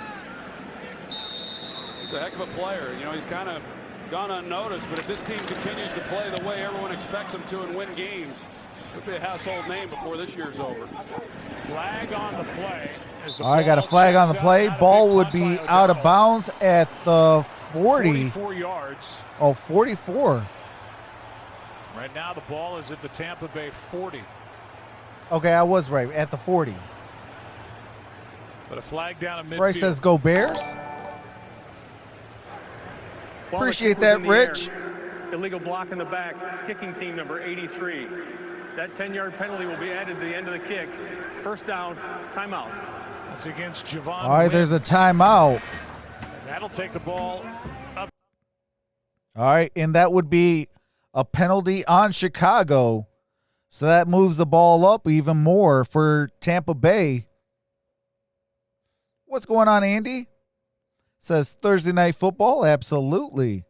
E: He's a heck of a player. He's kind of gone unnoticed, but if this team continues to play the way everyone expects them to and win games, it'll be a household name before this year's over.
B: Flag on the play.
A: I got a flag on the play. Ball would be out of bounds at the 40.
B: 44 yards.
A: Oh, 44.
B: Right now the ball is at the Tampa Bay 40.
A: Okay, I was right, at the 40.
B: But a flag down at midfield.
A: Bryce says go Bears. Appreciate that, Rich.
F: Illegal block in the back, kicking team number 83. That 10-yard penalty will be added to the end of the kick. 1st down, timeout.
B: That's against Javon.
A: All right, there's a timeout.
B: That'll take the ball up.
A: All right, and that would be a penalty on Chicago. So that moves the ball up even more for Tampa Bay. What's going on, Andy? Says Thursday Night Football. Absolutely.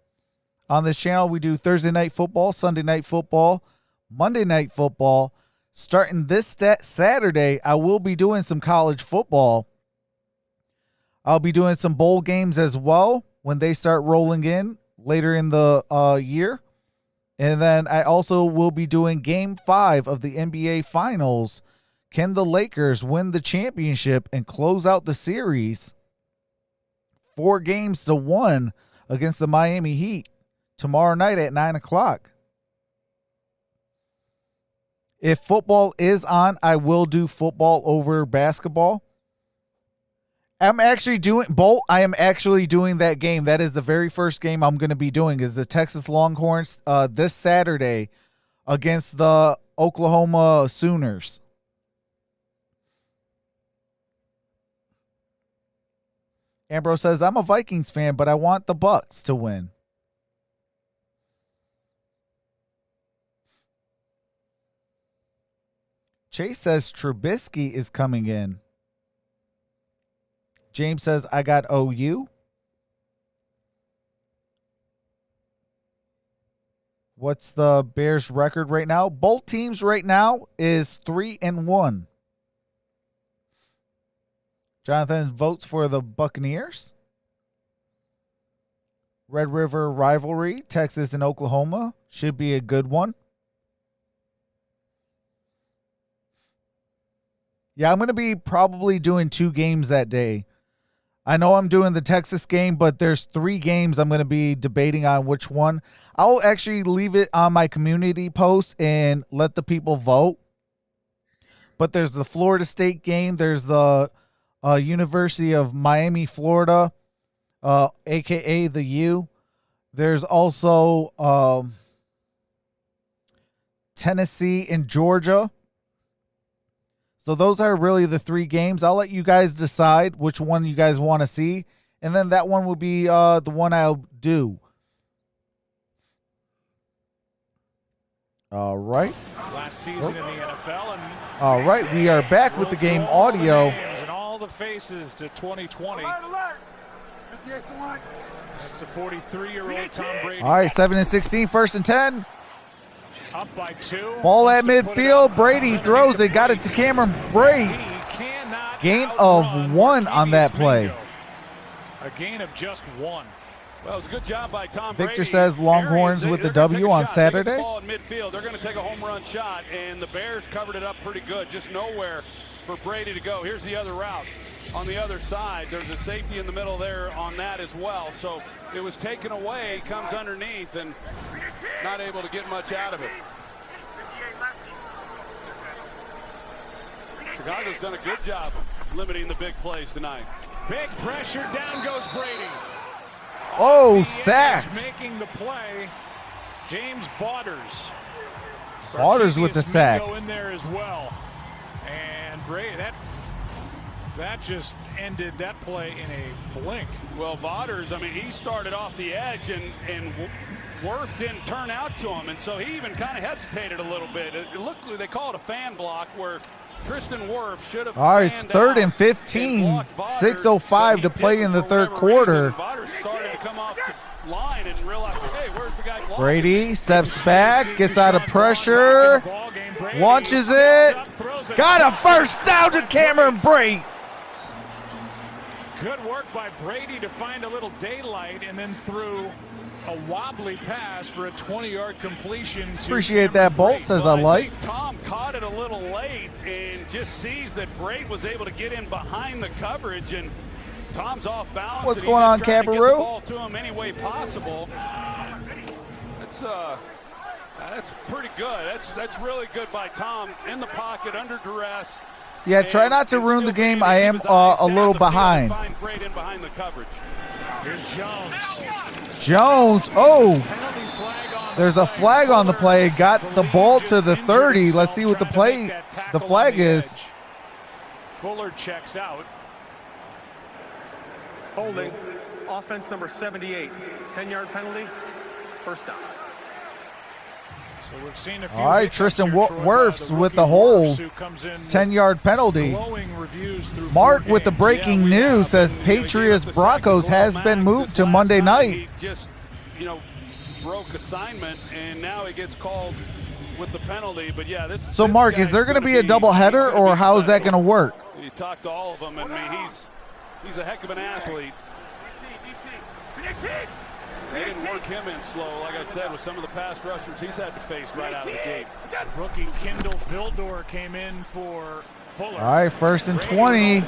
A: On this channel, we do Thursday Night Football, Sunday Night Football, Monday Night Football. Starting this Saturday, I will be doing some college football. I'll be doing some bowl games as well when they start rolling in later in the year. And then I also will be doing Game 5 of the NBA Finals. Can the Lakers win the championship and close out the series 4-1 against the Miami Heat tomorrow night at 9 o'clock? If football is on, I will do football over basketball. I'm actually doing Bolt. I am actually doing that game. That is the very first game I'm going to be doing is the Texas Longhorns this Saturday against the Oklahoma Sooners. Ambrose says, I'm a Vikings fan, but I want the Bucks to win. Chase says Trubisky is coming in. James says, I got OU. What's the Bears record right now? Both teams right now is 3-1. Jonathan votes for the Buccaneers. Red River rivalry, Texas and Oklahoma. Should be a good one. Yeah, I'm going to be probably doing 2 games that day. I know I'm doing the Texas game, but there's 3 games I'm going to be debating on which one. I'll actually leave it on my community post and let the people vote. But there's the Florida State game. There's the University of Miami, Florida, a.k.a. the U. There's also Tennessee and Georgia. So those are really the 3 games. I'll let you guys decide which one you guys want to see. And then that one will be the one I'll do. All right.
B: Last season in the NFL. And
A: all right, we are back with the game audio.
B: And all the faces to 2020. That's a 43-year-old Tom Brady.
A: All right, 7-16, 1st and 10.
B: Up by 2.
A: Ball at midfield. Brady throws it. Got it to Cameron Brate. Gain of 1 on that play.
B: A gain of just 1.
E: Well, it was a good job by Tom
A: Victor
E: Brady.
A: says Longhorns with the W on Saturday.
E: They get the ball in midfield. They're going to take a home run shot, and the Bears covered it up pretty good. Just nowhere for Brady to go. Here's the other route. On the other side, there's a safety in the middle there on that as well. So it was taken away, comes underneath, and not able to get much out of it. Chicago's done a good job limiting the big plays tonight.
B: Big pressure, down goes Brady.
A: Oh, sacked.
B: Making the play, James Vaughters.
A: Vaughters with the sack.
B: In there as well. And Brady, that just ended that play in a blink.
E: Well, Vaughters, I mean, he started off the edge, and Wirth didn't turn out to him, and so he even kind of hesitated a little bit. It looked like they call it a fan block where Tristan Wirth should have.
A: All right, it's 3rd and 15. 6:05 to play in the 3rd quarter.
E: Vaughters started to come off the line and realized, hey, where's the guy blocking?
A: Brady steps back, gets out of pressure, launches it, got a first down to Cameron Brate.
B: Good work by Brady to find a little daylight and then threw a wobbly pass for a 20-yard completion.
A: Appreciate that, Bolt, says I like.
E: Tom caught it a little late and just sees that Brate was able to get in behind the coverage, and Tom's off balance.
A: What's going on, Cabaroo?
E: Ball to him any way possible. That's pretty good. That's really good by Tom in the pocket under duress.
A: Yeah, try not to ruin the game. I am a little behind.
B: Here's Jones.
A: Jones. Oh, there's a flag on the play. Got the ball to the 30. Let's see what the flag is.
B: Fuller checks out.
F: Holding. Offense number 78. 10-yard penalty. First down.
B: So we've seen a few.
A: All right, Tristan Wirfs with the hold. 10-yard penalty. Mark with the breaking news says Patriots Broncos has been moved to Monday night.
E: He just, broke assignment, and now he gets called with the penalty. But yeah, this.
A: So Mark, is there going to be a doubleheader, or how is that going to work?
E: You talked to all of them, and I mean, he's a heck of an athlete. They didn't work him in slow, like I said, with some of the pass rushers he's had to face right out of the gate.
B: Rookie Kendall Vildor came in for Fuller.
A: All right, 1st and 20.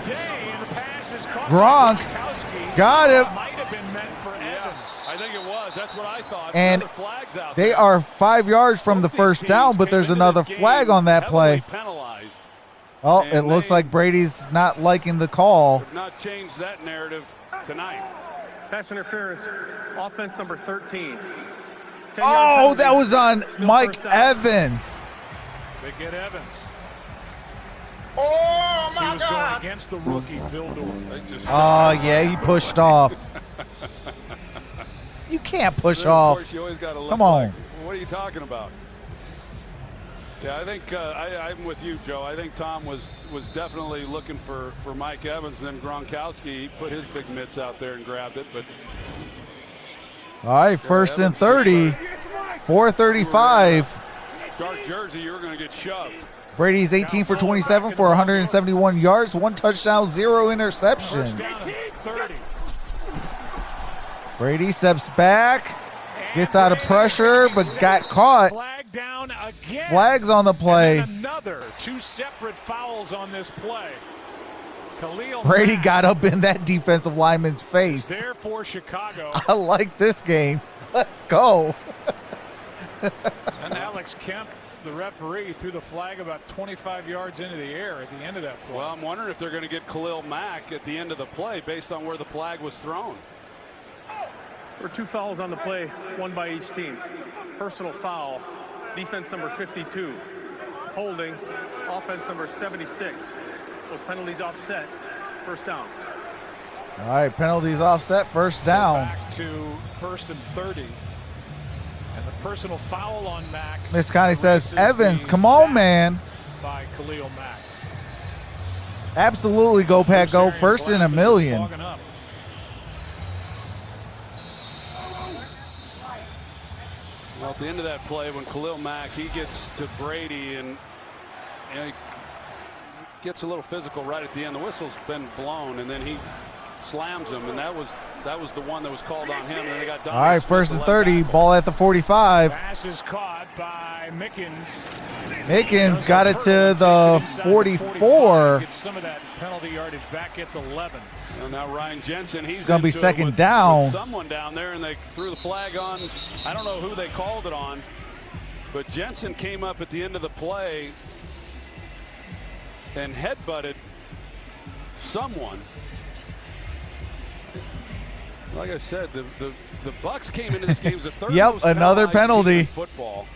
A: Gronk got it.
B: Might have been meant for Evans.
E: I think it was. That's what I thought.
A: And
E: flags out
A: they
E: there.
A: are 5 yards from the first down, but there's another flag on that play.
E: Penalized.
A: Oh, it looks like Brady's not liking the call.
E: Have not changed that narrative tonight.
F: Pass interference, offense number 13.
A: Oh, that was on Mike Evans.
B: They get Evans.
D: Oh,
B: He
D: my
B: was going
D: God.
B: against the rookie Vildor.
A: Oh, yeah, he pushed off. You can't push off.
E: Of course, you always gotta look
A: Come on.
E: like, what are you talking about? Yeah, I think I'm with you, Joe. I think Tom was definitely looking for Mike Evans, and then Gronkowski put his big mitts out there and grabbed it. But
A: All right, 1st and 30. 4:35.
E: dark jersey, you were going to get shoved.
A: Brady's 18 for 27 for 171 yards, 1 touchdown, 0 interceptions.
B: First down and 30.
A: Brady steps back, gets out of pressure, but got caught.
B: Flag down again.
A: Flags on the play.
B: And then another 2 separate fouls on this play. Khalil
A: Brady
B: Mack
A: got up in that defensive lineman's face.
B: there for Chicago.
A: I like this game. Let's go.
B: And Alex Kemp, the referee, threw the flag about 25 yards into the air at the end of that play.
E: Well, I'm wondering if they're going to get Khalil Mack at the end of the play based on where the flag was thrown.
F: There were 2 fouls on the play, 1 by each team. Personal foul, defense number 52. Holding, offense number 76. Those penalties offset, first down.
A: All right, penalties offset, first down.
B: Back to 1st and 30. And the personal foul on Mack.
A: Miss Connie says,
B: erases
A: Evans,
B: the
A: come on,
B: sack
A: man.
B: By Khalil Mack.
A: Absolutely, go Pat, go.
B: Bruce
A: First in a
B: Arians'
A: million.
B: glasses are fogging up.
E: Well, at the end of that play, when Khalil Mack, he gets to Brady and he gets a little physical right at the end. The whistle's been blown, and then he slams him, and that was the one that was called on him. And then they got done.
A: All right, 1st and 30, ball at the 45.
B: Pass is caught by Mickens.
A: Mickens got it to the 44.
B: Gets some of that penalty yardage back, gets 11.
E: And now Ryan Jensen, he's
A: It's going to be
E: into it
A: second
E: with
A: down.
E: someone down there, and they threw the flag on. I don't know who they called it on, but Jensen came up at the end of the play and headbutted someone. Like I said, the Bucs came into this game as the third
A: Yep,
E: most
A: another
E: penalized team in
A: penalty.
E: football,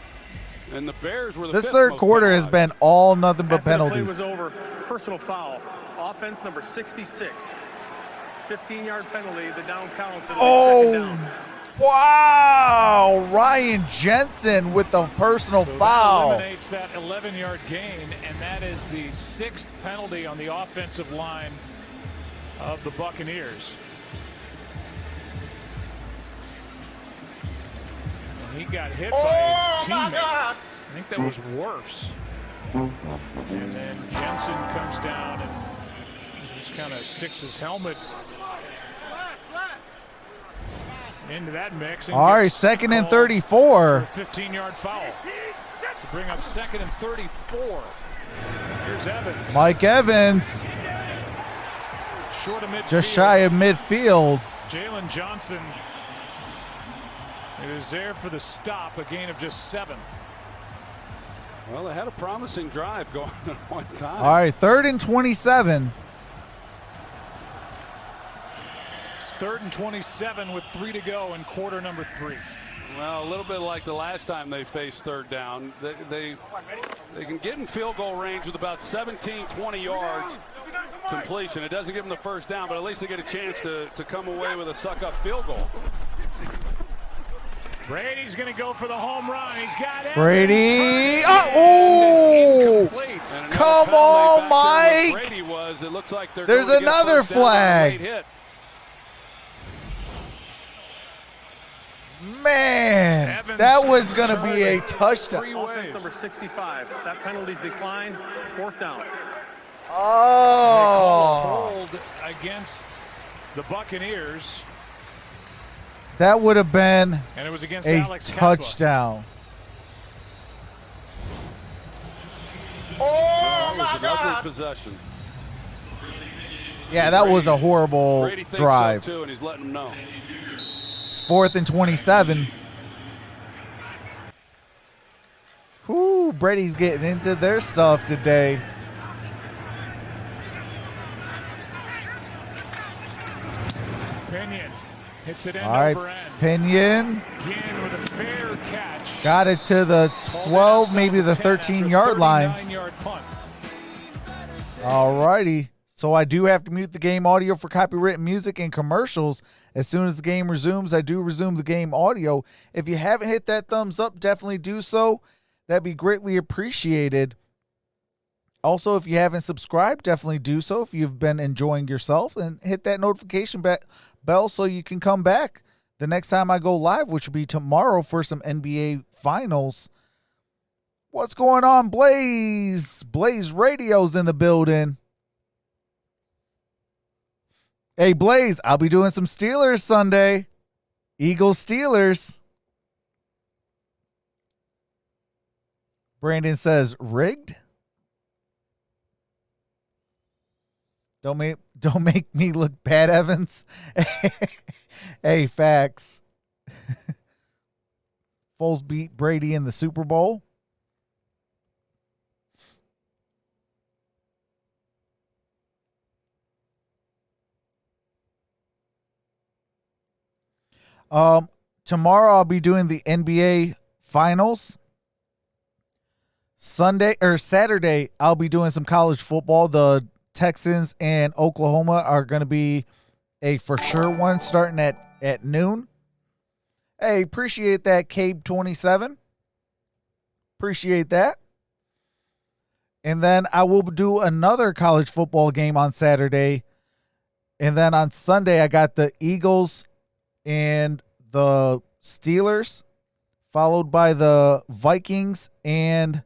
E: and the Bears were the
A: This
E: fifth
A: third
E: most
A: quarter has
E: penalized.
A: been all nothing but
F: After the play
A: penalties.
F: was over, personal foul, offense number 66. 15-yard penalty, the down count. Second
A: Oh,
F: down.
A: wow. Ryan Jensen with the personal
B: So that
A: foul.
B: eliminates that 11-yard gain, and that is the 6th penalty on the offensive line of the Buccaneers. And he got hit by his teammate. I think that was Wirfs. And then Jensen comes down and just kind of sticks his helmet into that mix. And
A: All right,
B: gets
A: 2nd and
B: called
A: 34.
B: for a 15-yard foul to bring up 2nd and 34. Here's Evans.
A: Mike Evans
B: Short of midfield.
A: just shy of midfield.
B: Jalen Johnson is there for the stop, a gain of just 7.
E: Well, they had a promising drive going at one time.
A: All right, 3rd and 27.
B: It's 3rd and 27 with 3 to go in quarter number 3.
E: Well, a little bit like the last time they faced third down. They can get in field goal range with about 17, 20 yards completion. It doesn't give them the first down, but at least they get a chance to come away with a suck-up field goal.
B: Brady's going to go for the home run. He's got it.
A: Brady. Oh! Come on, Mike.
E: Brady was. It looks like
A: there's another flag. Man,
B: Evans
A: that was going to be a touchdown.
F: Offense number 65. That penalty's declined. 4th down.
A: Oh.
B: Hold against the Buccaneers.
A: That would have been
B: And it was against
A: a
B: Alex
A: touchdown.
D: Oh my God!
E: Possession.
A: Yeah, that was a horrible
E: Brady thinks
A: drive.
E: so too, and he's letting them know.
A: It's 4th and 27. Whoo, Brady's getting into their stuff today.
B: Pinion hits it end
A: All right,
B: over end.
A: Pinion
B: Again with a fair catch.
A: got it to the 12, maybe the 13-yard line.
B: 39-yard punt.
A: All righty. So I do have to mute the game audio for copyrighted music and commercials. As soon as the game resumes, I do resume the game audio. If you haven't hit that thumbs up, definitely do so. That'd be greatly appreciated. Also, if you haven't subscribed, definitely do so if you've been enjoying yourself. And hit that notification bell so you can come back the next time I go live, which will be tomorrow for some NBA Finals. What's going on, Blaze? Blaze Radio's in the building. Hey, Blaze, I'll be doing some Steelers Sunday. Eagles Steelers. Brandon says, rigged? Don't make me look bad, Evans. Hey, facts. Foles beat Brady in the Super Bowl. Tomorrow I'll be doing the NBA Finals. Saturday I'll be doing some college football. The Texans and Oklahoma are going to be a for sure one starting at noon. Hey, appreciate that, Cabe27. Appreciate that. And then I will do another college football game on Saturday. And then on Sunday I got the Eagles and the Steelers, followed by the Vikings and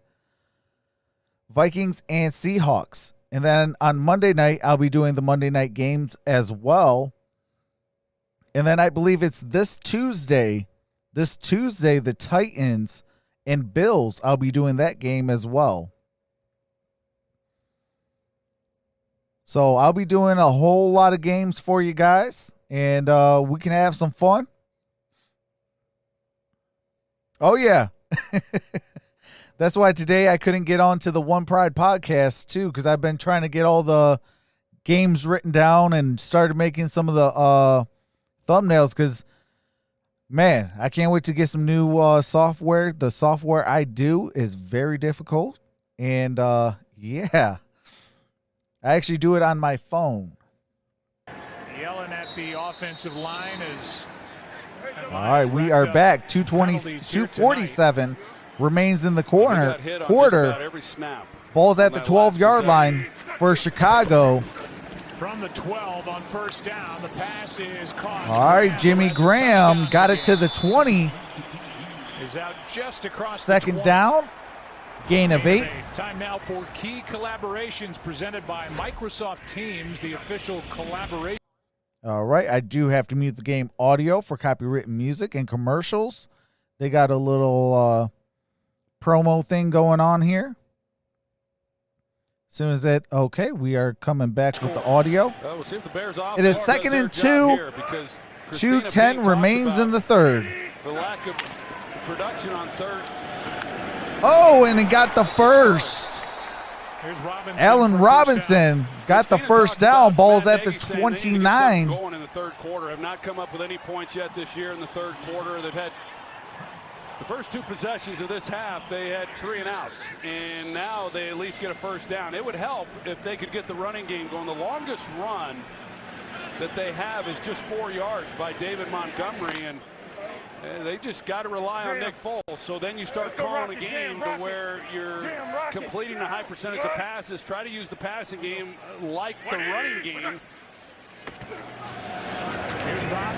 A: Seahawks. And then on Monday night, I'll be doing the Monday night games as well. And then I believe it's this Tuesday, the Titans and Bills, I'll be doing that game as well. So I'll be doing a whole lot of games for you guys. And we can have some fun. Oh, yeah. That's why today I couldn't get on to the One Pride podcast, too, because I've been trying to get all the games written down and started making some of the thumbnails because, man, I can't wait to get some new software. The software I do is very difficult. And, yeah, I actually do it on my phone.
B: Yelling at the offensive line is.
A: All right, we are back. 247 remains in the quarter. Ball's at the 12-yard line for Chicago.
B: From the 12 on first down, the pass is caught.
A: All right, Jimmy Graham got it to the 20.
B: Is out just across
A: second down. Gain of 8.
B: Time now for key collaborations presented by Microsoft Teams, the official collaboration.
A: All right, I do have to mute the game audio for copyrighted music and commercials. They got a little promo thing going on here. As soon as that, okay, we are coming back with the audio.
E: We'll see if the Bears
A: it is 2nd and 2. 2:10 remains in the third.
E: The lack of production on third.
A: Oh, and he got the first. Allen Robinson got the first down. Ball's at the 29.
E: Going in the third quarter. Have not come up with any points yet this year in the third quarter. They've had the first 2 possessions of this half. They had 3 and outs, and now they at least get a first down. It would help if they could get the running game going. The longest run that they have is just 4 yards by David Montgomery, and They just got to rely on Nick Foles. So then you start calling a game to where you're completing a high percentage of passes. Try to use the passing game like the running game.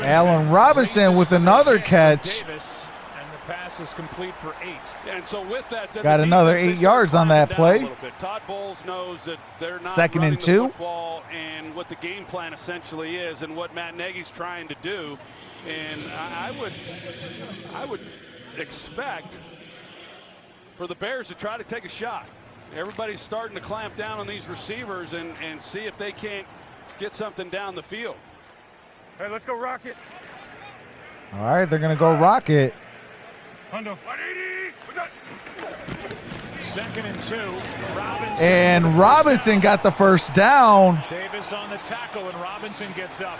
A: Allen Robinson with another catch.
B: Davis, and the pass is complete for 8.
E: And so with that,
A: got another 8 yards on that play.
E: Todd Bowles knows that they're not
A: second
E: running
A: and 2.
E: the football and what the game plan essentially is and what Matt Nagy's trying to do. And I would expect for the Bears to try to take a shot. Everybody's starting to clamp down on these receivers and see if they can't get something down the field.
H: Hey, let's go Rocket.
A: All right, they're going to go Rocket.
B: Second and 2. Robinson.
A: And Robinson got the first down.
B: Davis on the tackle, and Robinson gets up.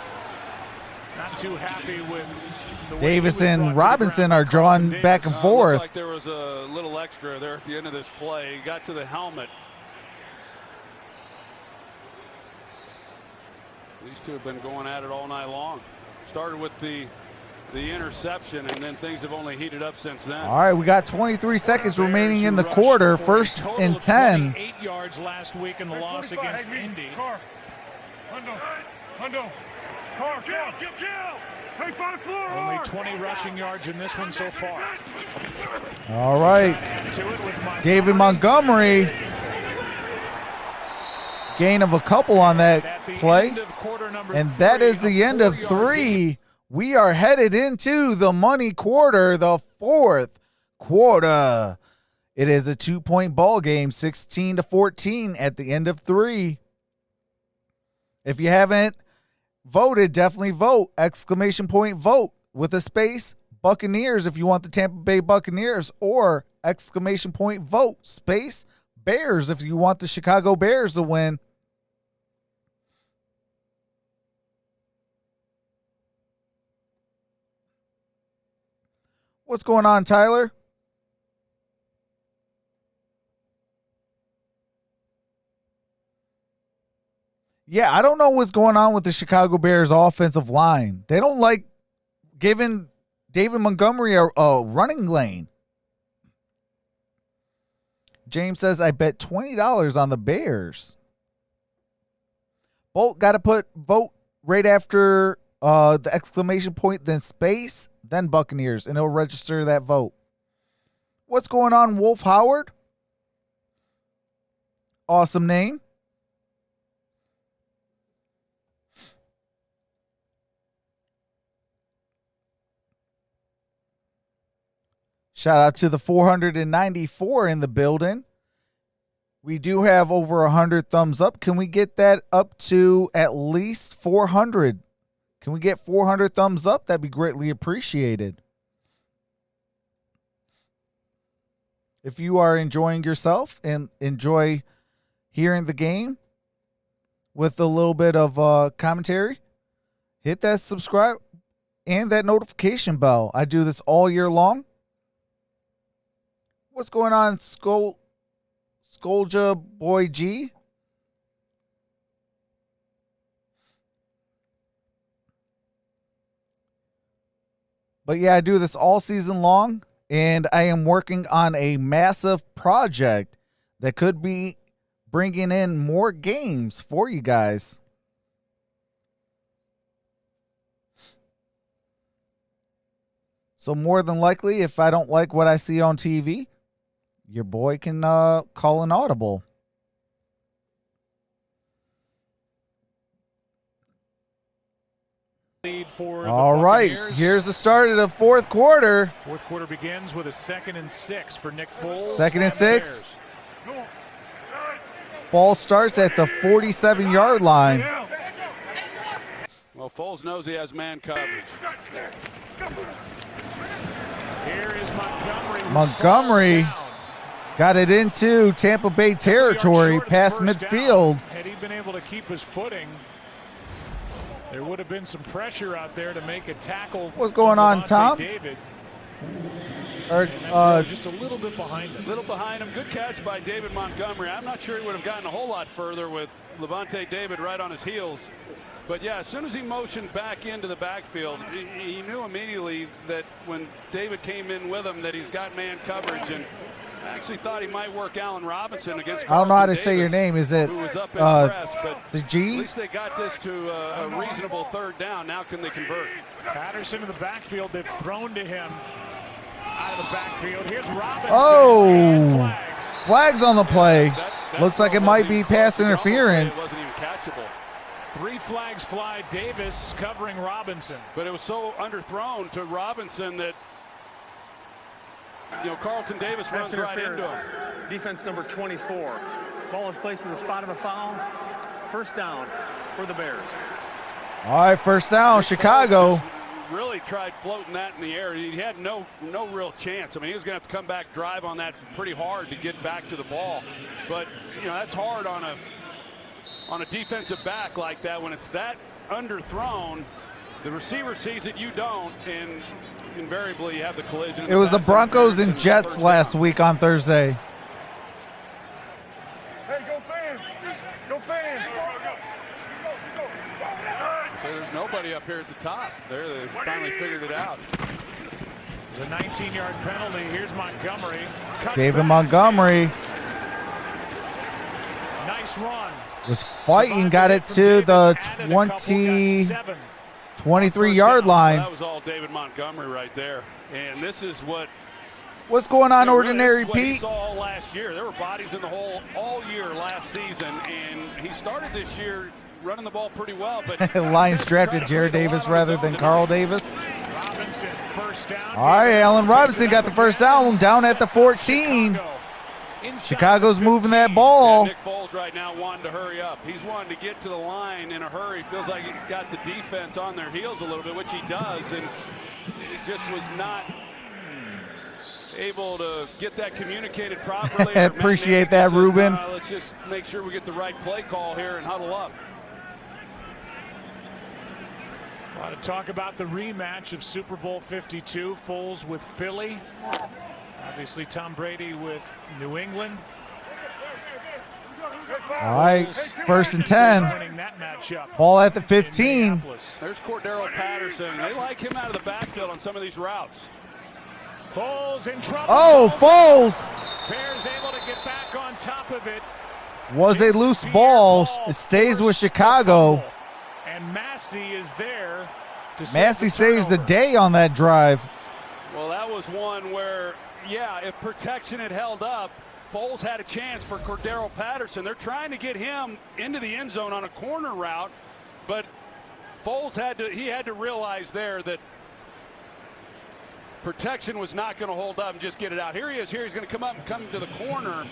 B: Not too happy with the way
A: Davis and
B: brought
A: Robinson are drawn back and forth.
E: Like there was a little extra there at the end of this play. He got to the helmet. These two have been going at it all night long. Started with the interception, and then things have only heated up since then.
A: All right, we got 23 seconds remaining in the quarter. First and 10.
B: 8 yards last week in the loss against Indy. Only 20 rushing yards in this one so far.
A: All right. David Montgomery. Gain of a couple on that play. And that is the end of 3. We are headed into the money quarter, the 4th quarter. It is a 2-point ball game, 16-14 at the end of 3. If you haven't voted, definitely vote. Exclamation point vote with a space. Buccaneers if you want the Tampa Bay Buccaneers, or exclamation point vote space Bears if you want the Chicago Bears to win. What's going on, Tyler? Yeah, I don't know what's going on with the Chicago Bears offensive line. They don't like giving David Montgomery a running lane. James says, I bet $20 on the Bears. Bolt got to put vote right after the exclamation point, then space, then Buccaneers, and it'll register that vote. What's going on, Wolf Howard? Awesome name. Shout out to the 494 in the building. We do have over 100 thumbs up. Can we get that up to at least 400? Can we get 400 thumbs up? That'd be greatly appreciated. If you are enjoying yourself and enjoy hearing the game with a little bit of commentary, hit that subscribe and that notification bell. I do this all year long. What's going on, Skolja Boy G? But yeah, I do this all season long, and I am working on a massive project that could be bringing in more games for you guys. So more than likely, if I don't like what I see on TV, your boy can call an audible.
B: Lead for
A: all right, here's the start of the 4th quarter.
B: 4th quarter begins with a 2nd and 6 for Nick Foles.
A: 2nd and 6. Ball starts at the 47-yard line.
E: Well, Foles knows he has man coverage.
B: Here is Montgomery.
A: Montgomery got it into Tampa Bay territory past midfield.
B: Had he been able to keep his footing, there would have been some pressure out there to make a tackle.
A: What's going on, Tom?
B: David.
A: Or,
B: just a little bit behind him.
E: Little behind him. Good catch by David Montgomery. I'm not sure he would have gotten a whole lot further with Levante David right on his heels. But yeah, as soon as he motioned back into the backfield, he knew immediately that when David came in with him that he's got man coverage, and I actually thought he might work Allen Robinson against
A: I don't know how to
E: Davis,
A: say your name. Is it
E: who was up in press, but
A: the G?
E: at least they got this to a reasonable third down. Now can they convert?
B: Patterson in the backfield. They've thrown to him out of the backfield. Here's Robinson.
A: Oh, flags on the play. Looks like it might be pass interference.
E: It wasn't even catchable.
B: 3 flags fly. Davis covering Robinson.
E: But it was so underthrown to Robinson that, you know, Carlton Davis runs right into him.
F: Defense number 24. Ball is placed in the spot of the foul. First down for the Bears.
A: All right, first down, Chicago.
E: Really tried floating that in the air. He had no real chance. I mean, he was going to have to come back, drive on that pretty hard to get back to the ball. But, you know, that's hard on a defensive back like that when it's that underthrown. The receiver sees it, you don't, and invariably you have the collision.
A: It was the Broncos and Jets last week on Thursday.
H: Hey, go fans! Go fans!
E: So there's nobody up here at the top. There, they finally figured it out.
B: The 19-yard penalty. Here's Montgomery. Cuts
A: David
B: back.
A: Montgomery
B: Nice run.
A: was fighting, got it to the 23-yard line.
E: That was all David Montgomery right there. And this is
A: What's going on, Ordinary
E: really, this is what he
A: Pete?
E: saw all last year. There were bodies in the hole all year last season, and he started this year running the ball pretty well. But
A: Lions drafted Jared Davis rather than Carl Davis.
B: Robinson, first down.
A: All right, Allen Robinson got the first down at the 14. Chicago's moving that ball.
E: Nick Foles right now wanting to hurry up. He's wanting to get to the line in a hurry. Feels like he got the defense on their heels a little bit, which he does, and it just was not able to get that communicated properly.
A: Appreciate that, Ruben.
E: Let's just make sure we get the right play call here and huddle up.
B: A lot of talk about the rematch of Super Bowl 52. Foles with Philly. Obviously, Tom Brady with New England.
A: All right, first and 10.
B: Winning that matchup.
A: Ball at the 15.
E: There's Cordero Patterson. They like him out of the backfield on some of these routes.
B: Foles in trouble.
A: Oh, Foles
B: Bears able to get back on top of it.
A: was a loose ball. It stays with Chicago.
B: And Massey is there.
A: Massey saves the day on that drive.
E: Well, that was one where, yeah, if protection had held up, Foles had a chance for Cordero Patterson. They're trying to get him into the end zone on a corner route, but Foles had to realize there that protection was not going to hold up and just get it out. Here he is. Here he's going to come up and come to the corner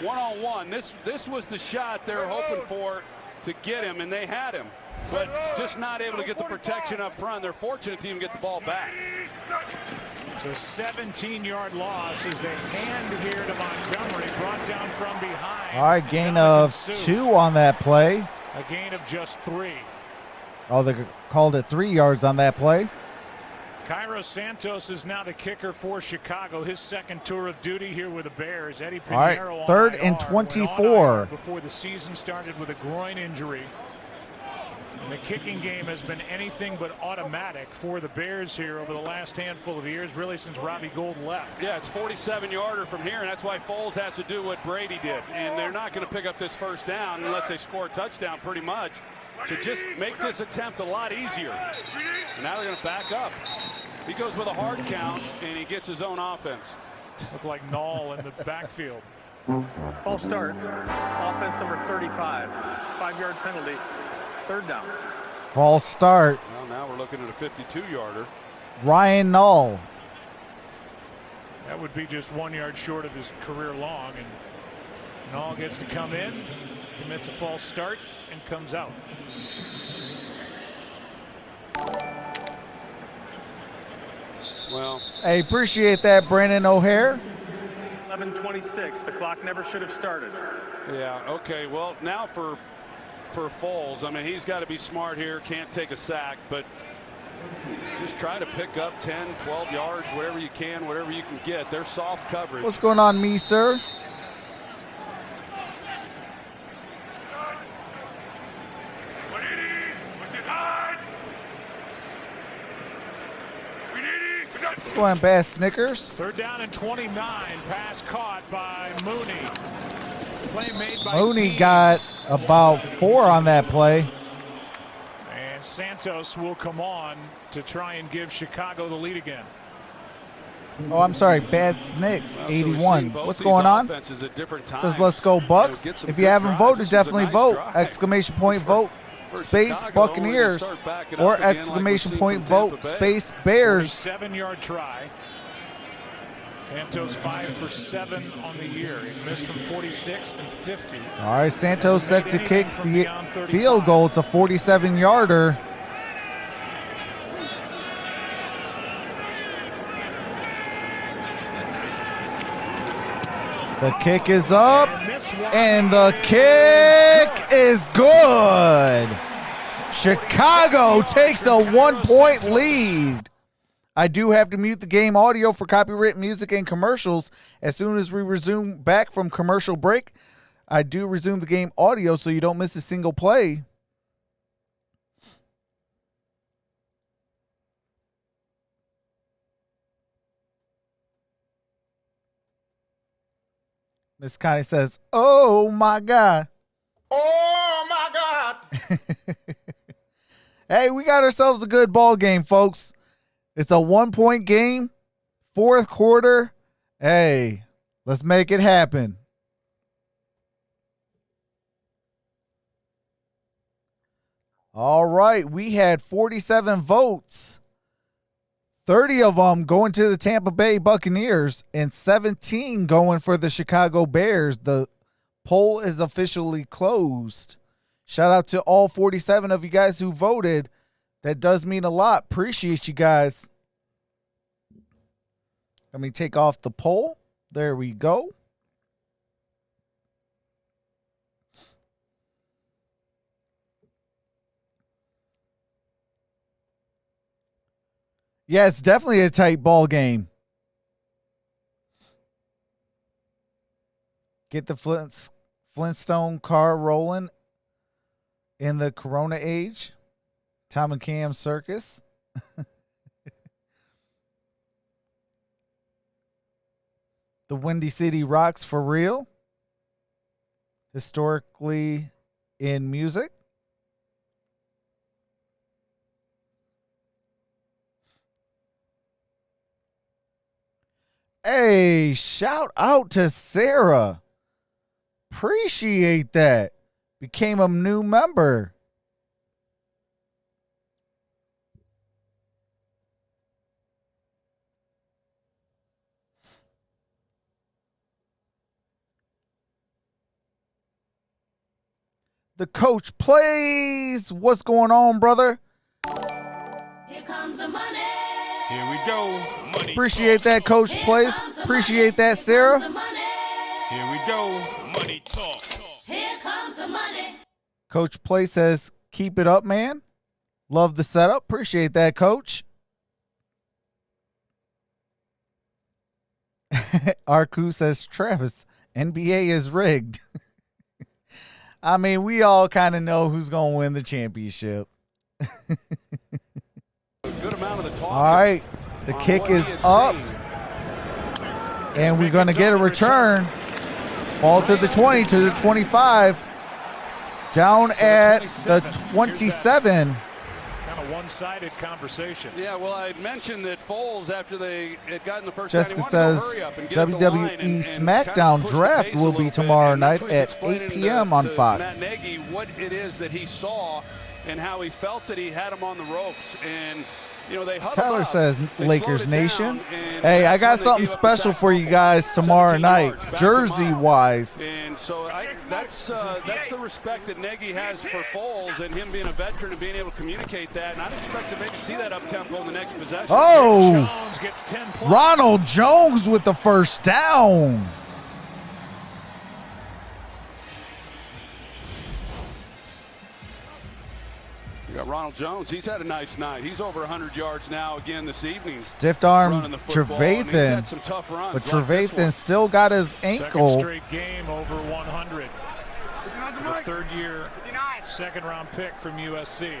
E: one-on-one. This was the shot they were hoping for to get him, and they had him, but just not able to get the protection up front. They're fortunate to even get the ball back.
B: It's a 17-yard loss as they hand here to Montgomery, brought down from behind.
A: All right, gain of 2 on that play.
B: A gain of just 3.
A: Oh, they called it 3 yards on that play.
B: Cairo Santos is now the kicker for Chicago. His second tour of duty here with the Bears. Eddie
A: All right,
B: Pinheiro
A: third
B: on
A: and
B: IR,
A: 24.
B: Before the season started with a groin injury. And the kicking game has been anything but automatic for the Bears here over the last handful of years, really since Robbie Gould left.
E: Yeah, it's 47-yarder from here, and that's why Foles has to do what Brady did. And they're not going to pick up this first down unless they score a touchdown pretty much. So just make this attempt a lot easier. And now they're going to back up. He goes with a hard count, and he gets his own offense.
B: Look like Nall in the backfield.
F: False start. Offense number 35. 5-yard penalty. Third down.
A: False start.
E: Well, now we're looking at a 52-yarder.
A: Ryan Nall.
B: That would be just 1 yard short of his career long, and Nall gets to come in, commits a false start, and comes out.
E: Well,
A: I appreciate that, Brandon O'Hare.
F: 11:26. The clock never should have started.
E: yeah, okay. Well, now for Foles, I mean, he's got to be smart here. Can't take a sack, but just try to pick up 10, 12 yards, whatever you can, whatever you can get. They're soft coverage.
A: What's going on, me, sir? What's going on, Bad Snickers?
B: 3rd down and 29. Pass caught by Mooney. Play made by
A: Mooney
B: Team.
A: got about 4 on that play.
B: And Santos will come on to try and give Chicago the lead again.
A: Oh, I'm sorry, Bad Snicks, 81. What's going on? Says let's go Bucks. If you haven't voted, definitely vote. Exclamation point vote space Buccaneers or exclamation point vote space Bears.
B: 7-yard try. Santos 5 for 7 on the year. He's missed from 46 and 50.
A: All right, Santos set to kick the field goal. It's a 47-yarder. The kick is up, and the kick is good. Chicago takes a 1-point lead. I do have to mute the game audio for copyright music and commercials. As soon as we resume back from commercial break, I do resume the game audio so you don't miss a single play. Miss Connie says, "Oh my God."
D: Oh my God.
A: Hey, we got ourselves a good ball game, folks. It's a 1-point game, 4th quarter. Hey, let's make it happen. All right, we had 47 votes. 30 of them going to the Tampa Bay Buccaneers and 17 going for the Chicago Bears. The poll is officially closed. Shout out to all 47 of you guys who voted. That does mean a lot. Appreciate you guys. Let me take off the poll. There we go. Yeah, it's definitely a tight ball game. Get the Flintstone car rolling in the Corona age. Tom and Cam Circus. The Windy City rocks for real. Historically in music. Hey, shout out to Sarah. Appreciate that. Became a new member. The coach plays. What's going on, brother?
I: Here comes the money.
C: Here we go. Money
A: Appreciate that, coach plays. Appreciate that, Sarah.
C: Here we go. Money talk.
I: Here comes the money.
A: Coach Play says, keep it up, man. Love the setup. Appreciate that, coach. Arku says, Travis, NBA is rigged. I mean, we all kind of know who's going to win the championship.
E: Good amount of the talk.
A: All right. The kick is up. And we're going to get a return. Ball to the 20, to the 25. Down at the 27.
B: Kind of one-sided conversation.
E: Yeah, well, I mentioned that Foles, after they had gotten the first
A: Jessica
E: down,
A: says
E: WWE
A: SmackDown draft will be tomorrow night at 8 p.m. on Fox.
E: Matt Nagy, what it is that he saw and how he felt that he had him on the ropes. And, you know, they huddled
A: Tyler
E: up,
A: says,
E: they
A: Lakers
E: slowed it
A: Nation.
E: down, and
A: Hey, I got
E: that's when they
A: something
E: gave up the
A: special
E: sack
A: for you
E: fumble.
A: guys tomorrow
E: 17
A: night,
E: yards, back to
A: jersey-wise.
E: And so that's the respect that Nagy has for Foles and him being a veteran and being able to communicate that. And I'd expect to maybe see that up-tempo in the next possession.
A: Oh,
B: Jones gets 10 points.
A: Ronald Jones with the first down.
E: You got Ronald Jones. He's had a nice night. He's over 100 yards now again this evening.
A: Stiffed arm
E: running the football, and he's
A: Trevathan.
E: had some tough runs
A: But
E: like this
A: Trevathan
E: one.
A: still got his
B: Second
A: ankle.
B: straight game over 100. The third year second-round pick from USC.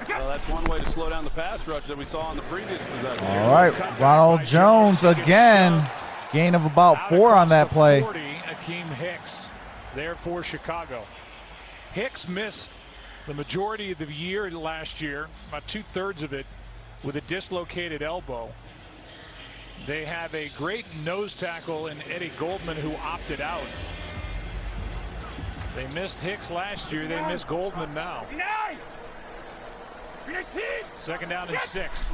E: Well, that's one way to slow down the pass rush that we saw on the previous possession.
A: All right, Ronald Jones again. Gain of about 4 on that play.
B: 40, Akeem Hicks there for Chicago. Hicks missed the majority of the year last year, about 2/3 of it, with a dislocated elbow. They have a great nose tackle in Eddie Goldman who opted out. They missed Hicks last year. They miss Goldman now. Second down and 6.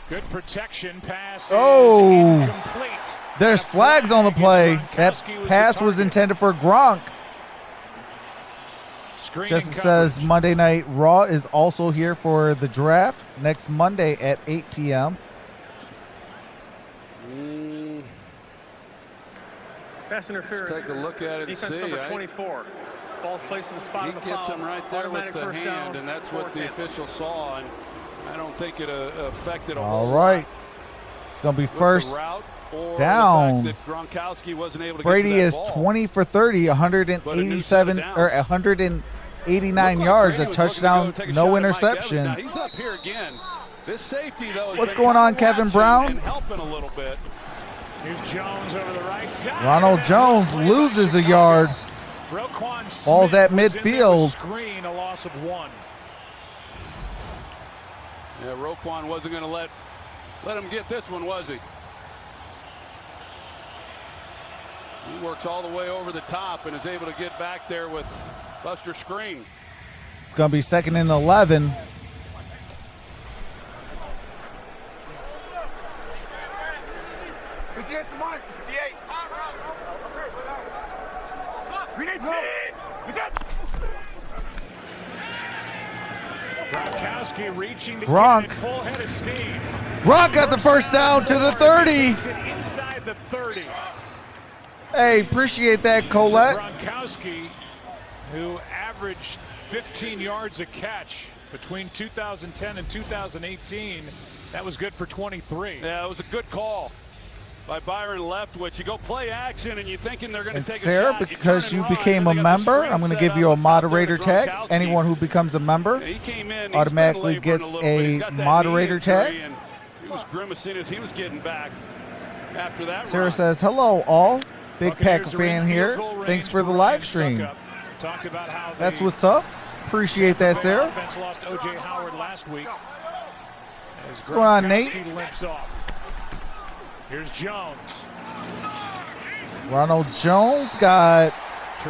B: Good protection. Pass.
A: Oh,
B: incomplete.
A: There's flags on the play. That pass was intended for Gronk. Jessica says Monday Night Raw is also here for the draft next Monday at 8 p.m.
F: Pass interference.
E: Let's take a look at it.
F: Defense
E: and see.
F: number 24. Ball's placed in the spot of the foul.
E: He gets him right there with the hand,
F: down,
E: and that's what the official saw. And I don't think it affected a
A: All
E: whole
A: right.
E: lot.
A: It's going to be
E: With
A: first
E: the route or
A: down.
E: The fact that Gronkowski wasn't able to
A: Brady
E: get to that
A: is
E: ball.
A: 20 for 30, 187 or 189 yards, a touchdown, no interceptions.
E: Now, he's up here again. This safety, though,
A: What's going on, Kevin Brown?
E: and helping a little bit.
B: Here's Jones over the right side.
A: Ronald Jones loses a yard. Ball's at midfield.
B: Screen, a loss of 1.
E: Yeah, Roquan wasn't going to let him get this one, was he? He works all the way over the top and is able to get back there with Buster Screen.
A: It's going to be 2nd and 11.
B: Gronkowski reaching to
A: Gronk.
B: get it full head of steam.
A: Gronk got the first down to the 30.
B: Inside the 30.
A: Hey, appreciate that, Colette.
B: Gronkowski, who averaged 15 yards a catch between 2010 and 2018. That was good for 23.
E: Yeah, it was a good call by Byron Leftwich. You go play action and you're thinking they're going to
A: And
E: take
A: Sarah,
E: a shot.
A: because you became a member, I'm going to give you a moderator tag. Anyone who becomes a member automatically gets a moderator tag.
E: He was grimacing as he was getting back after that.
A: Sarah says, hello all. Big Packer fan here. Thanks for the live stream. That's what's up. Appreciate that, Sarah.
B: Offense lost O.J. Howard last week.
A: What's going on, Nate?
B: Limps off. Here's Jones.
A: Ronald Jones got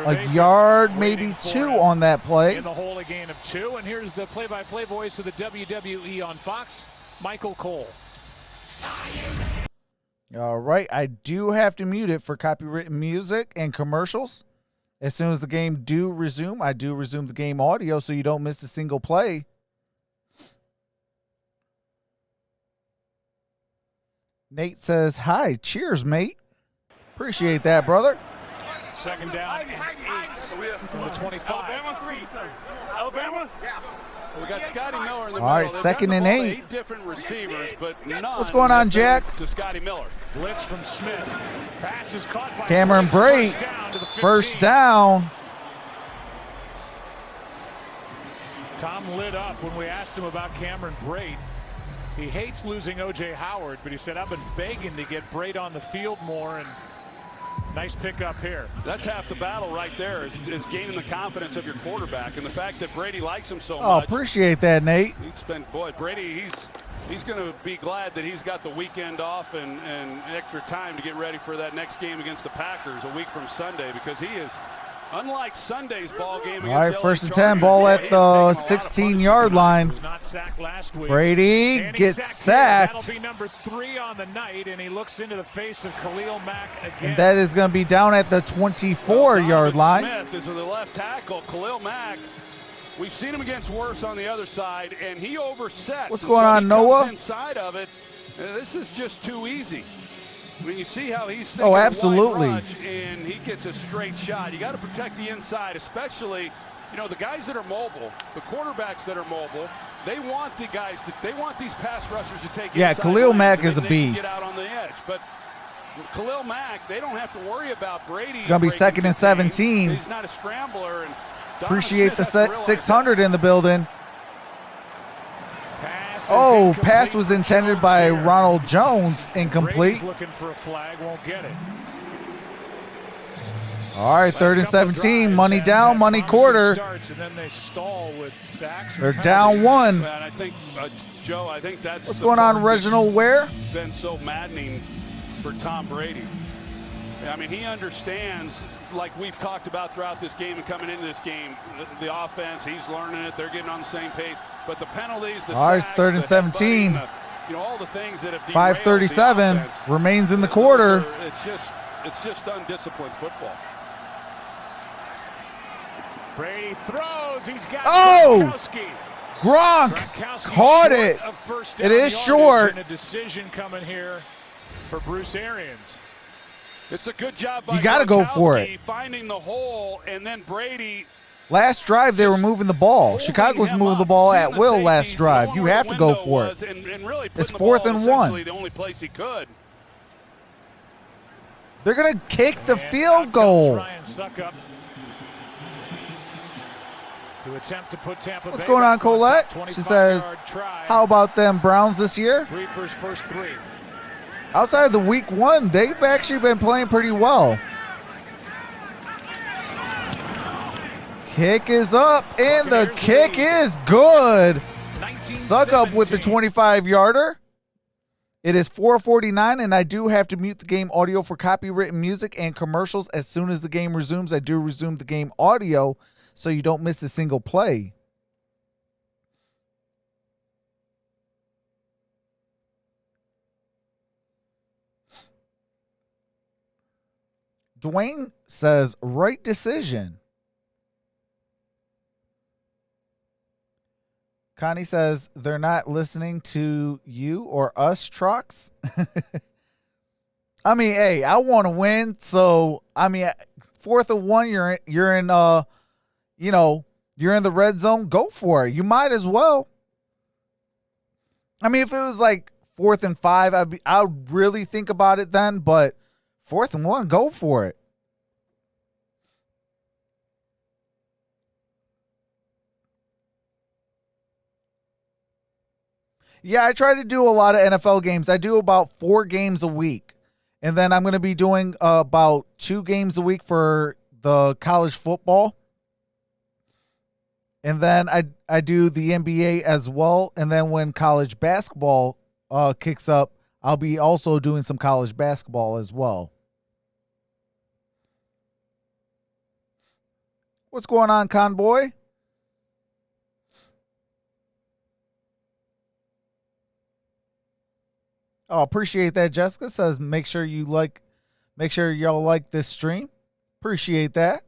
A: a yard, maybe 2 on that play.
B: In the hole, a gain of 2. And here's the play-by-play voice of the WWE on Fox, Michael Cole.
A: All right, I do have to mute it for copyrighted music and commercials. As soon as the game do resume, I do resume the game audio so you don't miss a single play. Nate says, hi, cheers, mate. Appreciate that, brother.
B: Second down and 8 from the 25.
E: Alabama? We got Scotty Miller in the
A: All right,
E: middle.
A: 2nd and 8.
E: 8 different receivers, but none.
A: What's going on, Jack?
E: To Scotty Miller.
B: Blitz from Smith. Pass is caught by
A: Cameron Brate. First down.
B: Tom lit up when we asked him about Cameron Brate. He hates losing O.J. Howard, but he said, I've been begging to get Brate on the field more, and nice pickup here.
E: That's half the battle right there, is gaining the confidence of your quarterback, and the fact that Brady likes him so
A: Oh,
E: much.
A: appreciate that, Nate.
E: Brady, he's going to be glad that he's got the weekend off and extra time to get ready for that next game against the Packers a week from Sunday, because he is, unlike Sunday's ball game against
A: All right,
E: the
A: 1st and
E: LA
A: 10, ball
E: Chargers,
A: at the 16-yard line.
B: Not sacked last week.
A: Brady gets sacked.
B: That'll be number 3 on the night, and he looks into the face of Khalil Mack again.
A: And that is going to be down at the 24-yard line.
E: Smith is with the left tackle. Khalil Mack, we've seen him against worse on the other side, and he oversets.
A: What's going on, Noah?
E: Inside of it, this is just too easy. I mean, you see how he's
A: Oh, absolutely.
E: rush, and he gets a straight shot. You got to protect the inside, especially, the guys that are mobile, the quarterbacks that are mobile. They want they want these pass rushers to take.
A: Yeah,
E: inside
A: Khalil
E: lanes
A: Mack
E: and
A: is a
E: they can
A: beast.
E: Get out on the edge, but Khalil Mack, they don't have to worry about Brady.
A: It's going to be second and 17.
E: He's not a scrambler. And
A: Appreciate the 600 in the building. Pass was intended by Ronald Jones. Incomplete.
B: Looking for a flag, won't get it.
A: All right, third and 17. Money down, money quarter. They're down one.
E: And I think, Joe, I think that's
A: what's going on, Reginald Ware?
E: Been so maddening for Tom Brady. I mean, he understands, like we've talked about throughout this game and coming into this game, the offense, he's learning it, they're getting on the same page. But the penalties, the
A: all right,
E: sacks,
A: third and 17.
E: All the things that have
A: 5:37 remains in the quarter.
E: It's just undisciplined football.
B: Brady throws. He's got
A: Gronk caught it. It is short.
B: And a decision coming here for Bruce Arians.
E: It's a good job by
A: you got to go for it.
E: Finding the hole, and then Brady.
A: Last drive, they were moving the ball. Chicago was moving the ball at will last drive. You have to go for it. It's 4th and 1.
E: The only place he could.
A: They're going to kick the field goal.
B: To attempt to put Tampa
A: What's
B: Bay
A: going on, Colette? She says, how about them Browns this year?
B: 3 for his first 3.
A: Outside of the week 1, they've actually been playing pretty well. Kick is up, and the kick is good. Suck up with the 25-yarder. It is 4:49, and I do have to mute the game audio for copywritten music and commercials. As soon as the game resumes, I do resume the game audio so you don't miss a single play. Dwayne says, right decision. Connie says, they're not listening to you or us, Trox. I mean, hey, I want to win. So, I mean, 4th and 1, you're in, you're in the red zone. Go for it. You might as well. I mean, if it was like 4th and 5, I would really think about it then. But 4th and 1, go for it. Yeah, I try to do a lot of NFL games. I do about 4 games a week. And then I'm going to be doing about 2 games a week for the college football. And then I do the NBA as well. And then when college basketball kicks up, I'll be also doing some college basketball as well. What's going on, Conboy? Oh, appreciate that. Jessica says, make sure y'all like this stream. Appreciate that.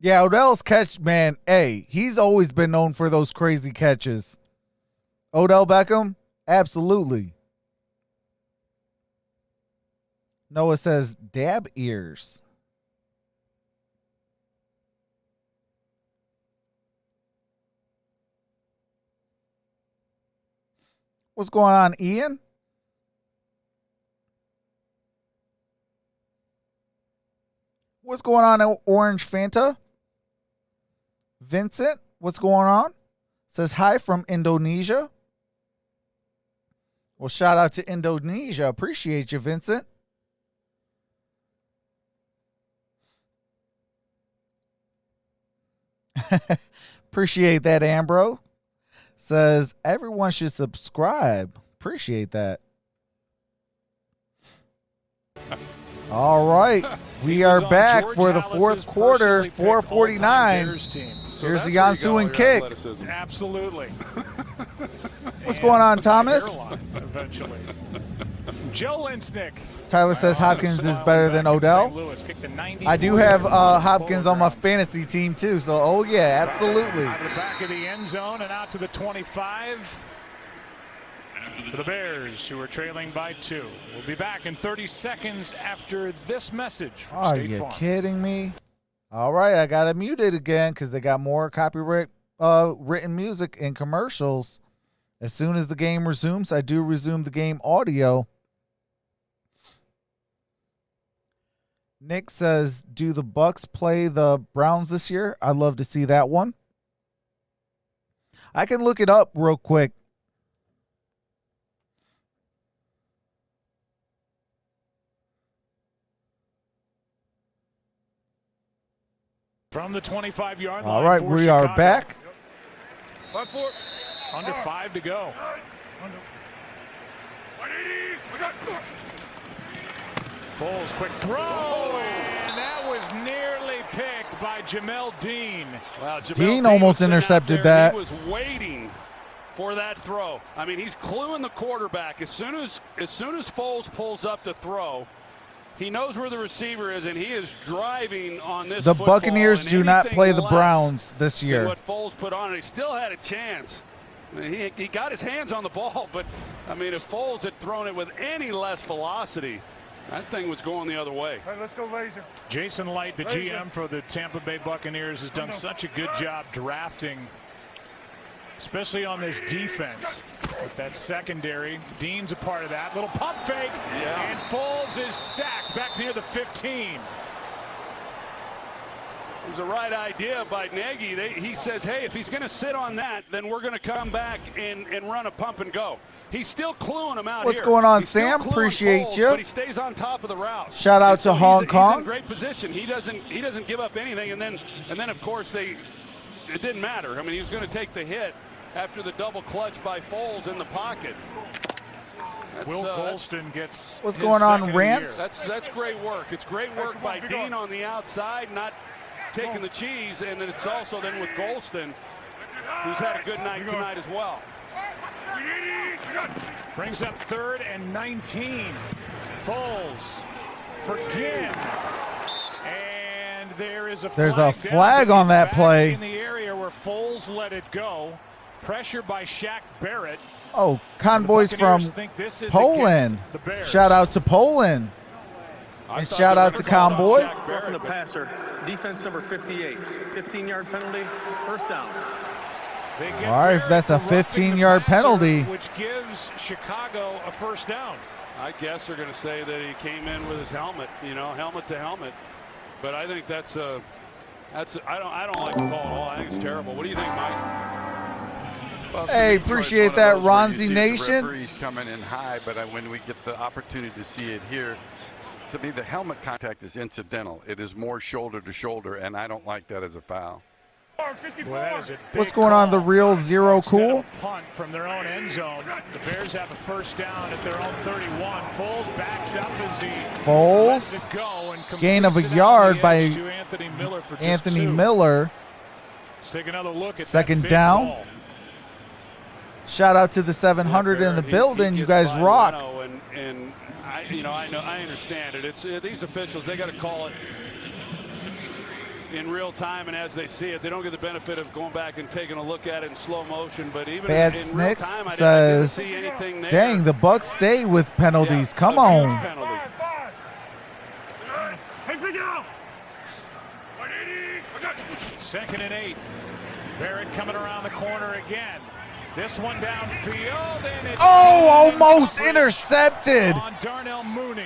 A: Yeah, Odell's catch, man, hey, he's always been known for those crazy catches. Odell Beckham, absolutely. Noah says, dab ears. What's going on, Ian? What's going on, Orange Fanta? Vincent, what's going on? Says hi from Indonesia. Well, shout out to Indonesia. Appreciate you, Vincent. Appreciate that, Ambro. Says everyone should subscribe. Appreciate that. All right. We are back for the 4th quarter, 4:49. Here's the ensuing kick.
B: Absolutely.
A: What's going on, Thomas?
B: Eventually. Joe Linsnick.
A: Tyler says Hopkins is better than Odell. I do have Hopkins on my fantasy team too, so oh yeah, absolutely.
B: Out of the back of the end zone and out to the 25 for the Bears, who are trailing by 2. We'll be back in 30 seconds after this message from
A: Are
B: State
A: you
B: Farm.
A: kidding me? All right, I got to mute it again because they got more copyright written music and commercials. As soon as the game resumes, I do resume the game audio. Nick says, do the Bucks play the Browns this year? I'd love to see that one. I can look it up real quick.
B: From the 25-yard line.
A: All right, we are back.
B: Under 5 to go. Foles, quick throw, and that was nearly picked by Jamel Dean.
E: Well, Jamel
A: Dean almost
E: was
A: intercepted
E: there.
A: that.
E: He was waiting for that throw. I mean, he's cluing the quarterback. As soon as Foles pulls up to throw, he knows where the receiver is, and he is driving on this
A: The
E: football,
A: Buccaneers
E: and
A: do not
E: anything
A: play the
E: less
A: Browns this
E: than
A: year.
E: what Foles put on, and he still had a chance. I mean, he got his hands on the ball, but, I mean, if Foles had thrown it with any less velocity, that thing was going the other way.
H: Hey, let's go, Laser.
B: Jason Light, the GM for the Tampa Bay Buccaneers, has done such a good job drafting, especially on this defense. With that secondary, Dean's a part of that. Little pump fake, and Foles is sacked back near the 15.
E: It was the right idea by Nagy. He says, hey, if he's going to sit on that, then we're going to come back and run a pump and go. He's still cluing him out.
A: What's
E: here.
A: going on,
E: He's still
A: Sam?
E: cluing
A: Appreciate
E: Foles,
A: you.
E: But he stays on top of the route.
A: Shout out
E: And so
A: to Hong Kong.
E: He's in great position. He doesn't give up anything. And then of course it didn't matter. I mean, he was going to take the hit after the double clutch by Foles in the pocket.
B: Will Golston gets
A: what's
B: his
A: going on,
B: second
A: Rance?
B: year.
E: That's great work. It's great work by Dean on the outside, not taking the cheese, and then it's also then with Golston, who's had a good night tonight as well.
B: Brings up 3rd and 19. Foles for Ginn. And there's a
A: flag on that
B: back
A: play.
B: in the area where Foles let it go. Pressure by Shaq Barrett.
A: Oh, convoys from Poland. Shout out to Poland. And shout out to Convoy.
F: Roughing the passer. Defense number 58. 15-yard penalty. First down.
A: All right, if that's a 15-yard penalty.
B: Which gives Chicago a first down.
E: I guess they're going to say that he came in with his helmet, helmet to helmet. But I think I don't like the call at all. I think it's terrible. What do you think, Mike?
G: Well,
A: Hey,
G: Detroit's
A: appreciate
G: one of
A: that,
G: those where you
A: Ronzi
G: see the
A: Nation.
G: referees coming in high, but when we get the opportunity to see it here, to me, the helmet contact is incidental. It is more shoulder to shoulder, and I don't like that as a foul.
B: Well, that is a
A: What's
B: big
A: going on,
B: call.
A: the real Zero
B: Instead
A: Cool?
B: of a punt from their own end zone. The Bears have a first down at their own 31. Foles backs up as he lets it go and
A: gain of a
B: completes it
A: yard
B: on the
A: by
B: edge to Anthony Miller for just
A: Anthony
B: 2.
A: Miller.
B: Let's take another look at
A: Second
B: that big
A: down.
B: ball.
A: Shout out to the 700 in the building. You guys rock.
E: And I understand it. It's these officials. They got to call it in real time and as they see it. They don't get the benefit of going back and taking a look at it in slow motion. But even
A: Bad
E: in real
A: Snicks
E: time, I didn't
A: says,
E: see anything there.
A: dang, the Bucks stay with penalties. Come
E: a huge
A: on.
E: penalty.
B: Second and 8. Barrett coming around the corner again. This one downfield, and it's
A: almost intercepted.
B: on Darnell Mooney.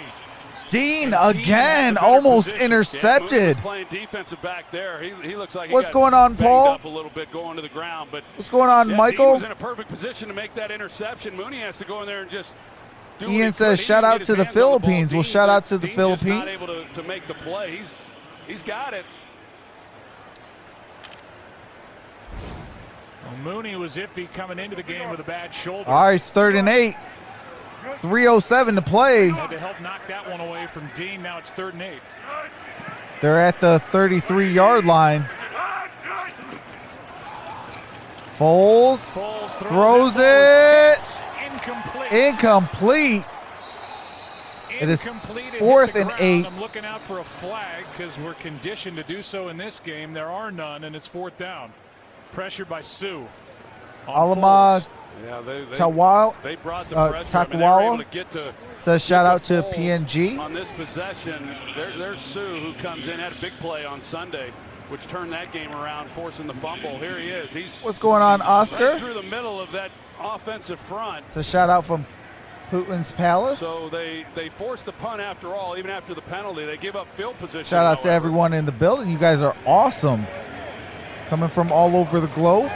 A: Dean again, almost intercepted.
E: Playing defensive back there. He looks like
A: What's
E: he got
A: going on,
E: banged
A: Paul?
E: up a little bit going to the ground, but
A: What's going on,
E: Dean
A: Michael?
E: was in a perfect position to make that interception. Mooney has to go in there and just do what he
A: Ian
E: could.
A: says,
E: He
A: shout
E: didn't
A: out
E: get
A: to
E: his
A: the
E: hands on ball.
A: Philippines. Well,
E: Dean
A: shout out to the
E: Dean just not
A: Philippines.
E: able to make the play. He's got it.
B: Well, Mooney was iffy coming into the game with a bad shoulder.
A: All right, it's 3rd and 8. 3:07 to play.
B: Had to help knock that one away from Dean. Now it's 3rd and 8.
A: They're at the 33-yard line. Foles throws it.
B: Incomplete.
A: Incomplete. It is
B: Incomplete. It
A: 4th
B: hit the
A: and
B: ground.
A: 8.
B: I'm looking out for a flag because we're conditioned to do so in this game. There are none, and it's 4th down. Pressure by Sue.
A: Alama
E: Yeah,
A: Tawal,
E: they brought the pressure. I mean, they were
A: Takwala
E: able to get to
A: says shout out to
E: Foles
A: PNG.
E: on this possession. There's Sue, who comes in, had a big play on Sunday. which turned that game around, forcing the fumble. Here he is. He's
A: What's going on, Oscar?
E: right through the middle of that offensive front.
A: It's a shout out from Putin's Palace.
E: So they forced the punt after all, even after the penalty. They give up field position.
A: Shout out to everyone in the building. You guys are awesome. Coming from all over the globe.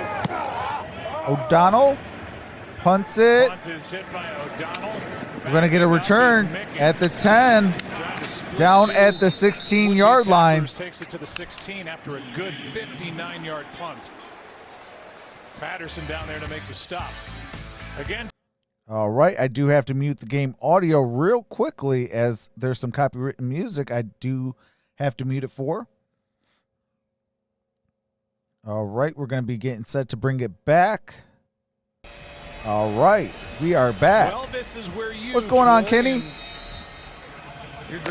A: O'Donnell punts it.
B: Punt is hit by O'Donnell.
A: We're going to get a return at the 10. Down at the 16-yard line.
B: Takes it to the 16 after a good 59-yard punt. Patterson down there to make the stop. Again.
A: All right, I do have to mute the game audio real quickly as there's some copywritten music I do have to mute it for. All right, we're going to be getting set to bring it back. All right, we are back.
B: Well, this is where you,
A: what's going on, Kenny?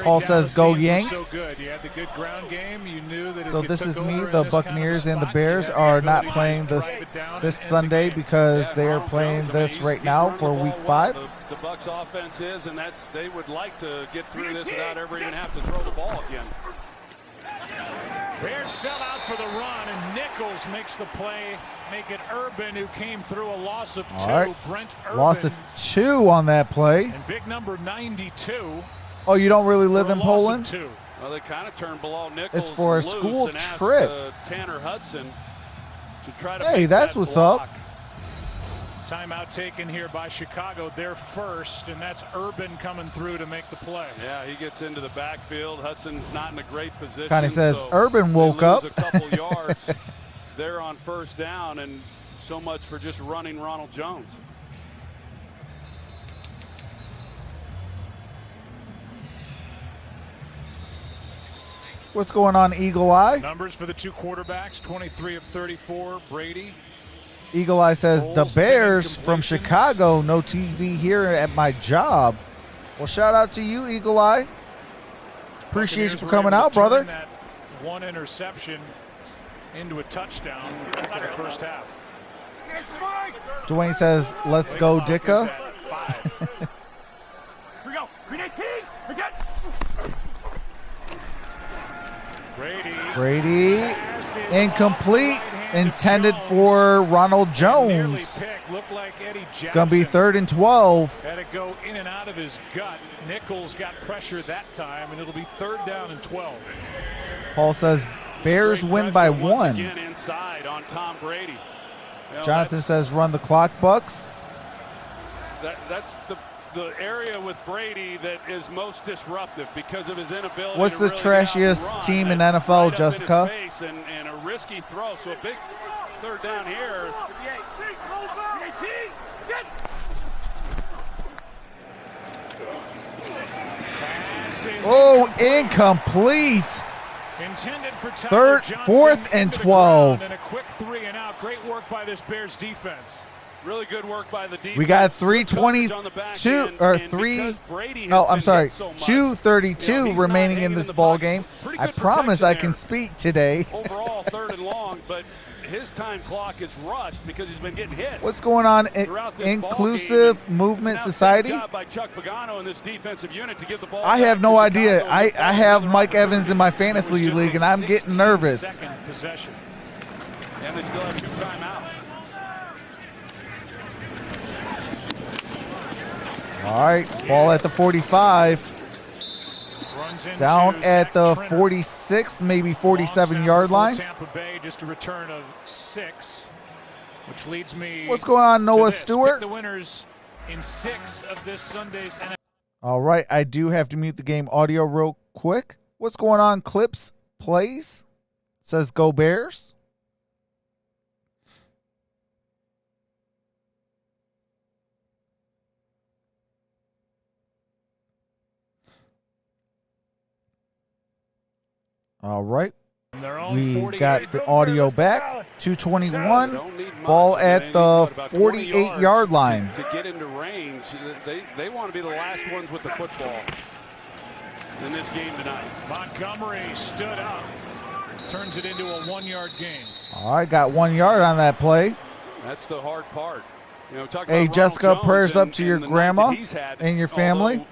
A: Paul says, "Go Yanks."
B: So good. You had the good ground game. You knew that.
A: So this is me. The Buccaneers and the Bears are not playing this Sunday because they are playing this right now for Week 5.
E: The Bucs offense is, and they would like to get through this without ever even have to throw the ball again.
B: Bears sell out for the run, and Nichols makes the play. Make it Urban, who came through a loss of 2.
A: All right.
B: Brent Urban.
A: Loss of 2 on that play.
B: And big number 92.
A: Oh, you don't really live in Poland?
E: Well, they kind of turned Bilal Nichols
A: It's for a
E: loose
A: school
E: and asked,
A: trip.
E: Tanner Hudson to try to
A: hey, that's what's
E: block.
A: up.
B: Timeout taken here by Chicago. They're first, and that's Urban coming through to make the play.
E: Yeah, he gets into the backfield. Hudson's not in a great position.
A: Kind of says
E: so
A: Urban woke up.
E: A couple yards there on first down, and so much for just running Ronald Jones.
A: What's going on, Eagle Eye?
B: Numbers for the 2 quarterbacks, 23 of 34. Brady.
A: Eagle Eye says, the Bears from Chicago, no TV here at my job. Well, shout out to you, Eagle Eye. Appreciate you for coming out, brother.
B: That 1 interception into a touchdown after the first half.
A: Dwayne says, let's go, Dicka.
H: Here we go.
A: Brady, incomplete, intended for Ronald Jones. It's going to be 3rd and 12.
B: Had to go in and out of his gut. Nichols got pressure that time, and it'll be 3rd down and 12.
A: Paul says Bears win by 1.
E: Again inside on Tom Brady.
A: Jonathan says run the clock, Bucks.
E: That's the area with Brady that is most disruptive because of his inability.
A: What's the trashiest team in NFL, Jessica?
E: And a risky throw, so a big 3rd down here.
A: Oh, incomplete.
B: Intended for
A: 4th and 12.
B: And a quick 3 and out. Great work by this Bears defense.
E: Really good work by the defense.
A: We got 3:22 or 3. No, I'm sorry, 2:32 remaining in this ball game. I promise I can speak today.
E: Overall, 3rd and long, but his time clock is rushed because he's been getting hit.
A: What's going on? Inclusive Movement Society?
E: By Chuck Pagano in this defensive unit to give the ball.
A: I have no idea. I have Mike Evans in my fantasy league, and I'm getting nervous.
B: Possession.
E: And they still have 2 timeouts.
A: All right, ball at the 45. Down at the 46, maybe 47-yard line.
B: Tampa Bay, just a return of 6, which leads me.
A: What's going on, Noah Stewart?
B: Pick the winners in 6 of this Sunday's NFL.
A: All right, I do have to mute the game audio real quick. What's going on, Clips Plays? Says go Bears. All right. We got the audio back. 2:21. Ball at the 48-yard line.
E: To get into range, they want to be the last ones with the football in this game tonight.
B: Montgomery stood up. Turns it into a 1-yard gain.
A: All right, got 1 yard on that play.
E: That's the hard part.
A: Hey, Jessica, prayers up to your grandma and your family.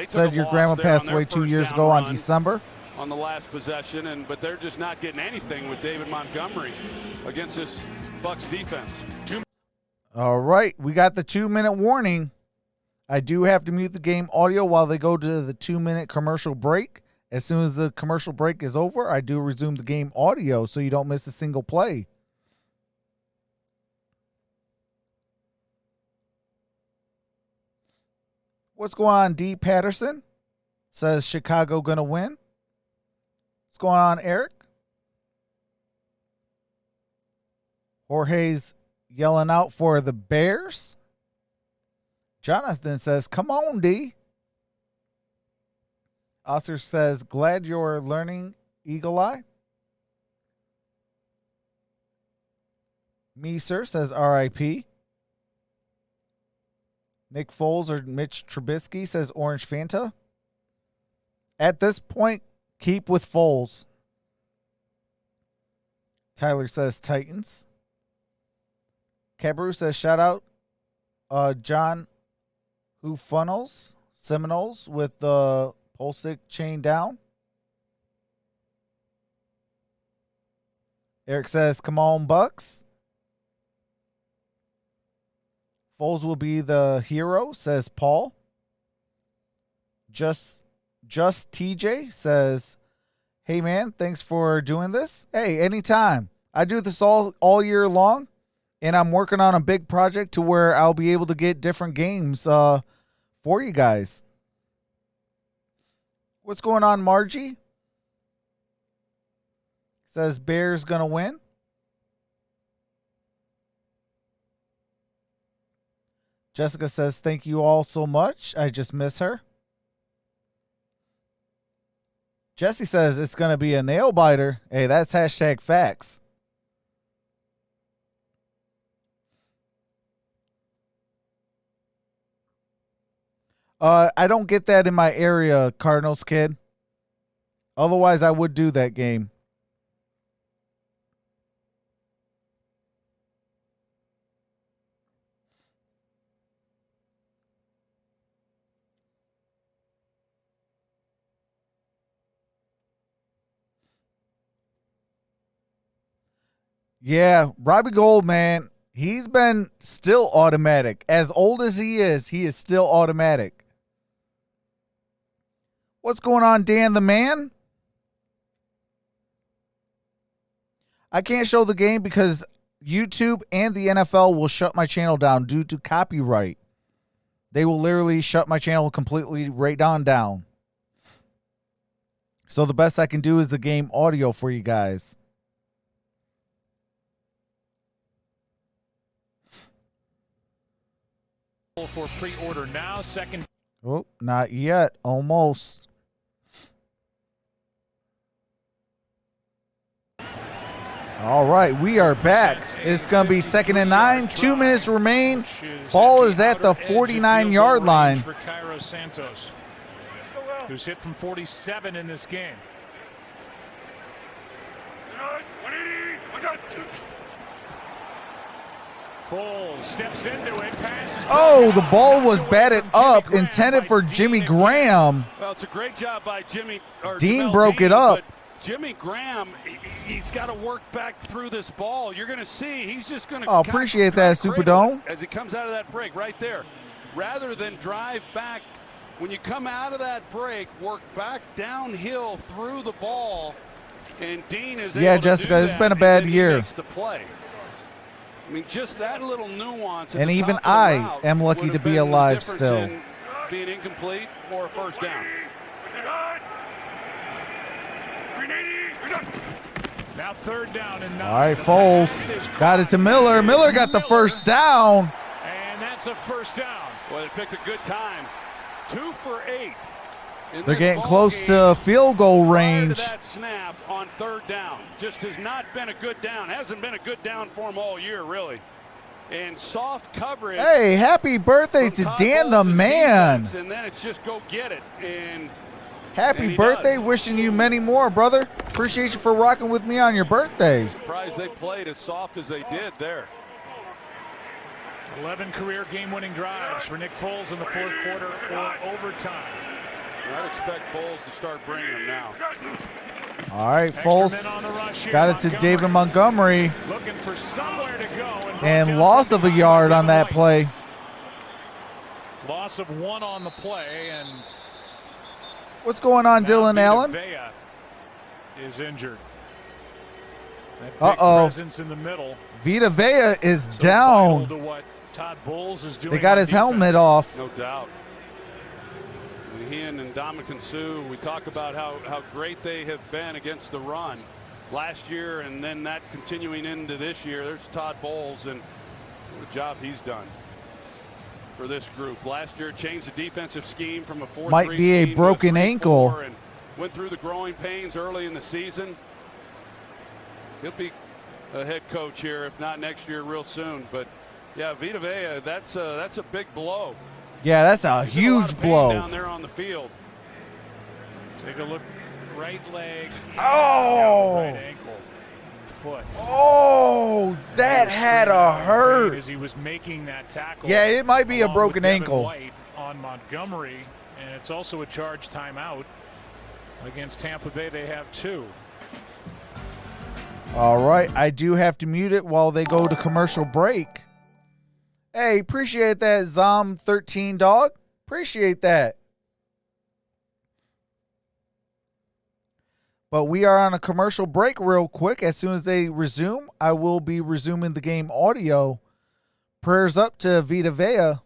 A: Said your grandma passed away 2 years ago on December.
E: on the last possession, but they're just not getting anything with David Montgomery against this Bucs defense.
A: All right, we got the 2-minute warning. I do have to mute the game audio while they go to the 2-minute commercial break. As soon as the commercial break is over, I do resume the game audio so you don't miss a single play. What's going on, D. Patterson? Says Chicago gonna win. What's going on, Eric? Jorge's yelling out for the Bears. Jonathan says, come on, D. Oscar says, glad you're learning, Eagle Eye. Me, sir, says RIP. Nick Foles or Mitch Trubisky, says Orange Fanta. At this point, keep with Foles. Tyler says Titans. Cabrew says shout out John who funnels Seminoles with the pole stick chain down. Eric says come on Bucks. Foles will be the hero, says Paul. Just TJ says, hey man, thanks for doing this. Hey, anytime. I do this all year long, and I'm working on a big project to where I'll be able to get different games for you guys. What's going on, Margie? Says Bears gonna win. Jessica says, thank you all so much. I just miss her. Jesse says it's going to be a nail biter. Hey, that's hashtag facts. I don't get that in my area, Cardinals kid. Otherwise, I would do that game. Yeah, Robbie Gould, man, he's been still automatic. As old as he is still automatic. What's going on, Dan the Man? I can't show the game because YouTube and the NFL will shut my channel down due to copyright. They will literally shut my channel completely right down. So the best I can do is the game audio for you guys.
B: For pre-order now, second.
A: Oh, not yet. Almost. All right, we are back. It's going to be 2nd and 9. 2 minutes remain. Ball is at the 49-yard line.
B: For Cairo Santos, who's hit from 47 in this game. Foles steps into it, passes.
A: Oh, the ball was batted up, intended for Jimmy Graham.
E: Well, it's a great job by Jimmy.
A: Dean broke it up.
E: Jimmy Graham, he's got to work back through this ball. You're going to see he's just going to.
A: Oh, appreciate that, Superdome.
E: As he comes out of that break right there. Rather than drive back, when you come out of that break, work back downhill through the ball. And Dean is able to
A: Jessica,
E: do that,
A: it's been a bad year.
E: Makes the play. I mean, just that little nuance.
A: And even I am lucky to be alive still.
E: Being incomplete or a first down.
B: Now 3rd down and 9.
A: All right, Foles got it to Miller. Miller got the first down.
B: And that's a first down.
E: Well, they picked a good time. 2 for 8.
A: They're getting close to field goal range.
E: That snap on 3rd down just has not been a good down. Hasn't been a good down for him all year, really. And soft coverage.
A: Hey, happy birthday to Dan the Man.
E: And then it's just go get it. And
A: happy birthday. Wishing you many more, brother. Appreciate you for rocking with me on your birthday.
E: Surprised they played as soft as they did there.
B: 11 career game-winning drives for Nick Foles in the 4th quarter or overtime.
E: I'd expect Bowles to start bringing him now.
A: All right, Foles got it to David Montgomery.
B: Looking for somewhere to go.
A: And loss of a yard on that play.
B: Loss of 1 on the play. And
A: what's going on, Dylan Allen?
B: Vea is injured.
A: Uh-oh.
B: Presence in the middle.
A: Vita Vea is down.
B: To what Todd Bowles is doing.
A: They got his helmet off.
E: No doubt. He and Ndamukong Suh, we talk about how great they have been against the run last year, and then that continuing into this year. There's Todd Bowles, and what a job he's done for this group. Last year changed the defensive scheme from a 4-3
A: might be a broken ankle.
E: And went through the growing pains early in the season. He'll be a head coach here, if not next year, real soon. But yeah, Vita Vea, that's a big blow.
A: Yeah, that's a huge blow.
E: Down there on the field.
B: Take a look. Right leg.
A: Oh.
B: Right ankle. Foot.
A: Oh, that had a hurt.
B: As he was making that tackle.
A: Yeah, it might be a broken ankle.
B: White on Montgomery, and it's also a charge timeout against Tampa Bay. They have 2.
A: All right, I do have to mute it while they go to commercial break. Hey, appreciate that, Zom13 dog. Appreciate that. But we are on a commercial break real quick. As soon as they resume, I will be resuming the game audio. Prayers up to Vita Vea.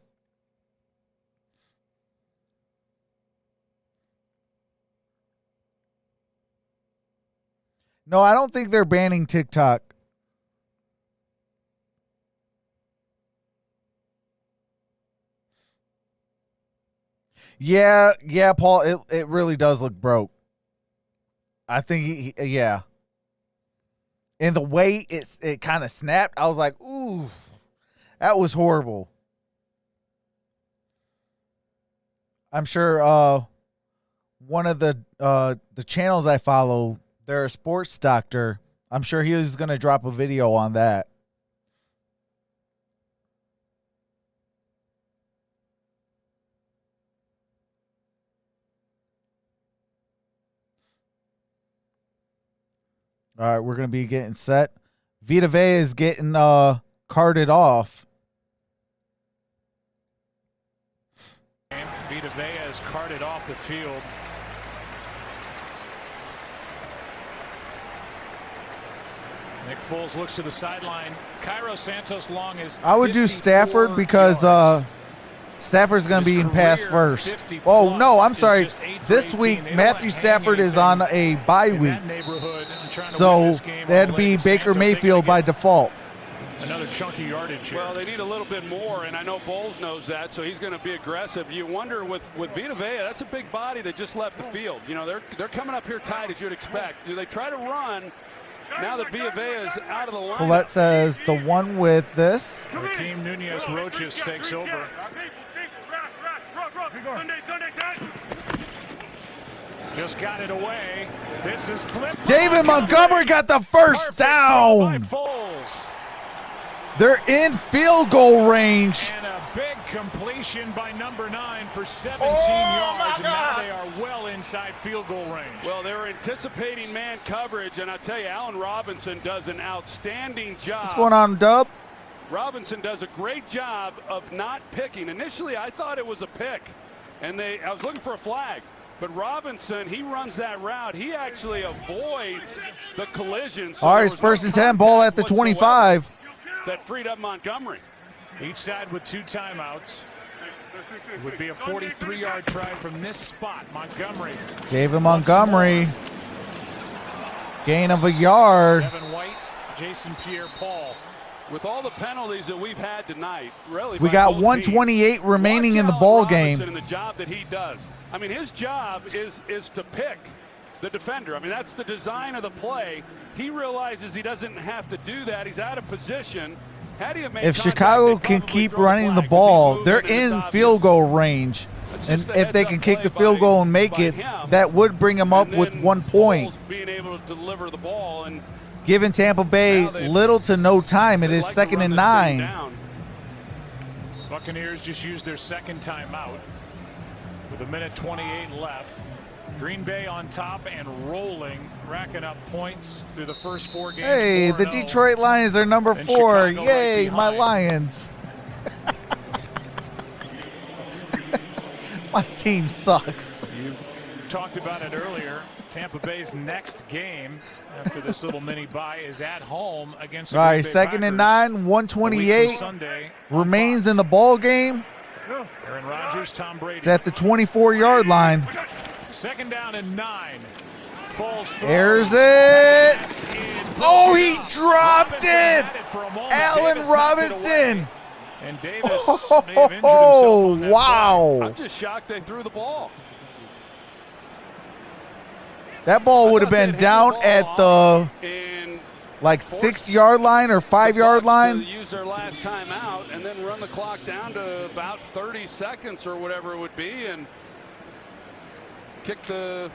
A: No, I don't think they're banning TikTok. Yeah, Paul, it really does look broke. I think yeah. And the way it kind of snapped, I was like, ooh, that was horrible. I'm sure one of the channels I follow, they're a sports doctor. I'm sure he is going to drop a video on that. All right, we're going to be getting set. Vita Vea is getting carted off.
B: Vita Vea is carted off the field. Nick Foles looks to the sideline. Cairo Santos Long is.
A: I would do Stafford because Stafford's going to be in pass first. Oh, no, I'm sorry. This week, Matthew Stafford is on a bye week. So that'd be Baker Mayfield by default.
B: Another chunky yardage here.
E: Well, they need a little bit more, and I know Bowles knows that, so he's going to be aggressive. You wonder with Vita Vea, that's a big body that just left the field. You know, they're coming up here tight, as you'd expect. Do they try to run now that Vita Vea is out of the line?
A: Colette says the one with this.
B: Hakeem Nunez Roches takes over. Just got it away. This is flipped.
A: David Montgomery got the first down. They're in field goal range.
B: And a big completion by number 9 for 17 yards. And now they are well inside field goal range.
E: Well, they were anticipating man coverage, and I tell you, Allen Robinson does an outstanding job.
A: What's going on, Dub?
E: Robinson does a great job of not picking. Initially, I thought it was a pick, and I was looking for a flag. But Robinson, he runs that route. He actually avoids the collision. So
A: all right, it's first and 10, ball at the 25.
E: That freed up Montgomery.
B: Each side with 2 timeouts. It would be a 43-yard try from this spot. Montgomery.
A: David Montgomery. Gain of a yard.
B: Evan White, Jason Pierre-Paul.
E: With all the penalties that we've had tonight, really,
A: we got 128 remaining in the ball game.
E: And the job that he does. I mean, his job is to pick the defender. I mean, that's the design of the play. He realizes he doesn't have to do that. He's out of position.
A: If Chicago can keep running the ball, they're in field goal range. And if they can kick the field goal and make it, that would bring them up with 1 point.
E: Being able to deliver the ball and
A: giving Tampa Bay little to no time. It is 2nd and 9.
B: Buccaneers just used their second timeout. with 1:28 left. Green Bay on top and rolling, racking up points through the first 4 games.
A: Hey, the Detroit Lions are number 4. Yay, my Lions. My team sucks.
B: You talked about it earlier. Tampa Bay's next game after this little mini bye is at home against the
A: All right,
B: Green Bay
A: 2nd and 9, 128
B: Sunday
A: remains in the ball game.
B: Aaron Rodgers, Tom Brady.
A: It's at the 24-yard line.
B: 2nd down and 9. Falls through.
A: There's it. Oh, he dropped it. Allen Robinson.
B: And Davis may have injured himself on that
A: wow.
E: I'm just shocked they threw the ball.
A: That ball would have been down at the like 6-yard line or 5-yard line.
E: Use their last time out and then run the clock down to about 30 seconds or whatever it would be and kick the.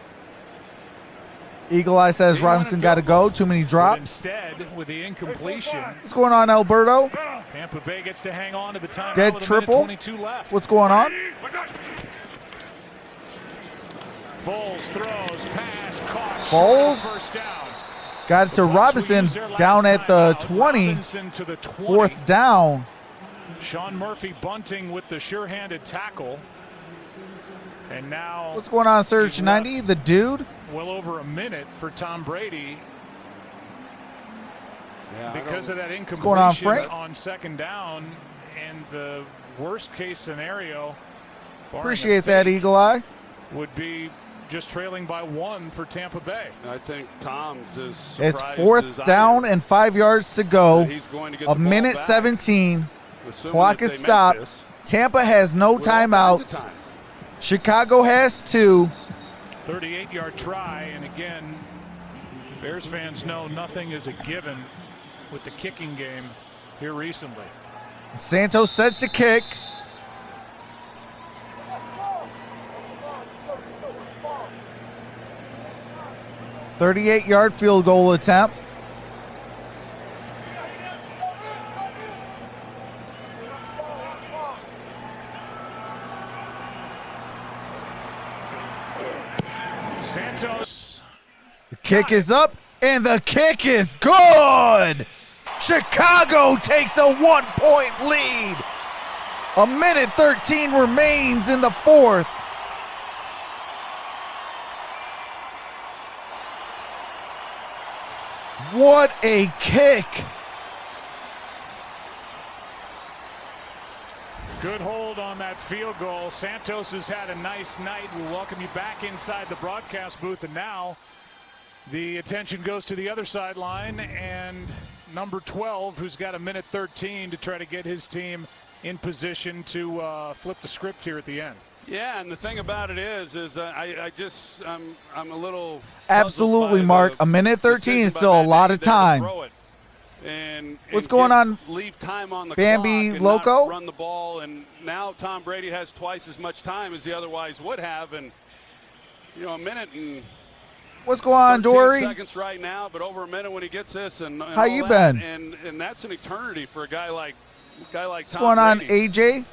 A: Eagle Eye says Robinson got to go. Too many drops.
B: Instead, with the incompletion,
A: what's going on, Alberto?
B: Tampa Bay gets to hang on to the time.
A: Dead triple.
B: Left.
A: What's going on?
B: Foles throws, pass, caught.
A: Foles
B: First down.
A: got it to Robinson down at the 20. 4th down.
B: Sean Murphy bunting with the sure-handed tackle. And now
A: what's going on, Surge 90? The dude.
B: Well over a minute for Tom Brady.
E: Yeah,
B: because of that incompletion
A: going on, Frank?
B: On 2nd down and the worst case scenario.
A: Appreciate that, Eagle Eye.
B: Would be just trailing by 1 for Tampa Bay.
E: I think Tom's is.
A: It's 4th down and 5 yards to go.
E: He's going to get
A: a minute
E: back,
A: 17. Clock is stopped. Tampa has no timeouts. Chicago has 2.
B: 38-yard try, and again, Bears fans know nothing is a given with the kicking game here recently.
A: Santos set to kick. .38-yard field goal attempt.
B: Santos.
A: The kick is up, and the kick is good. Chicago takes a 1-point lead. A minute 13 remains in the 4th. What a kick.
B: Good hold on that field goal. Santos has had a nice night. We welcome you back inside the broadcast booth. And now the attention goes to the other sideline and number 12, who's got a minute 13 to try to get his team in position to flip the script here at the end.
E: Yeah, and the thing about it is I'm a little.
A: Absolutely, Mark. A minute 13 is still a lot of time.
E: And
A: what's going on?
E: Leave time on the
A: Bambi
E: clock and
A: Loco?
E: not run the ball, and now Tom Brady has twice as much time as he otherwise would have, and a minute and.
A: What's going on, Dory?
E: Seconds right now, but over a minute when he gets this, and
A: how you been?
E: And that's an eternity for a guy like
A: What's
E: Tom
A: going on,
E: Brady.
A: AJ?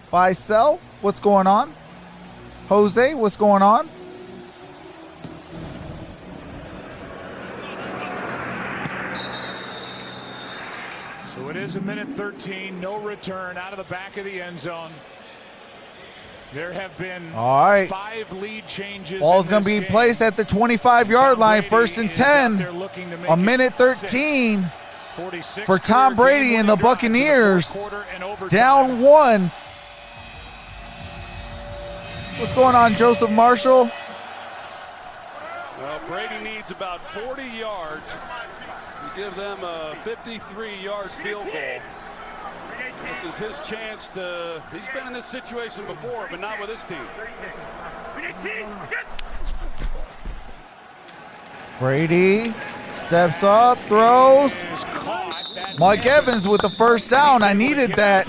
A: Buy, sell? What's going on? Jose, what's going on?
B: So it is a minute 13, no return out of the back of the end zone. There have been 5 lead changes.
A: Ball's going to be placed at the 25-yard line, 1st and 10. A minute 13 for Tom Brady and the Buccaneers. Down 1. What's going on, Joseph Marshall?
E: Well, Brady needs about 40 yards to give them a 53-yard field goal. This is his chance to. He's been in this situation before, but not with his team.
A: Brady steps up, throws. Mike Evans with the first down. I needed that.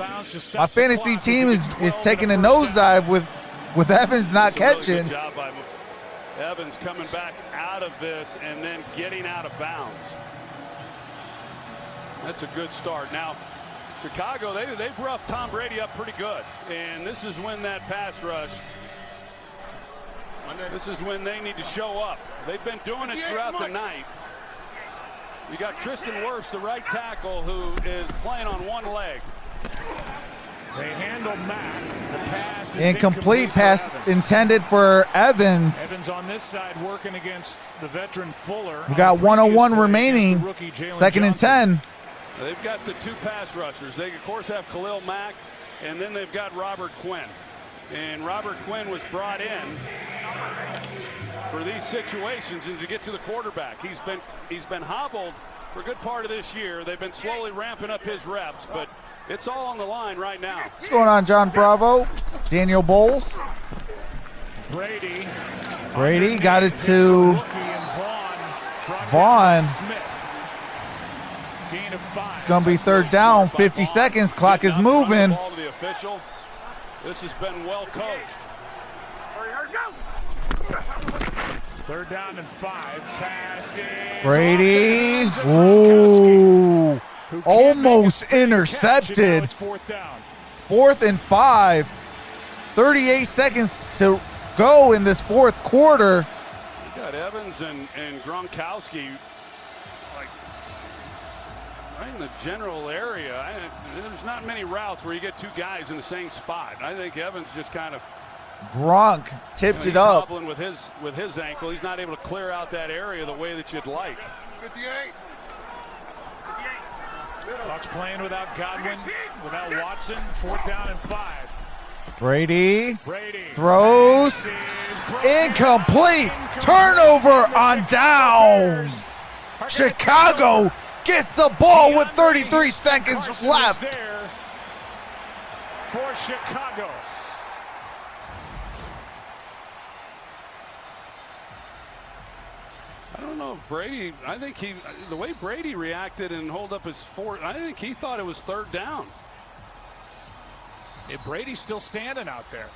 A: My fantasy team is taking a nosedive with Evans not catching.
E: Really good job by Evans coming back out of this and then getting out of bounds. That's a good start. Now, Chicago, they've roughed Tom Brady up pretty good. And this is when that pass rush, this is when they need to show up. They've been doing it throughout the night. You got Tristan Wirfs, the right tackle, who is playing on one leg.
B: They handle Mack. The pass is
A: Incomplete pass intended for Evans.
B: Evans on this side working against the veteran Fuller.
A: We got 101 remaining. Second and 10.
E: They've got the two pass rushers. They, of course, have Khalil Mack, and then they've got Robert Quinn. And Robert Quinn was brought in for these situations and to get to the quarterback. He's been hobbled for a good part of this year. They've been slowly ramping up his reps, but it's all on the line right now.
A: What's going on, John Bravo? Daniel Bowles.
B: Brady
A: got it to Vaughn. It's going to be third down, 50 seconds. Clock is moving.
E: This has been well coached.
B: Third down and 5. Passing.
A: Brady. Ooh. Almost intercepted. Fourth and 5. 38 seconds to go in this fourth quarter.
E: You got Evans and Gronkowski like right in the general area. There's not many routes where you get two guys in the same spot. I think Evans just kind of
A: Gronk tipped it up.
E: With his ankle, he's not able to clear out that area the way that you'd like.
D: 58.
B: Bucks playing without Godwin, without Watson. Fourth down and 5.
A: Brady throws. Incomplete. Turnover on downs. Chicago gets the ball with 33 seconds left.
B: For Chicago.
E: I don't know if Brady, I think the way Brady reacted and hold up his fourth, I think he thought it was third down.
B: Brady's still standing out there.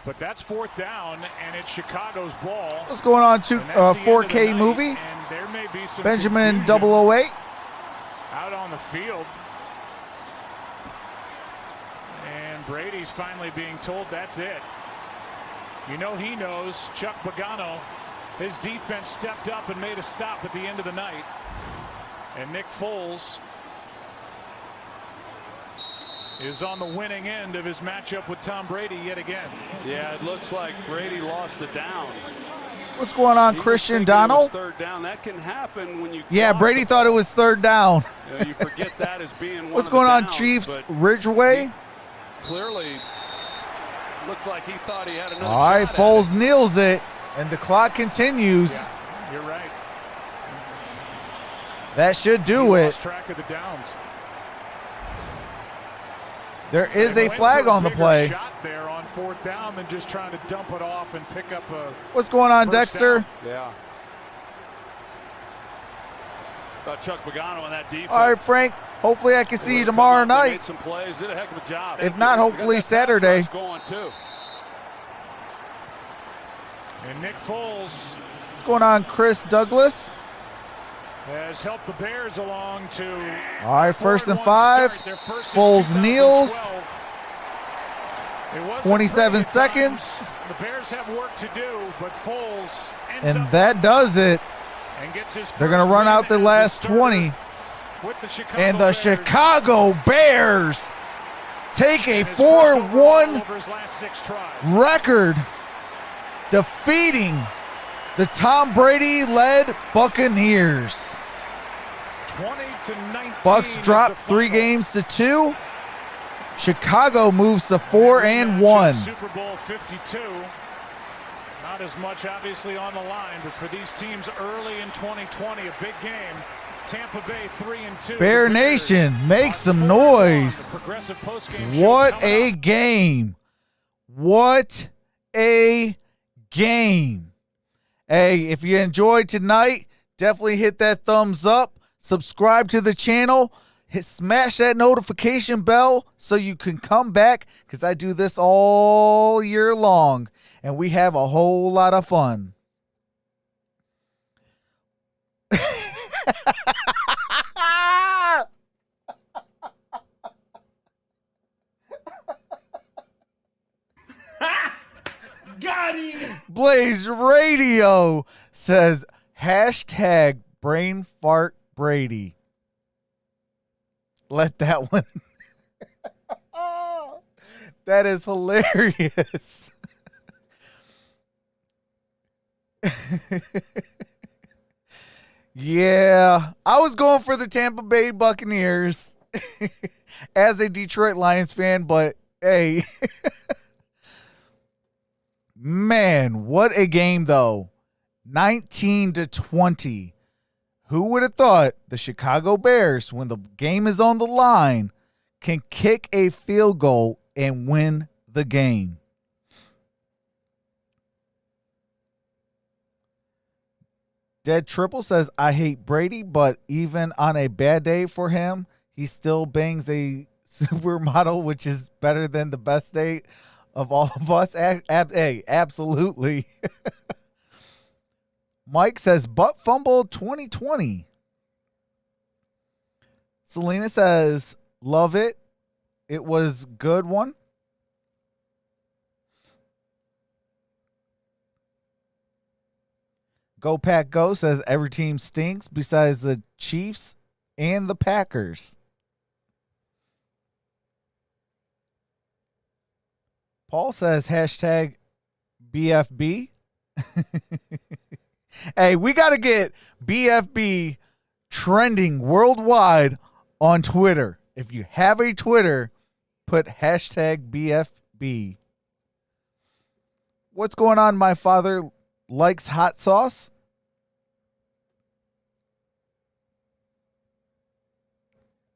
B: But that's fourth down, and it's Chicago's ball.
A: What's going on, 4K movie?
B: And there may be some
A: Benjamin
B: confusion
A: 008.
B: out on the field. And Brady's finally being told that's it. You know he knows. Chuck Pagano, his defense stepped up and made a stop at the end of the night. And Nick Foles is on the winning end of his matchup with Tom Brady yet again.
E: Yeah, it looks like Brady lost the down.
A: What's going on, Christian Donald?
E: Third down. That can happen when you.
A: Yeah, Brady thought it was third down.
E: You forget that as being one.
A: What's going on, Chiefs? Ridgeway.
E: Clearly, looked like he thought he had another.
A: All right, Foles kneels it, and the clock continues.
B: Yeah, you're right.
A: That should do it.
B: Lost track of the downs.
A: There is a flag on the play.
B: Shot there on fourth down than just trying to dump it off and pick up a.
A: What's going on, Dexter?
B: Down.
E: Yeah. Got Chuck Pagano on that defense.
A: All right, Frank. Hopefully I can see you tomorrow night.
E: Made some plays. Did a heck of a job.
A: If not, hopefully Saturday.
E: Going too.
B: And Nick Foles.
A: What's going on, Chris Douglas?
B: Has helped the Bears along to.
A: All right, first and 5. Foles kneels. 27 seconds.
B: The Bears have work to do, but Foles
A: ends up that does it.
B: And gets his
A: They're going to run out their last 20. And the Chicago Bears take a 4-1 record, defeating the Tom Brady-led Buccaneers.
B: 20-19.
A: Bucks drop 3 games to 2. Chicago moves to 4-1.
B: Super Bowl 52. Not as much obviously on the line, but for these teams early in 2020, a big game. Tampa Bay 3-2.
A: Bear Nation, make some noise. What a game. What a game. Hey, if you enjoyed tonight, definitely hit that thumbs up. Subscribe to the channel. Smash that notification bell so you can come back, because I do this all year long, and we have a whole lot of fun. Blaze Radio says hashtag brain fart Brady. Let that one. That is hilarious. Yeah, I was going for the Tampa Bay Buccaneers as a Detroit Lions fan, but hey, man, what a game though. 19-20. Who would have thought the Chicago Bears, when the game is on the line, can kick a field goal and win the game? Dead Triple says, I hate Brady, but even on a bad day for him, he still bangs a supermodel, which is better than the best day of all of us. Hey, absolutely. Mike says, butt fumble 2020. Selena says, love it. It was good one. Go Pack Go says every team stinks besides the Chiefs and the Packers. Paul says hashtag BFB. Hey, we got to get BFB trending worldwide on Twitter. If you have a Twitter, put hashtag BFB. What's going on? My father likes hot sauce.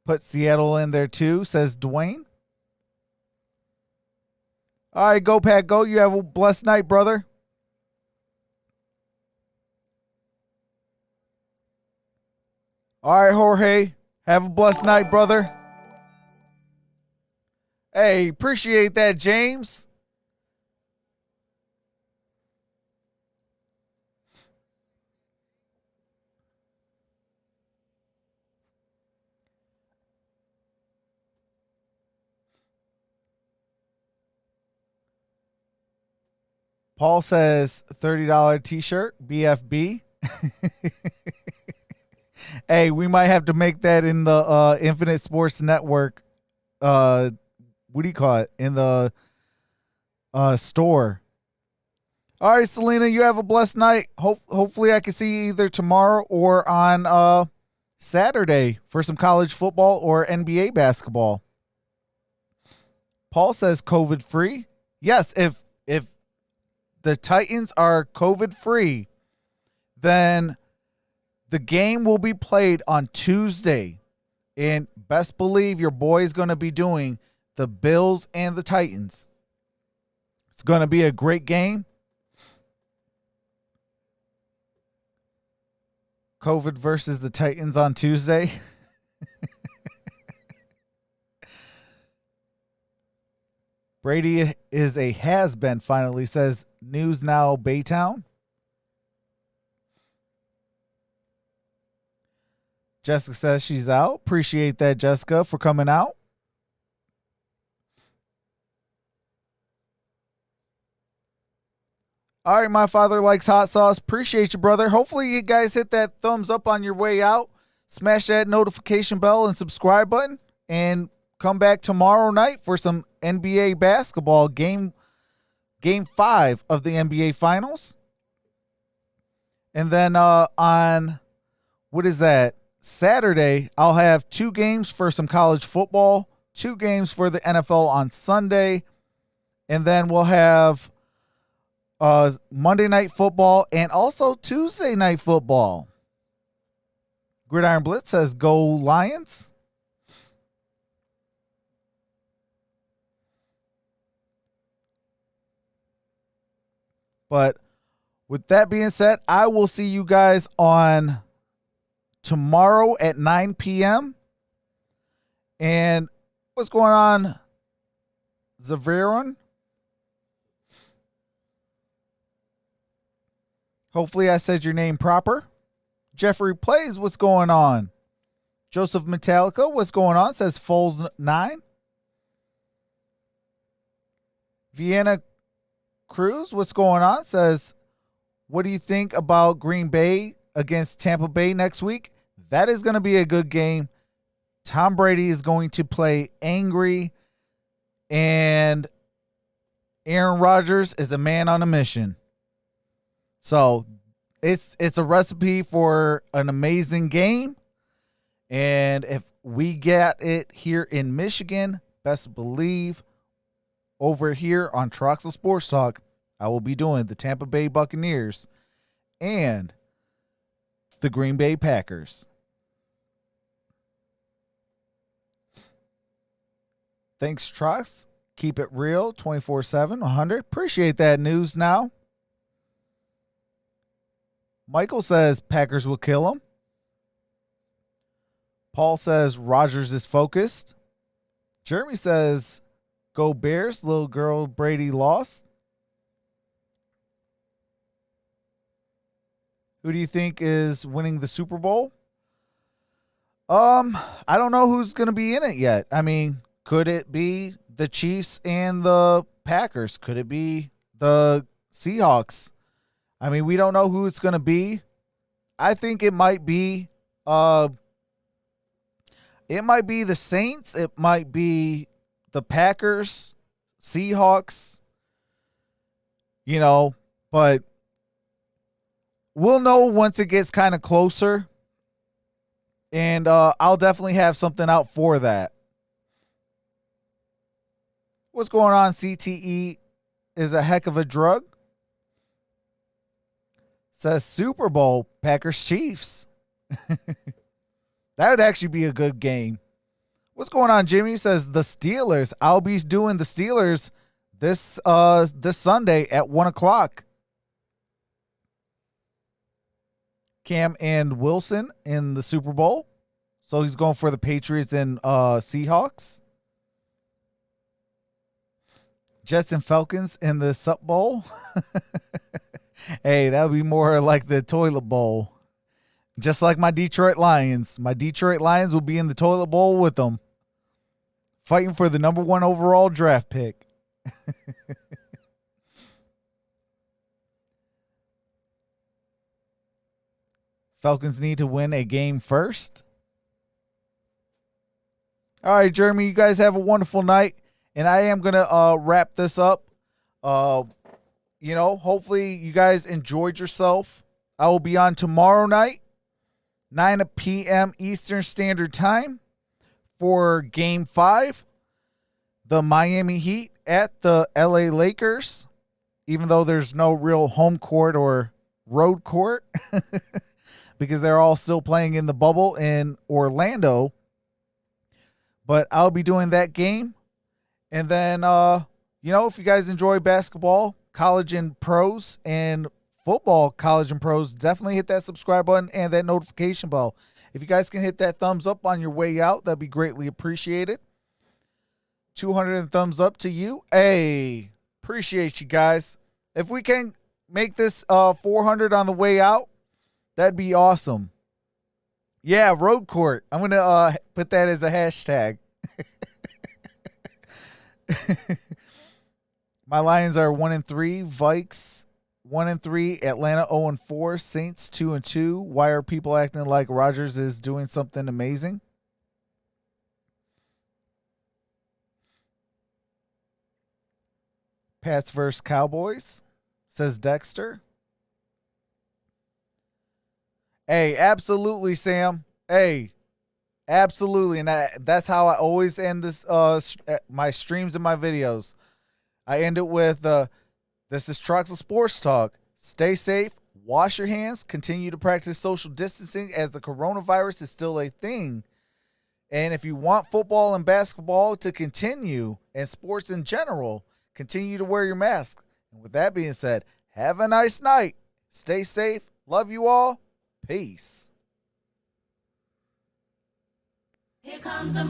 A: Put Seattle in there too, says Dwayne. All right, go Pat, go. You have a blessed night, brother. All right, Jorge, have a blessed night, brother. Hey, appreciate that, James. Paul says $30 t-shirt, BFB. Hey, we might have to make that in the Infinite Sports Network. What do you call it? In the store. All right, Selena, you have a blessed night. Hopefully I can see you either tomorrow or on Saturday for some college football or NBA basketball. Paul says COVID free. Yes, if the Titans are COVID free, then the game will be played on Tuesday. And best believe your boy is going to be doing the Bills and the Titans. It's going to be a great game. COVID versus the Titans on Tuesday. Brady is a has-been, finally, says News Now Baytown. Jessica says she's out. Appreciate that, Jessica, for coming out. All right, my father likes hot sauce. Appreciate you, brother. Hopefully you guys hit that thumbs up on your way out. Smash that notification bell and subscribe button. And come back tomorrow night for some NBA basketball game 5 of the NBA Finals. And then on, what is that? Saturday, I'll have 2 games for some college football, 2 games for the NFL on Sunday, and then we'll have Monday Night Football and also Tuesday Night Football. Gridiron Blitz says, go Lions. But with that being said, I will see you guys on tomorrow at 9 p.m. And what's going on, Zaviron? Hopefully I said your name proper. Jeffrey Plays, what's going on? Joseph Metallica, what's going on? Says Foles 9. Vienna Cruz, what's going on? Says, what do you think about Green Bay against Tampa Bay next week? That is going to be a good game. Tom Brady is going to play angry, and Aaron Rodgers is a man on a mission. So it's a recipe for an amazing game. And if we get it here in Michigan, best believe over here on Troxel Sports Talk, I will be doing the Tampa Bay Buccaneers and the Green Bay Packers. Thanks, Trox. Keep it real, 24/7, 100. Appreciate that news now. Michael says Packers will kill him. Paul says Rodgers is focused. Jeremy says go Bears, little girl Brady lost. Who do you think is winning the Super Bowl? I don't know who's going to be in it yet. I mean, could it be the Chiefs and the Packers? Could it be the Seahawks? I mean, we don't know who it's going to be. I think it might be the Saints. It might be the Packers, Seahawks, but we'll know once it gets kind of closer. And I'll definitely have something out for that. What's going on? CTE is a heck of a drug. Says Super Bowl, Packers Chiefs. That would actually be a good game. What's going on, Jimmy? Says the Steelers. I'll be doing the Steelers this Sunday at 1:00. Cam and Wilson in the Super Bowl. So he's going for the Patriots and Seahawks. Jets and Falcons in the Sup Bowl. Hey, that would be more like the toilet bowl. Just like my Detroit Lions. My Detroit Lions will be in the toilet bowl with them. Fighting for the number 1 overall draft pick. Falcons need to win a game first. All right, Jeremy, you guys have a wonderful night. And I am going to wrap this up. Hopefully you guys enjoyed yourself. I will be on tomorrow night, 9 p.m. Eastern Standard Time for Game 5. The Miami Heat at the LA Lakers. Even though there's no real home court or road court. Because they're all still playing in the bubble in Orlando. But I'll be doing that game. And then, if you guys enjoy basketball, college and pros, and football, college and pros, definitely hit that subscribe button and that notification bell. If you guys can hit that thumbs up on your way out, that'd be greatly appreciated. 200 thumbs up to you. Hey, appreciate you guys. If we can make this 400 on the way out, that'd be awesome. Yeah, road court. I'm going to put that as a hashtag. My Lions are 1-3, Vikes 1-3, Atlanta 0-4, Saints 2-2. Why are people acting like Rodgers is doing something amazing? Pats versus Cowboys, says Dexter. Hey, absolutely, Sam. Hey, absolutely. And that's how I always end this my streams and my videos. I end it with, this is Troxel Sports Talk. Stay safe, wash your hands, continue to practice social distancing as the coronavirus is still a thing. And if you want football and basketball to continue, and sports in general, continue to wear your mask. And with that being said, have a nice night. Stay safe. Love you all. Peace.
I: Here comes the